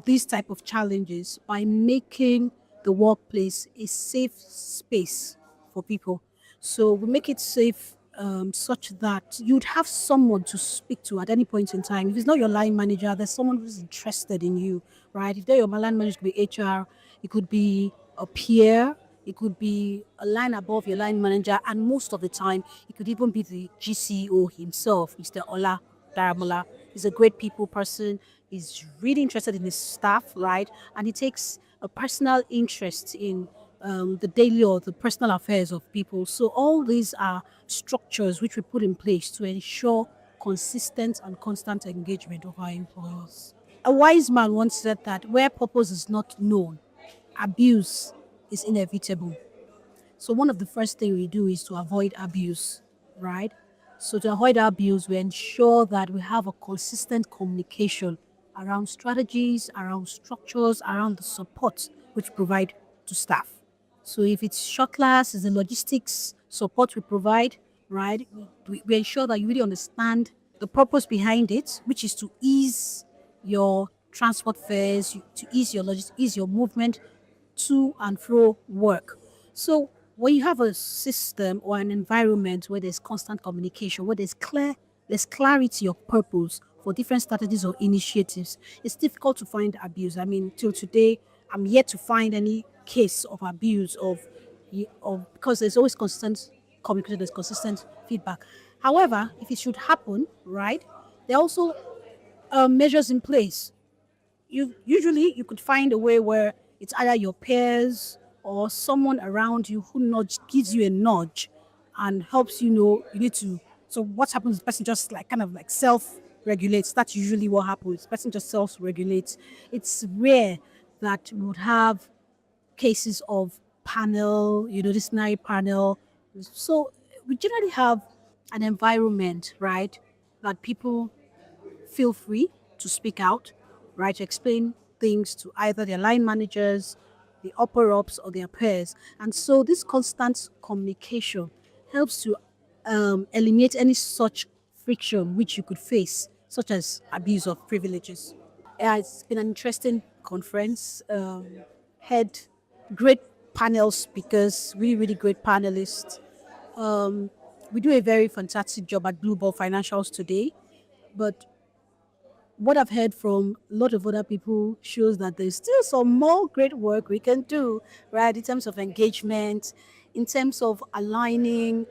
these type of challenges by making the workplace a safe space for people. So we make it safe such that you'd have someone to speak to at any point in time. If it's not your line manager, there's someone who's interested in you, right? If they're your line manager, it could be HR, it could be a peer, it could be a line above your line manager, and most of the time, it could even be the GCO himself, Mr. Ola Daramola. He's a great people person. He's really interested in his staff, right? And he takes a personal interest in the daily or the personal affairs of people. So all these are structures which we put in place to ensure consistent and constant engagement of our employers. A wise man once said that where purpose is not known, abuse is inevitable. So one of the first things we do is to avoid abuse, right? So to avoid abuse, we ensure that we have a consistent communication around strategies, around structures, around the support which we provide to staff. So if it's short class, it's the logistics support we provide, right? We ensure that you really understand the purpose behind it, which is to ease your transport fares, to ease your ease your movement to and fro work. So when you have a system or an environment where there's constant communication, where there's clarity of purpose for different strategies or initiatives, it's difficult to find abuse. I mean, till today, I'm yet to find any case of abuse of because there's always consistent communication, there's consistent feedback. However, if it should happen, right, there are also measures in place. You could find a way where it's either your peers or someone around you who gives you a nudge and helps you know you need to. So what happens? The person just like kind of like self-regulates. That's usually what happens. The person just self-regulates. It's rare that we would have cases of panel, disciplinary panel. So we generally have an environment, right, that people feel free to speak out, right, to explain things to either their line managers, the upper ups, or their peers. And so this constant communication helps to eliminate any such friction which you could face, such as abuse of privileges. Yeah, it's been an interesting conference. Had great panel speakers, really, really great panelists. We do a very fantastic job at Blue Ball Financials today, but what I've heard from a lot of other people shows that there's still some more great work we can do, right, in terms of engagement, in terms of aligning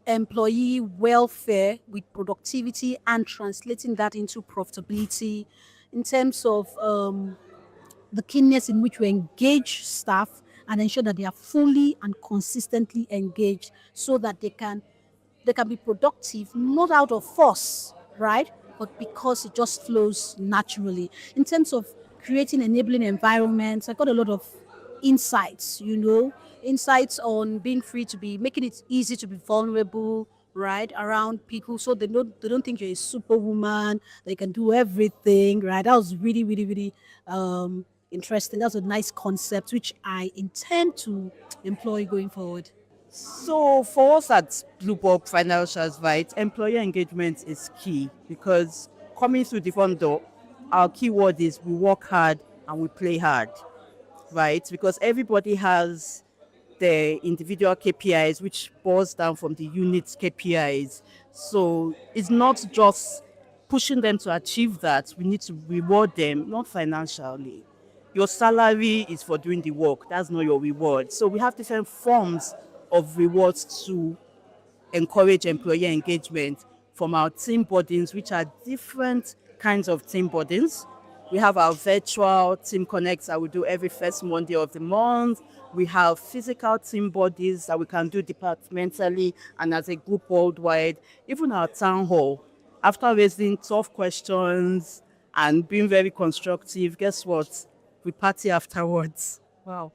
employee welfare with productivity and translating that into profitability, in terms of the keenness in which we engage staff and ensure that they are fully and consistently engaged so that they can be productive, not out of force, right? But because it just flows naturally. In terms of creating enabling environments, I got a lot of insights, insights on being free to be, making it easy to be vulnerable, right, around people so they don't think you're a superwoman, they can do everything, right? That was really, really, really interesting. That was a nice concept, which I intend to employ going forward. So for us at Blue Bob Financials, right, employer engagement is key because coming through the front door, our keyword is we work hard and we play hard, right? Because everybody has their individual KPIs, which boils down from the unit's KPIs. So it's not just pushing them to achieve that. We need to reward them, not financially. Your salary is for doing the work. That's not your reward. So we have different forms of rewards to encourage employee engagement from our team bodies, which are different kinds of team bodies. We have our virtual team connects that we do every first Monday of the month. We have physical team bodies that we can do departmentally and as a group worldwide. Even our town hall, after raising tough questions and being very constructive, guess what? We party afterwards. Wow.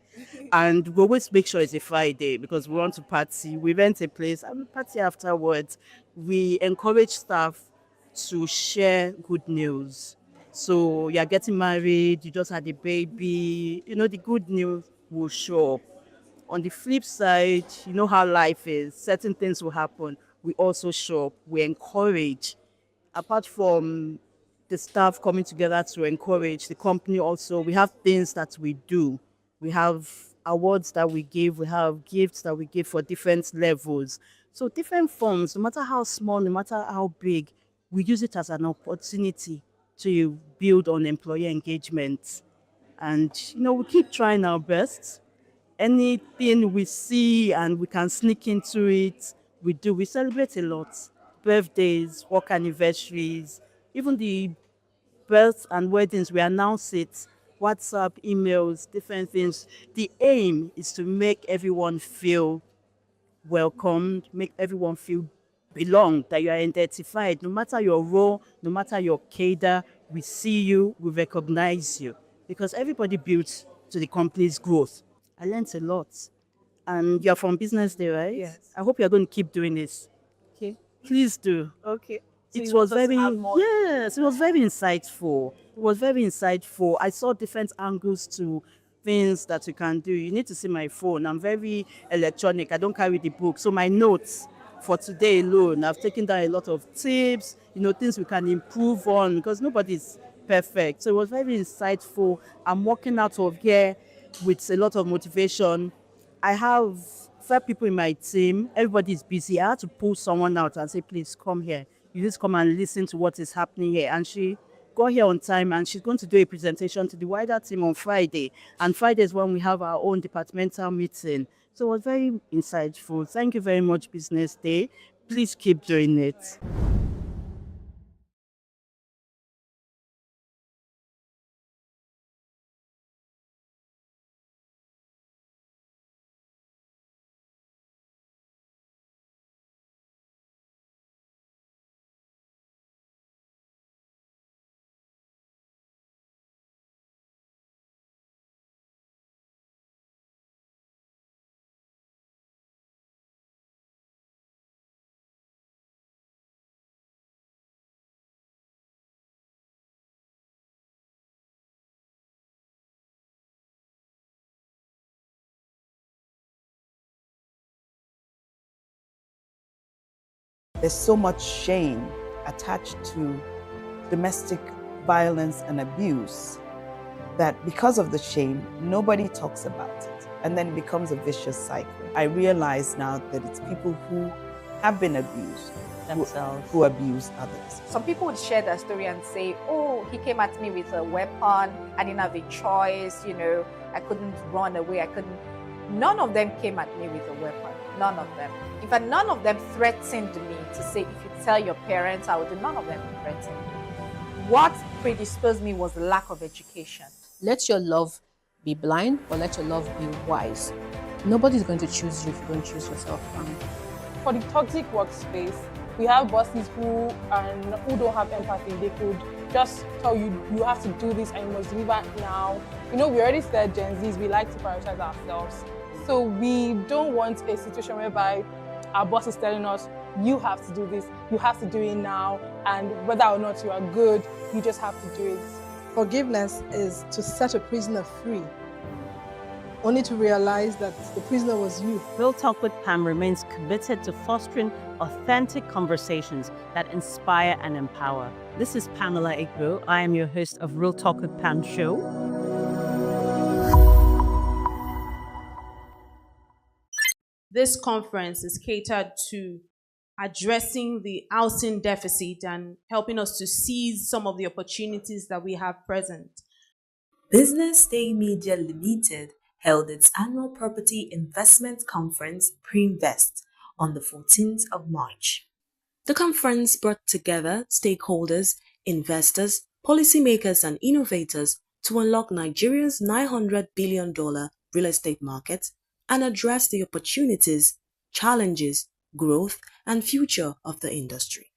And we always make sure it's a Friday because we want to party. We rent a place and we party afterwards. We encourage staff to share good news. So you're getting married, you just had a baby, the good news will show up. On the flip side, you know how life is. Certain things will happen. We also show up. We encourage. Apart from the staff coming together to encourage the company also, we have things that we do. We have awards that we give. We have gifts that we give for different levels. So different forms, no matter how small, no matter how big, we use it as an opportunity to build on employee engagement. And, we keep trying our best. Anything we see and we can sneak into it, we do. We celebrate a lot. Birthdays, work anniversaries, even the births and weddings, we announce it. WhatsApp, emails, different things. The aim is to make everyone feel welcomed, make everyone feel belong, that you are identified. No matter your role, no matter your cadre, we see you, we recognize you. Because everybody builds to the company's growth. I learned a lot. And you're from BusinessDay, right? Yes. I hope you're going to keep doing this. Okay. Please do. Okay. So It you was want us to very, have more- yes, it was very insightful. It was very insightful. I saw different angles to things that you can do. You need to see my phone. I'm very electronic. I don't carry the book. So my notes for today alone, I've taken down a lot of tips, things we can improve on because nobody's perfect. So it was very insightful. I'm walking out of here with a lot of motivation. I have 5 people in my team. Everybody's busy. I had to pull someone out and say, please come here. You just come and listen to what is happening here. And she got here on time and she's going to do a presentation to the wider team on Friday. And Friday is when we have our own departmental meeting. So it was very insightful. Thank you very much, Business Day. Please keep doing it. There's so much shame attached to domestic violence and abuse that because of the shame, nobody talks about it. And then it becomes a vicious cycle. I realize now that it's people who have been abused themselves who abuse others. Some people would share their story and say, oh, he came at me with a weapon. I didn't have a choice. I couldn't run away. None of them came at me with a weapon. None of them. In fact, none of them threatened me to say, if you tell your parents, I will do. None of them threatened me. What predisposed me was lack of education. Let your love be blind, or let your love be wise. Nobody's going to choose you if you don't choose yourself. For the toxic workspace, we have bosses who don't have empathy. They could just tell you, you have to do this and you must deliver now. We already said Gen Zs, we like to prioritize ourselves. So we don't want a situation whereby our boss is telling us, you have to do this, you have to do it now, and whether or not you are good, you just have to do it. Forgiveness is to set a prisoner free, only to realize that the prisoner was you. Real Talk with Pam remains committed to fostering authentic conversations that inspire and empower. This is Pamela Igbo. I am your host of Real Talk with Pam show. This conference is catered to addressing the housing deficit and helping us to seize some of the opportunities that we have present. BusinessDay Media Limited held its annual property investment conference Pre-Invest on the 14th of March. The conference brought together stakeholders, investors, policymakers, and innovators to unlock Nigeria's $900 billion real estate market and address the opportunities, challenges, growth, and future of the industry.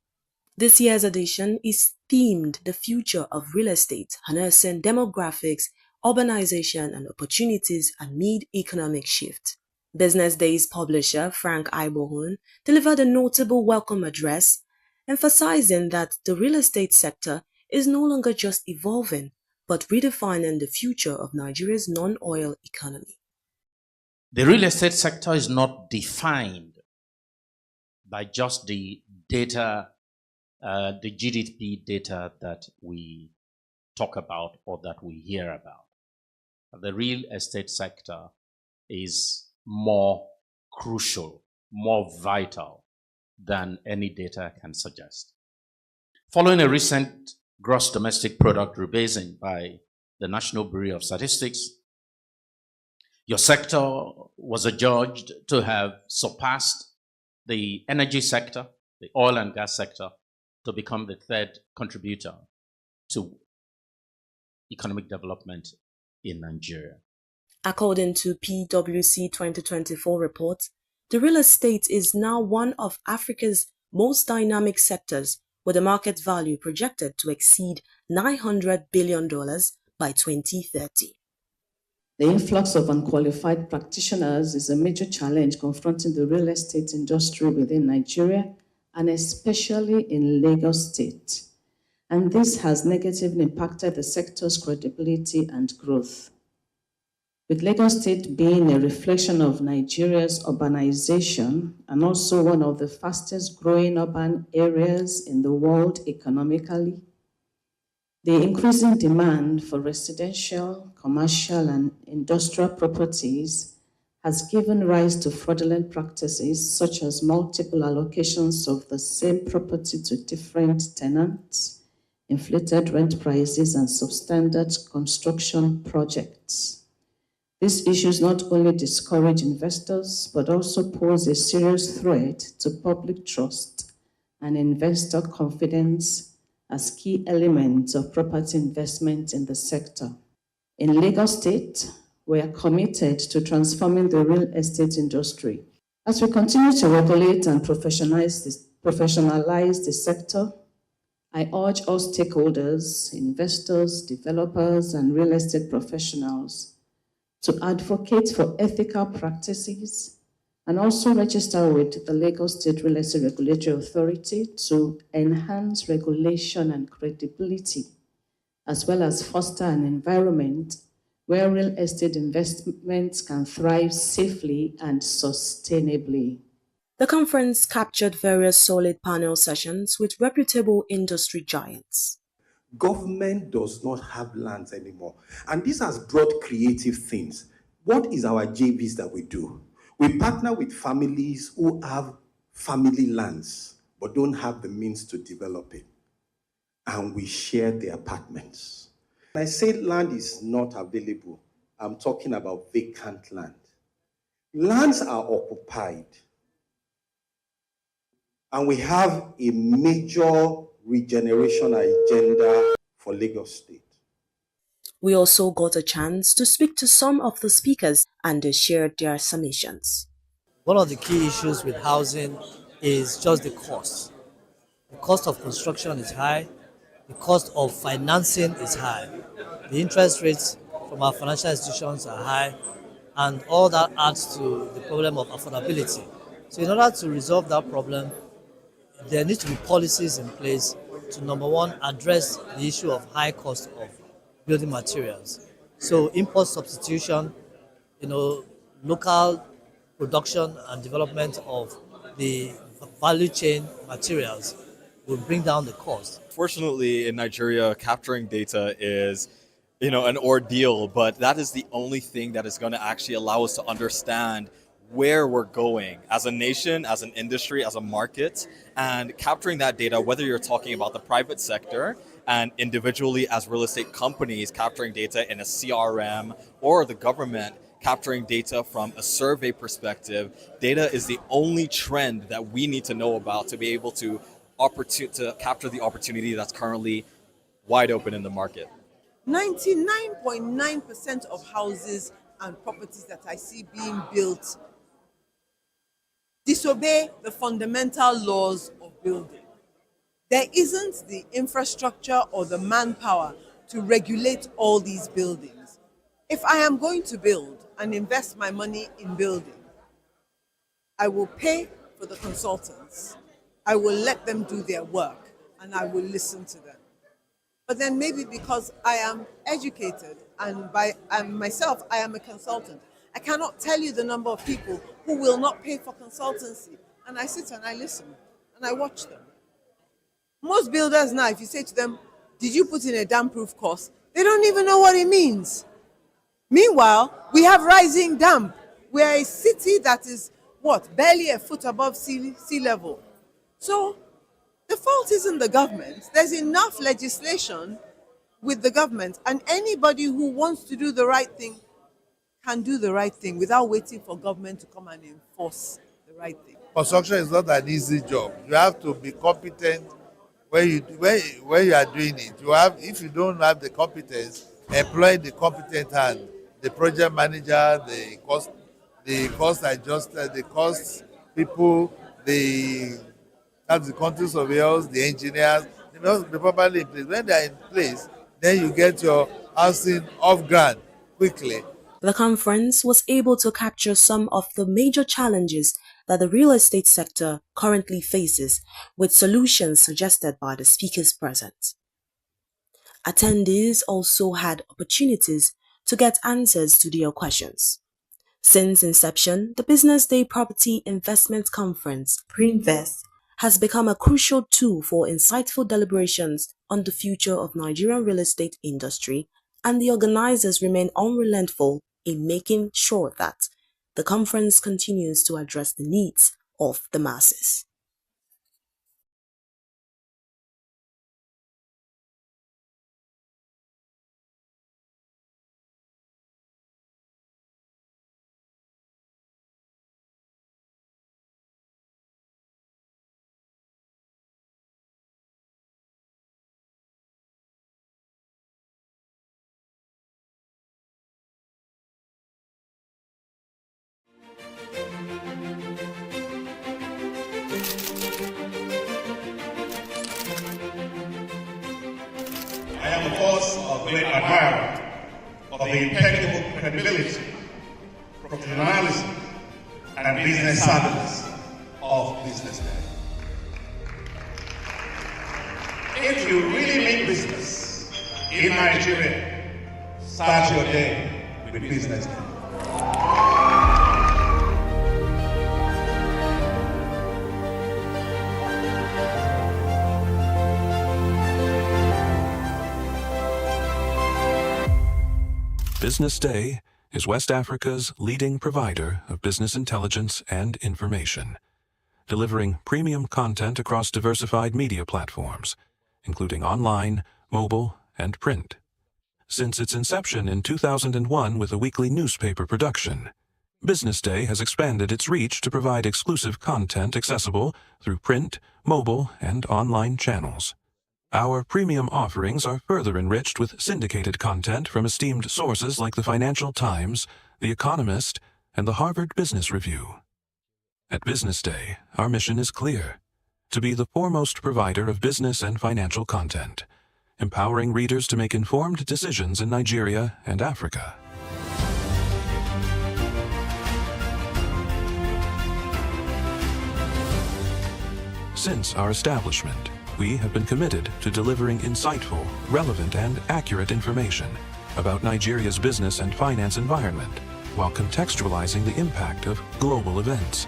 This year's edition is themed The Future of Real Estate, harnessing demographics, urbanization, and opportunities amid economic shift. BusinessDay's publisher, Frank Ibohun, delivered a notable welcome address, emphasizing that the real estate sector is no longer just evolving, but redefining the future of Nigeria's non-oil economy. The real estate sector is not defined by just the data, the GDP data that we talk about or that we hear about. The real estate sector is more crucial, more vital than any data can suggest. Following a recent gross domestic product rebasing by the National Bureau of Statistics, your sector was adjudged to have surpassed the energy sector, the oil and gas sector, to become the third contributor to economic development in Nigeria. According to PwC 2024 report, the real estate is now one of Africa's most dynamic sectors, with a market value projected to exceed $900 billion by 2030. The influx of unqualified practitioners is a major challenge confronting the real estate industry within Nigeria, and especially in Lagos State. And this has negatively impacted the sector's credibility and growth. With Lagos State being a reflection of Nigeria's urbanization and also one of the fastest growing urban areas in the world economically, the increasing demand for residential, commercial, and industrial properties has given rise to fraudulent practices such as multiple allocations of the same property to different tenants, inflated rent prices, and substandard construction projects. These issues not only discourage investors, but also pose a serious threat to public trust and investor confidence as key elements of property investment in the sector. In Lagos State, we are committed to transforming the real estate industry. As we continue to regulate and professionalize the sector, I urge all stakeholders, investors, developers, and real estate professionals to advocate for ethical practices and also register with the Lagos State Real Estate Regulatory Authority to enhance regulation and credibility, as well as foster an environment where real estate investments can thrive safely and sustainably. The conference captured various solid panel sessions with reputable industry giants. Government does not have lands anymore. And this has brought creative things. What is our JVs that we do? We partner with families who have family lands but don't have the means to develop it. And we share the apartments. When I say land is not available, I'm talking about vacant land. Lands are occupied. And we have a major regeneration agenda for Lagos State. We also got a chance to speak to some of the speakers, and they shared their submissions. One of the key issues with housing is just the cost. The cost of construction is high. The cost of financing is high. The interest rates from our financial institutions are high, and all that adds to the problem of affordability. So in order to resolve that problem, there needs to be policies in place to, number one, address the issue of high cost of building materials. So import substitution, local production and development of the value chain materials will bring down the cost. Fortunately, in Nigeria, capturing data is, an ordeal, but that is the only thing that is going to actually allow us to understand where we're going as a nation, as an industry, as a market, and capturing that data, whether you're talking about the private sector and individually as real estate companies capturing data in a CRM, or the government capturing data from a survey perspective. Data is the only trend that we need to know about to be able to capture the opportunity that's currently wide open in the market. 99.9% of houses and properties that I see being built disobey the fundamental laws of building. There isn't the infrastructure or the manpower to regulate all these buildings. If I am going to build and invest my money in building, I will pay for the consultants. I will let them do their work and I will listen to them. But then maybe because I am educated and myself, I am a consultant, I cannot tell you the number of people who will not pay for consultancy. And I sit and I listen and I watch them. Most builders now, if you say to them, did you put in a dam-proof course? They don't even know what it means. Meanwhile, we have rising damp. We are a city that is, barely a foot above sea level. So the fault isn't the government. There's enough legislation with the government, and anybody who wants to do the right thing can do the right thing without waiting for government to come and enforce the right thing. Construction is not an easy job. You have to be competent when you are doing it. If you don't have the competence, employ the competent hand, the project manager, the cost adjuster, the cost people, the country surveyors, the engineers. They must be properly in place. When they are in place, then you get your housing off ground quickly. The conference was able to capture some of the major challenges that the real estate sector currently faces, with solutions suggested by the speakers present. Attendees also had opportunities to get answers to their questions. Since inception, the BusinessDay Property Investment Conference, Pre-Invest, has become a crucial tool for insightful deliberations on the future of Nigerian real estate industry, and the organizers remain unrelenting in making sure that the conference continues to address the needs of the masses. I am, of course, a great admirer of the impeccable credibility, professionalism, and business savviness of BusinessDay. If you really mean business in Nigeria, start your day with BusinessDay. BusinessDay is West Africa's leading provider of business intelligence and information, delivering premium content across diversified media platforms, including online, mobile, and print. Since its inception in 2001 with a weekly newspaper production, BusinessDay has expanded its reach to provide exclusive content accessible through print, mobile, and online channels. Our premium offerings are further enriched with syndicated content from esteemed sources like the Financial Times, The Economist, and the Harvard Business Review. At BusinessDay, our mission is clear: to be the foremost provider of business and financial content, empowering readers to make informed decisions in Nigeria and Africa. Since our establishment, we have been committed to delivering insightful, relevant, and accurate information about Nigeria's business and finance environment, while contextualizing the impact of global events.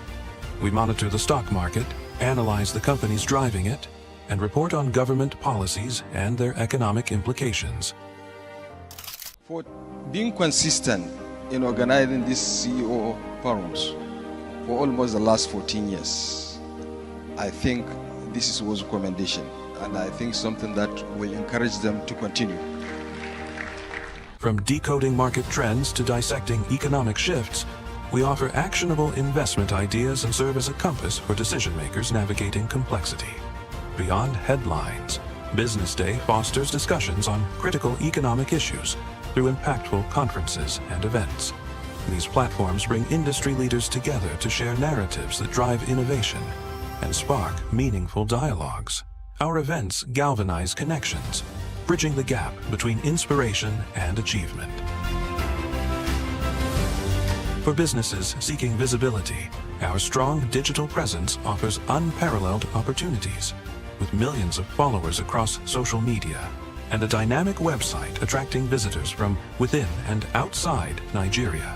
We monitor the stock market, analyze the companies driving it, and report on government policies and their economic implications. For being consistent in organizing these CEO forums, for almost the last 14 years. I think this is was recommendation, and I think something that will encourage them to continue. From decoding market trends to dissecting economic shifts, we offer actionable investment ideas and serve as a compass for decision makers navigating complexity. Beyond headlines, Business Day fosters discussions on critical economic issues through impactful conferences and events. These platforms bring industry leaders together to share narratives that drive innovation and spark meaningful dialogues. Our events galvanize connections, bridging the gap between inspiration and achievement. For businesses seeking visibility, our strong digital presence offers unparalleled opportunities. With millions of followers across social media and a dynamic website attracting visitors from within and outside Nigeria,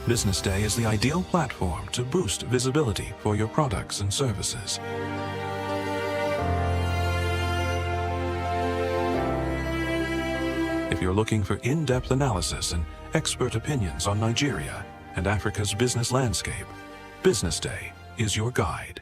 Business Day is the ideal platform to boost visibility for your products and services. If you're looking for in-depth analysis and expert opinions on Nigeria and Africa's business landscape, Business Day is your guide.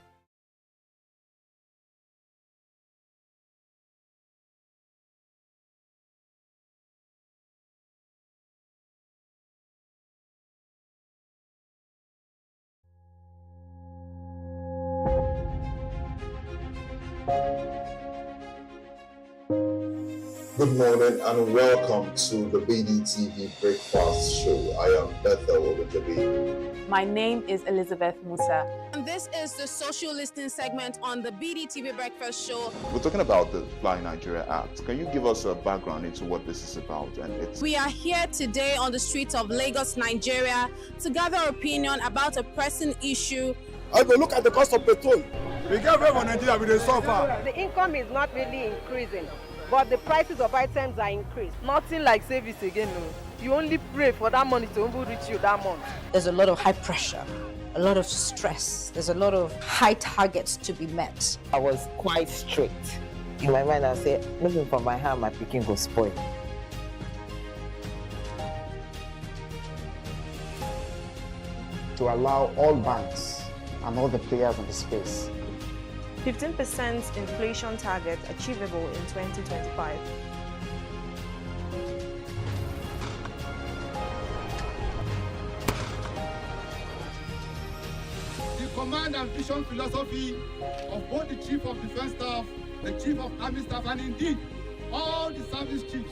Good morning and welcome to the BDTV Breakfast Show. I am Bethel Ogunjobi. My name is Elizabeth Musa. And this is the social listening segment on the BDTV Breakfast Show. We're talking about the Fly Nigeria Act. Can you give us a background into what this is about? We are here today on the streets of Lagos, Nigeria, to gather opinion about a pressing issue. I go look at the cost of petrol. We get very Nigeria with the suffer. The income is not really increasing, but the prices of items are increased. Nothing like savings again, no. You only pray for that money to reach you that month. There's a lot of high pressure, a lot of stress. There's a lot of high targets to be met. I was quite strict. In my mind, I said, looking for my hand, my picking will spoil. To allow all banks and all the players in the space 15% inflation target achievable in 2025. The command and vision philosophy of both the Chief of Defense Staff, the Chief of Army Staff, and indeed all the service chiefs.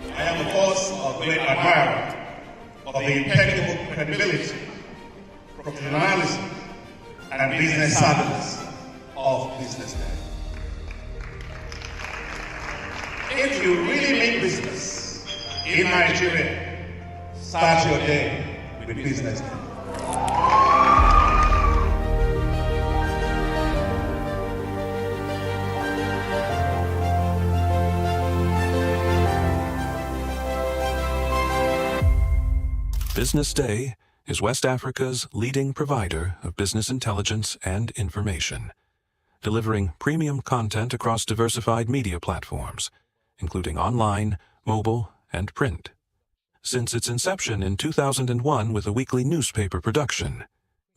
I am, of course, a great admirer of the impeccable credibility, professionalism, and business savviness of BusinessDay. If you really mean business in Nigeria, start your day with BusinessDay. Business Day is West Africa's leading provider of business intelligence and information, delivering premium content across diversified media platforms, including online, mobile, and print. Since its inception in 2001 with a weekly newspaper production,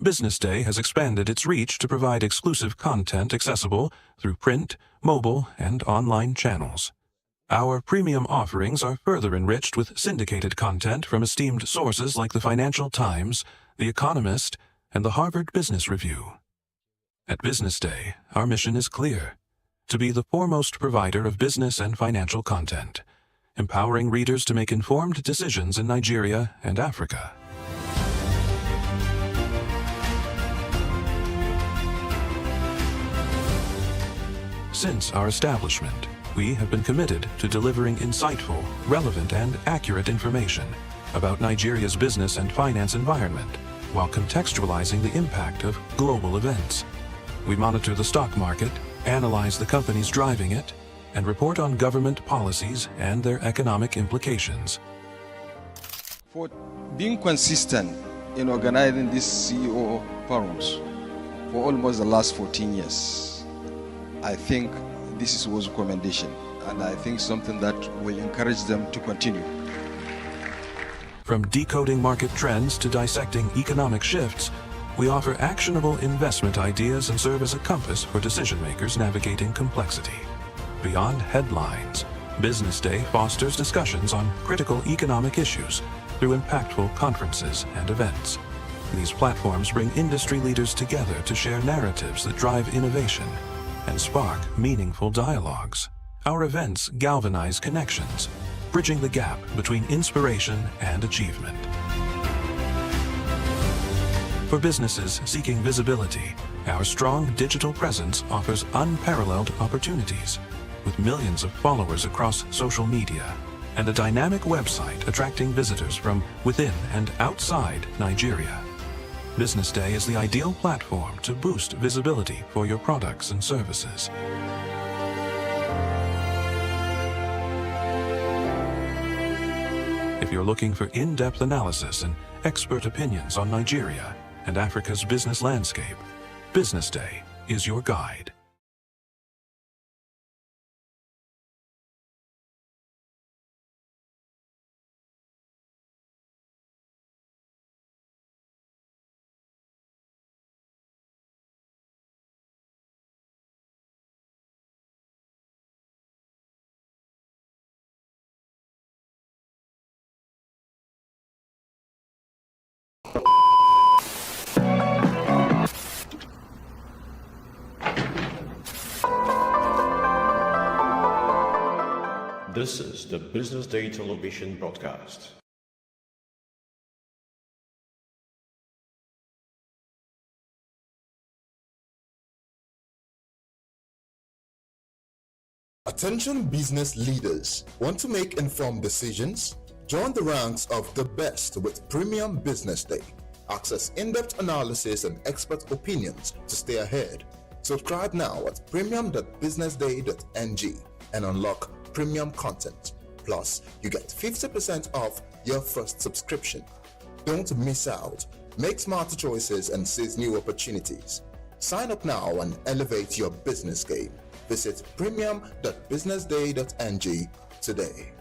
Business Day has expanded its reach to provide exclusive content accessible through print, mobile, and online channels. Our premium offerings are further enriched with syndicated content from esteemed sources like the Financial Times, The Economist, and the Harvard Business Review. At Business Day, our mission is clear: to be the foremost provider of business and financial content, empowering readers to make informed decisions in Nigeria and Africa. Since our establishment, we have been committed to delivering insightful, relevant, and accurate information about Nigeria's business and finance environment while contextualizing the impact of global events. We monitor the stock market, analyze the companies driving it, and report on government policies and their economic implications. For being consistent in organizing these CEO forums for almost the last 14 years, I think this is worth commendation, and I think something that will encourage them to continue. From decoding market trends to dissecting economic shifts, we offer actionable investment ideas and serve as a compass for decision makers navigating complexity. Beyond headlines, Business Day fosters discussions on critical economic issues through impactful conferences and events. These platforms bring industry leaders together to share narratives that drive innovation and spark meaningful dialogues. Our events galvanize connections, bridging the gap between inspiration and achievement. For businesses seeking visibility, our strong digital presence offers unparalleled opportunities. With millions of followers across social media and a dynamic website attracting visitors from within and outside Nigeria, Business Day is the ideal platform to boost visibility for your products and services. If you're looking for in-depth analysis and expert opinions on Nigeria and Africa's business landscape, Business Day is your guide. This is the Business Day television broadcast. Attention business leaders. Want to make informed decisions? Join the ranks of the best with Premium Business Day. Access in-depth analysis and expert opinions to stay ahead. Subscribe now at premium.businessday.ng and unlock premium content. Plus, you get 50% off your first subscription. Don't miss out. Make smarter choices and seize new opportunities. Sign up now and elevate your business game. Visit premium.businessday.ng today.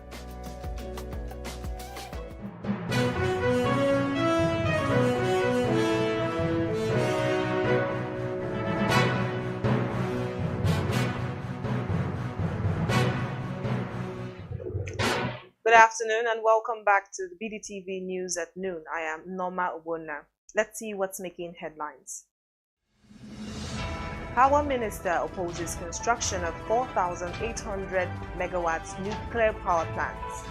Good afternoon and welcome back to the BDTV News at noon. I am Norma Obona. Let's see what's making headlines. Power Minister opposes construction of 4,800 megawatts nuclear power plants.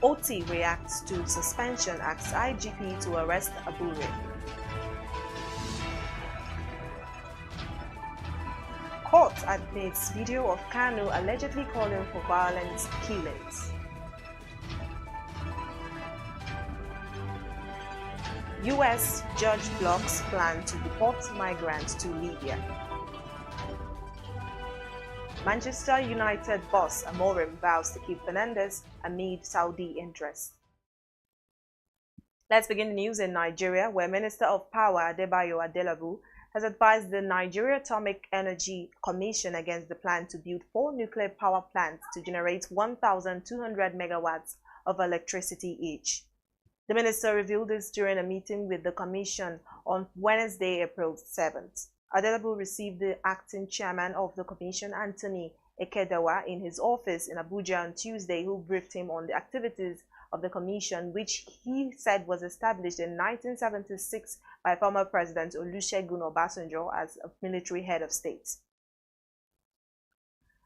OT reacts to suspension, asks IGP to arrest Abure. Court admits video of Kanu allegedly calling for violent killings. U.S. judge blocks plan to deport migrants to Libya. Manchester United boss Amorim vows to keep Fernandes amid Saudi interest. Let's begin the news in Nigeria, where Minister of Power Adebayo Adelabu has advised the Nigeria Atomic Energy Commission against the plan to build 4 nuclear power plants to generate 1,200 megawatts of electricity each. The minister revealed this during a meeting with the commission on Wednesday, April 7th. Adelabu received the acting chairman of the commission, Anthony Ekedawa, in his office in Abuja on Tuesday, who briefed him on the activities of the commission, which he said was established in 1976 by former President Olusegun Obasanjo as a military head of state.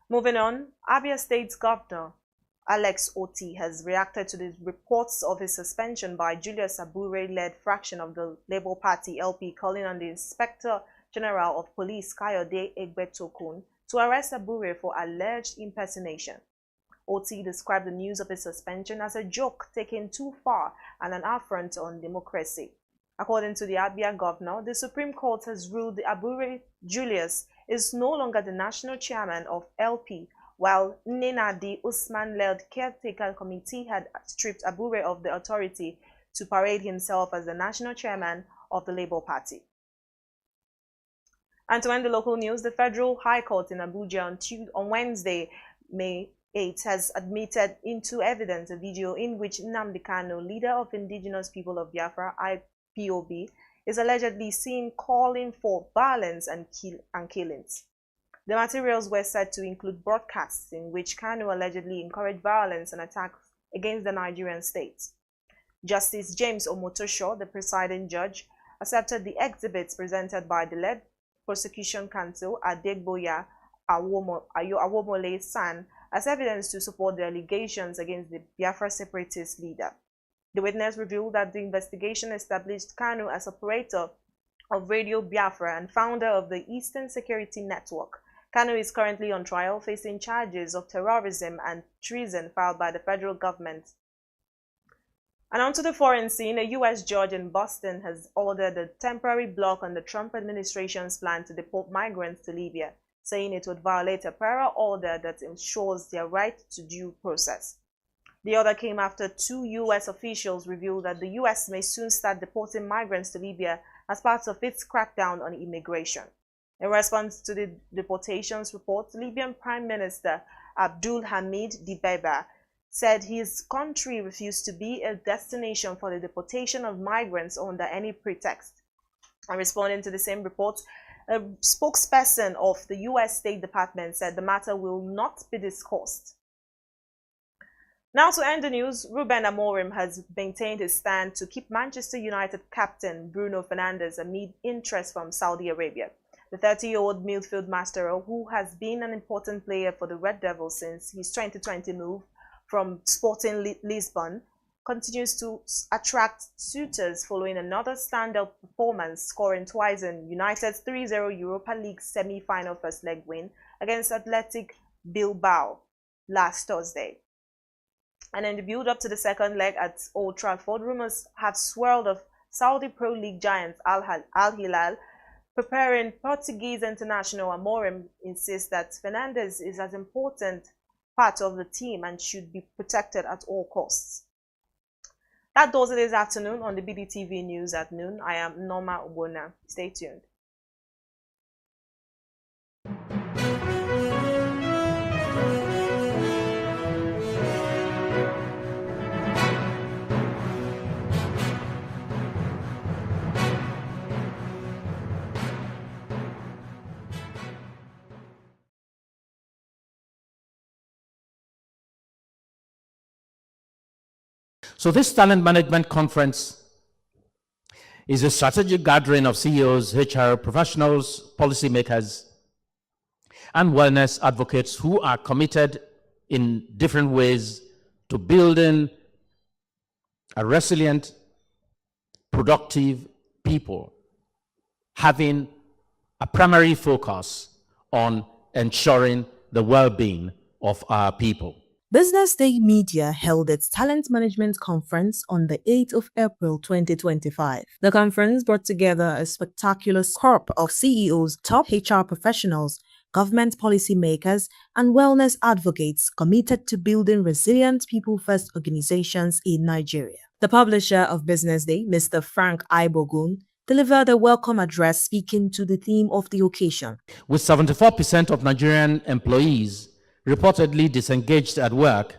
Moving on, Abia State's Governor Alex Oti has reacted to the reports of his suspension by Julius Abure-led fraction of the Labour Party LP, calling on the Inspector General of Police Kayode Egbetokun to arrest Abure for alleged impersonation. OT described the news of his suspension as a joke taken too far and an affront on democracy. According to the Abia governor, the Supreme Court has ruled the Abure Julius is no longer the national chairman of LP, while Nenadi Usman-led caretaker committee had stripped Abure of the authority to parade himself as the national chairman of the Labour Party. And to end the local news, the Federal High Court in Abuja on Wednesday, May 8, has admitted into evidence a video in which Nnamdi Kanu, leader of Indigenous People of Biafra, IPOB, is allegedly seen calling for violence and killings. The materials were said to include broadcasts in which Kanu allegedly encouraged violence and attacks against the Nigerian state. Justice James Omotosho, the presiding judge, accepted the exhibits presented by the lead prosecution counsel Adegboya Awomole San as evidence to support the allegations against the Biafra separatist leader. The witness revealed that the investigation established Kanu as operator of Radio Biafra and founder of the Eastern Security Network. Kanu is currently on trial, facing charges of terrorism and treason filed by the federal government. And onto the foreign scene, a U.S. judge in Boston has ordered a temporary block on the Trump administration's plan to deport migrants to Libya, saying it would violate a prior order that ensures their right to due process. The order came after 2 U.S. officials revealed that the U.S. may soon start deporting migrants to Libya as part of its crackdown on immigration. In response to the deportations report, Libyan Prime Minister Abdul Hamid Dibeiba said his country refused to be a destination for the deportation of migrants under any pretext. And responding to the same report, a spokesperson of the U.S. State Department said the matter will not be discussed. Now to end the news, Ruben Amorim has maintained his stand to keep Manchester United captain Bruno Fernandes amid interest from Saudi Arabia. The 30-year-old midfield master, who has been an important player for the Red Devils since his 2020 move from Sporting Lisbon, continues to attract suitors following another standout performance, scoring twice in United's 3-0 Europa League semi-final first leg win against Athletic Bilbao last Thursday. And in the build-up to the second leg at Old Trafford, rumors have swirled of Saudi Pro League giants Al Hilal preparing Portuguese international. Amorim insists that Fernandes is as important part of the team and should be protected at all costs. That does it this afternoon on the BDTV News at noon. I am Norma Ubona. Stay tuned. So this talent management conference is a strategic gathering of CEOs, HR professionals, policymakers, and wellness advocates who are committed in different ways to building a resilient, productive people, having a primary focus on ensuring the well-being of our people. BusinessDay Media held its Talent Management Conference on the 8th of April 2025. The conference brought together a spectacular corp of CEOs, top HR professionals, government policymakers, and wellness advocates committed to building resilient people-first organizations in Nigeria. The publisher of BusinessDay, Mr. Frank Ibogun, delivered a welcome address speaking to the theme of the occasion. With 74% of Nigerian employees reportedly disengaged at work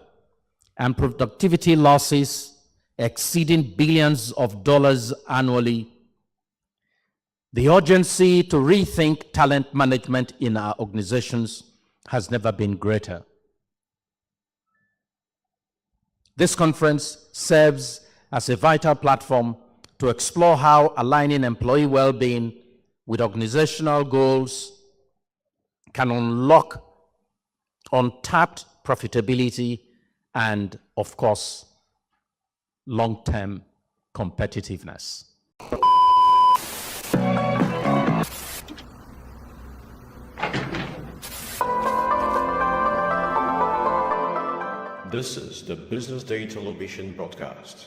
and productivity losses exceeding billions of dollars annually, the urgency to rethink talent management in our organizations has never been greater. This conference serves as a vital platform to explore how aligning employee well-being with organizational goals can unlock untapped profitability and, of course, long-term competitiveness. This is the Business Day television broadcast.